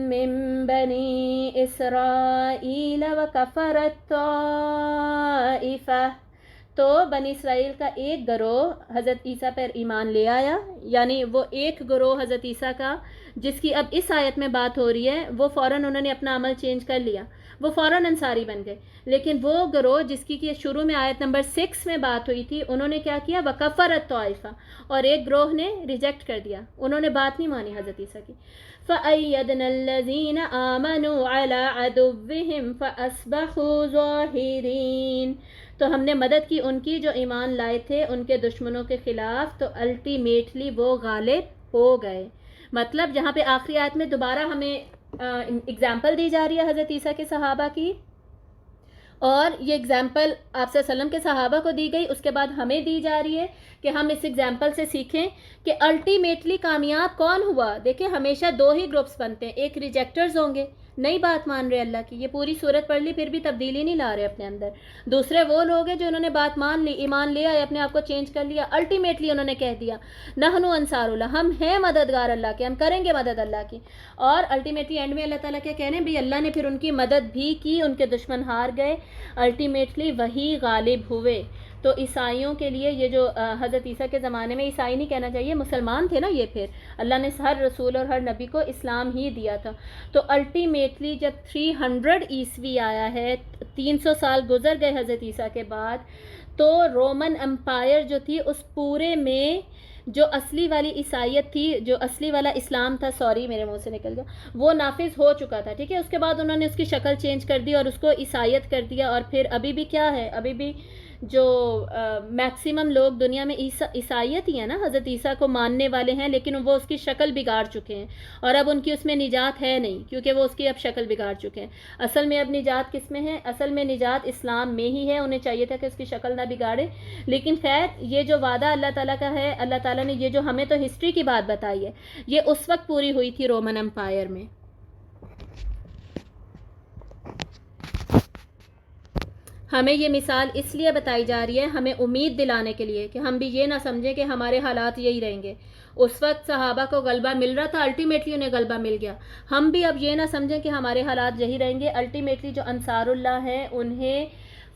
من بني إسرائيل وكفرت طائفة. تو بنی اسرائیل کا ایک گروہ حضرت عیسیٰ پر ایمان لے آیا، یعنی وہ ایک گروہ حضرت عیسیٰ کا جس کی اب اس آیت میں بات ہو رہی ہے، وہ فوراً انہوں نے اپنا عمل چینج کر لیا، وہ فوراً انصاری بن گئے. لیکن وہ گروہ جس کی کہ شروع میں آیت نمبر 6 میں بات ہوئی تھی، انہوں نے کیا کیا؟ وَكَفَرَتْ طَائِفَةٌ، اور ایک گروہ نے ریجیکٹ کر دیا، انہوں نے بات نہیں مانی حضرت عیسیٰ کی. فَأَيَّدْنَا الَّذِينَ آمَنُوا عَلَىٰ عَدُوِّهِمْ فَأَصْبَحُوا ظَاهِرِينَ. تو ہم نے مدد کی ان کی جو ایمان لائے تھے ان کے دشمنوں کے خلاف، تو الٹیمیٹلی وہ غالب ہو گئے. مطلب جہاں پہ آخری آیت میں دوبارہ ہمیں اگزامپل دی جا رہی ہے حضرت عیسیٰ کے صحابہ کی، اور یہ اگزامپل آپ صلی اللہ علیہ وسلم کے صحابہ کو دی گئی، اس کے بعد ہمیں دی جا رہی ہے کہ ہم اس اگزامپل سے سیکھیں کہ الٹیمیٹلی کامیاب کون ہوا. دیکھیں ہمیشہ دو ہی گروپس بنتے ہیں، ایک ریجیکٹرز ہوں گے، نئی بات مان رہے اللہ کی، یہ پوری صورت پڑھ لی پھر بھی تبدیلی نہیں لا رہے اپنے اندر. دوسرے وہ لوگ ہیں جو انہوں نے بات مان لی، ایمان لے آئے، اپنے آپ کو چینج کر لیا، الٹیمیٹلی انہوں نے کہہ دیا نحن انصار اللہ، ہم ہیں مددگار اللہ کے، ہم کریں گے مدد اللہ کی. اور الٹیمیٹلی اینڈ میں اللہ تعالیٰ کیا کہہ رہے ہیں؟ بھئی اللہ نے پھر ان کی مدد بھی کی، ان کے دشمن ہار گئے، الٹیمیٹلی وہی غالب ہوئے. تو عیسائیوں کے لیے یہ جو حضرت عیسیٰ کے زمانے میں، عیسائی نہیں کہنا چاہیے، مسلمان تھے نا یہ، پھر اللہ نے ہر رسول اور ہر نبی کو اسلام ہی دیا تھا. تو الٹیمیٹلی جب 300 عیسوی آیا ہے، 300 سال گزر گئے حضرت عیسیٰ کے بعد، تو رومن امپائر جو تھی اس پورے میں جو اصلی والی عیسائیت تھی، جو اصلی والا اسلام تھا، سوری میرے منہ سے نکل گیا، وہ نافذ ہو چکا تھا. ٹھیک ہے، اس کے بعد انہوں نے اس کی شکل چینج کر دی اور اس کو عیسائیت کر دیا. اور پھر ابھی بھی کیا ہے، ابھی بھی جو میکسیمم لوگ دنیا میں عیسائیت ہی ہیں نا، حضرت عیسیٰ کو ماننے والے ہیں، لیکن وہ اس کی شکل بگاڑ چکے ہیں، اور اب ان کی اس میں نجات ہے نہیں، کیونکہ وہ اس کی اب شکل بگاڑ چکے ہیں. اصل میں اب نجات کس میں ہے؟ اصل میں نجات اسلام میں ہی ہے. انہیں چاہیے تھا کہ اس کی شکل نہ بگاڑے. لیکن خیر، یہ جو وعدہ اللہ تعالیٰ کا ہے، اللہ تعالیٰ نے یہ جو ہمیں تو ہسٹری کی بات بتائی ہے، یہ اس وقت پوری ہوئی تھی رومن امپائر میں. ہمیں یہ مثال اس لیے بتائی جا رہی ہے ہمیں امید دلانے کے لیے کہ ہم بھی یہ نہ سمجھیں کہ ہمارے حالات یہی رہیں گے. اس وقت صحابہ کو غلبہ مل رہا تھا, الٹیمیٹلی انہیں غلبہ مل گیا. ہم بھی اب یہ نہ سمجھیں کہ ہمارے حالات یہی رہیں گے. الٹیمیٹلی جو انصار اللہ ہیں انہیں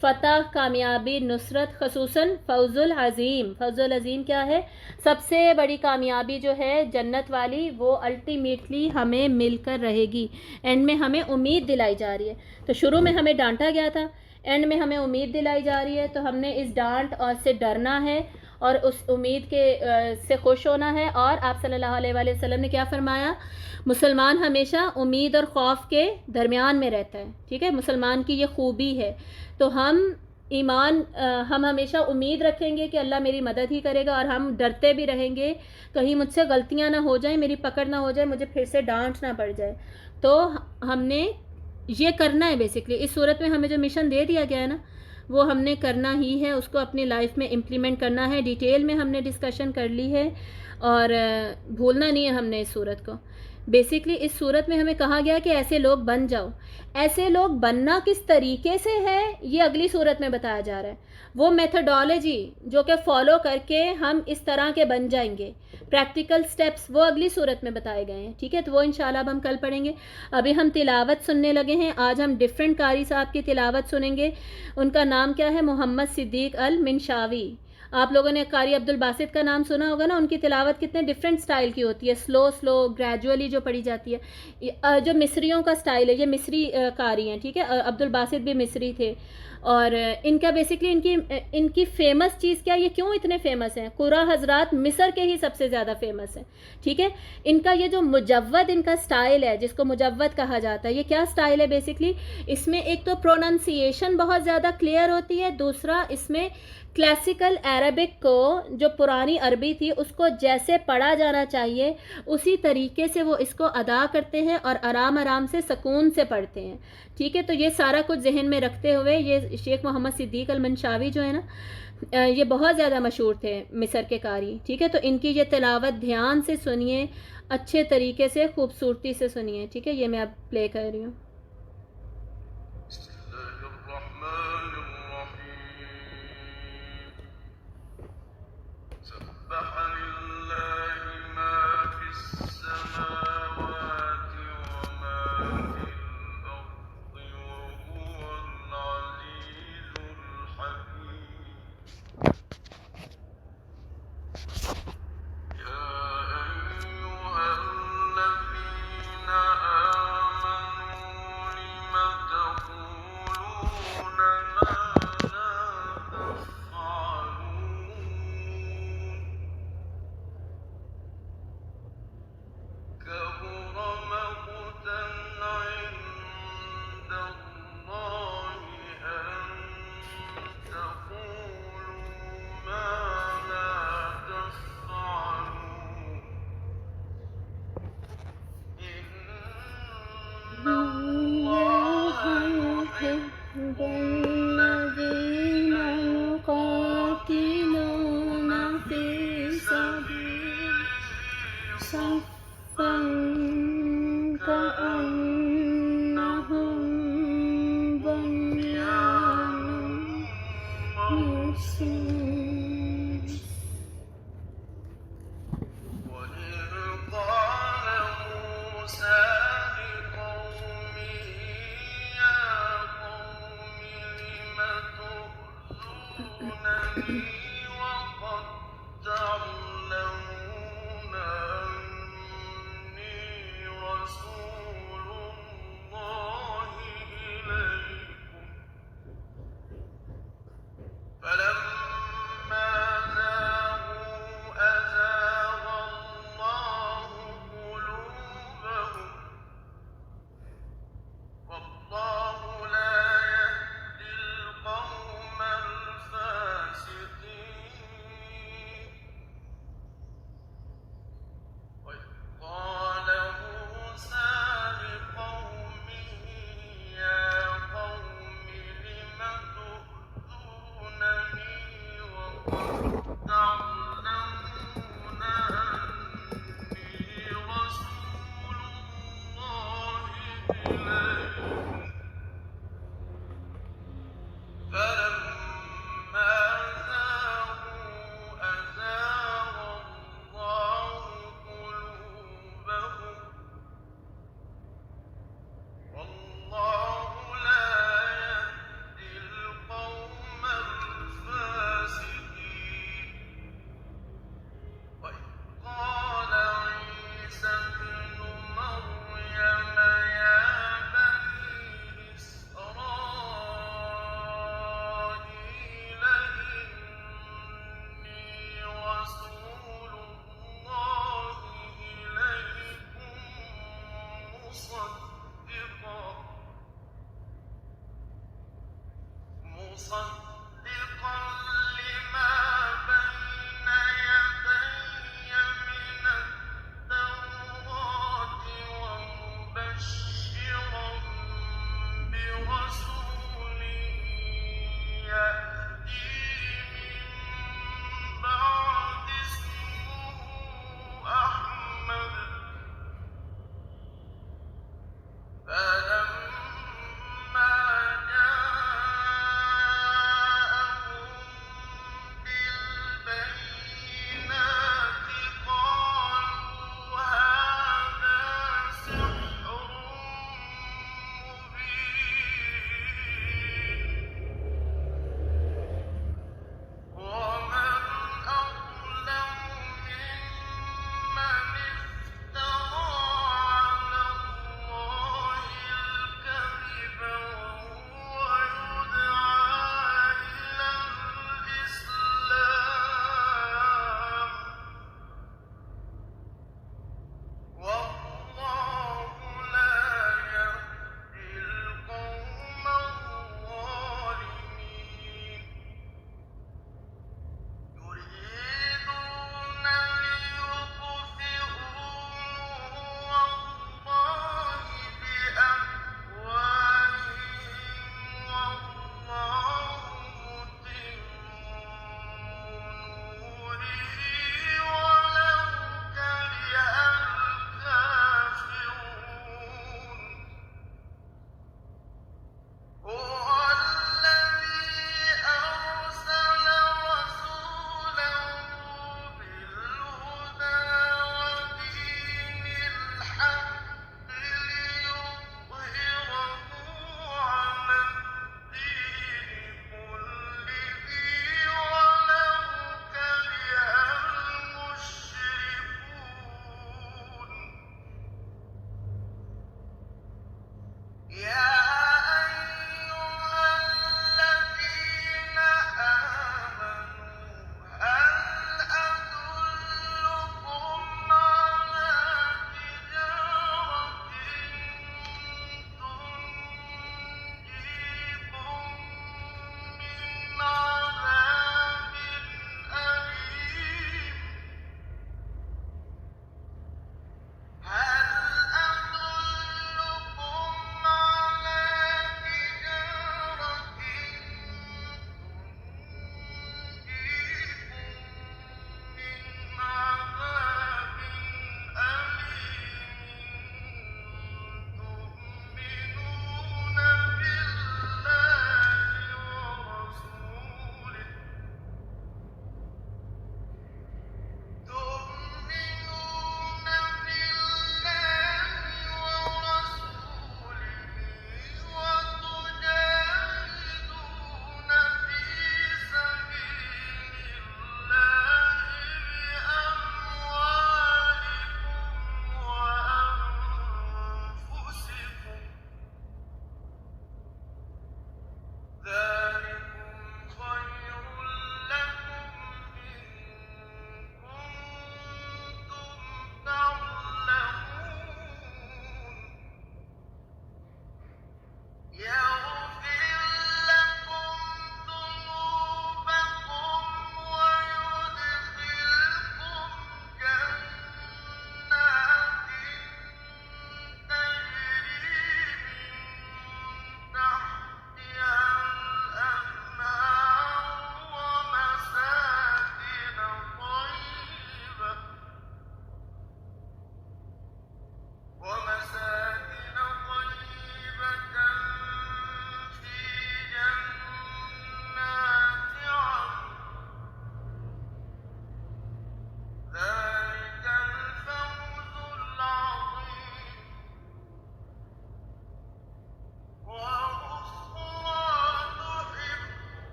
فتح, کامیابی, نصرت, خصوصاً فوز العظیم. فوز العظیم کیا ہے؟ سب سے بڑی کامیابی جو ہے جنت والی, وہ الٹیمیٹلی ہمیں مل کر رہے گی. اینڈ میں ہمیں امید دلائی جا رہی ہے. تو شروع میں ہمیں ڈانٹا گیا تھا, اینڈ میں ہمیں امید دلائی جا رہی ہے. تو ہم نے اس ڈانٹ اور سے ڈرنا ہے اور اس امید کے سے خوش ہونا ہے. اور آپ صلی اللہ علیہ وآلہ وسلم نے کیا فرمایا؟ مسلمان ہمیشہ امید اور خوف کے درمیان میں رہتا ہے. ٹھیک ہے, مسلمان کی یہ خوبی ہے. تو ہم ہمیشہ امید رکھیں گے کہ اللہ میری مدد ہی کرے گا, اور ہم ڈرتے بھی رہیں گے کہیں مجھ سے غلطیاں نہ ہو جائیں, میری پکڑ نہ ہو جائے, مجھے پھر سے ڈانٹ نہ پڑ جائے. تو ہم نے یہ کرنا ہے بیسکلی. اس صورت میں ہمیں جو مشن دے دیا گیا ہے نا, وہ ہم نے کرنا ہی ہے, اس کو اپنی لائف میں امپلیمنٹ کرنا ہے. ڈیٹیل میں ہم نے ڈسکشن کر لی ہے اور بھولنا نہیں ہے ہم نے اس صورت کو. بیسکلی اس صورت میں ہمیں کہا گیا کہ ایسے لوگ بن جاؤ. ایسے لوگ بننا کس طریقے سے ہے یہ اگلی صورت میں بتایا جا رہا ہے. وہ میتھڈالوجی جو کہ فالو کر کے ہم اس طرح کے بن جائیں گے, پریکٹیکل سٹیپس, وہ اگلی صورت میں بتائے گئے ہیں. ٹھیک ہے, تو وہ انشاءاللہ اب ہم کل پڑھیں گے. ابھی ہم تلاوت سننے لگے ہیں. آج ہم ڈفرینٹ قاری صاحب کی تلاوت سنیں گے. ان کا نام کیا ہے؟ محمد صدیق المنشاوی. آپ لوگوں نے قاری عبدالباسط کا نام سنا ہوگا نا. ان کی تلاوت کتنے ڈفرینٹ سٹائل کی ہوتی ہے, سلو گریجولی جو پڑھی جاتی ہے. جو مصریوں کا سٹائل ہے, یہ مصری قاری ہیں. ٹھیک ہے, عبدالباسط بھی مصری تھے. اور ان کا بیسکلی ان کی فیمس چیز کیا, یہ کیوں اتنے فیمس ہیں؟ قرا حضرات مصر کے ہی سب سے زیادہ فیمس ہیں. ٹھیک ہے, ان کا یہ جو مجود ان کا سٹائل ہے, جس کو مجود کہا جاتا ہے, یہ کیا سٹائل ہے بیسکلی؟ اس میں ایک تو پروننسیشن بہت زیادہ کلیئر ہوتی ہے. دوسرا, اس میں کلاسیکل عربک کو, جو پرانی عربی تھی, اس کو جیسے پڑھا جانا چاہیے اسی طریقے سے وہ اس کو ادا کرتے ہیں اور آرام آرام سے سکون سے پڑھتے ہیں. ٹھیک ہے, تو یہ سارا کچھ ذہن میں رکھتے ہوئے یہ شیخ محمد صدیق المنشاوی جو ہے نا, یہ بہت زیادہ مشہور تھے مصر کے قاری. ٹھیک ہے, تو ان کی یہ تلاوت دھیان سے سنیے, اچھے طریقے سے, خوبصورتی سے سنیے. ٹھیک ہے, یہ میں اب پلے کر رہی ہوں.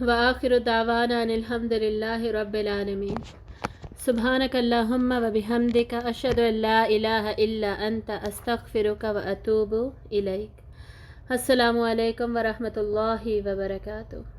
وآخر دعوانا ان الحمد للہ رب العالمین۔ سبحانک اللہم و بحمدک اشہد ان لا الہ الا انت استغفرک و اتوب الیک۔ السلام علیکم ورحمۃ اللہ وبرکاتہ۔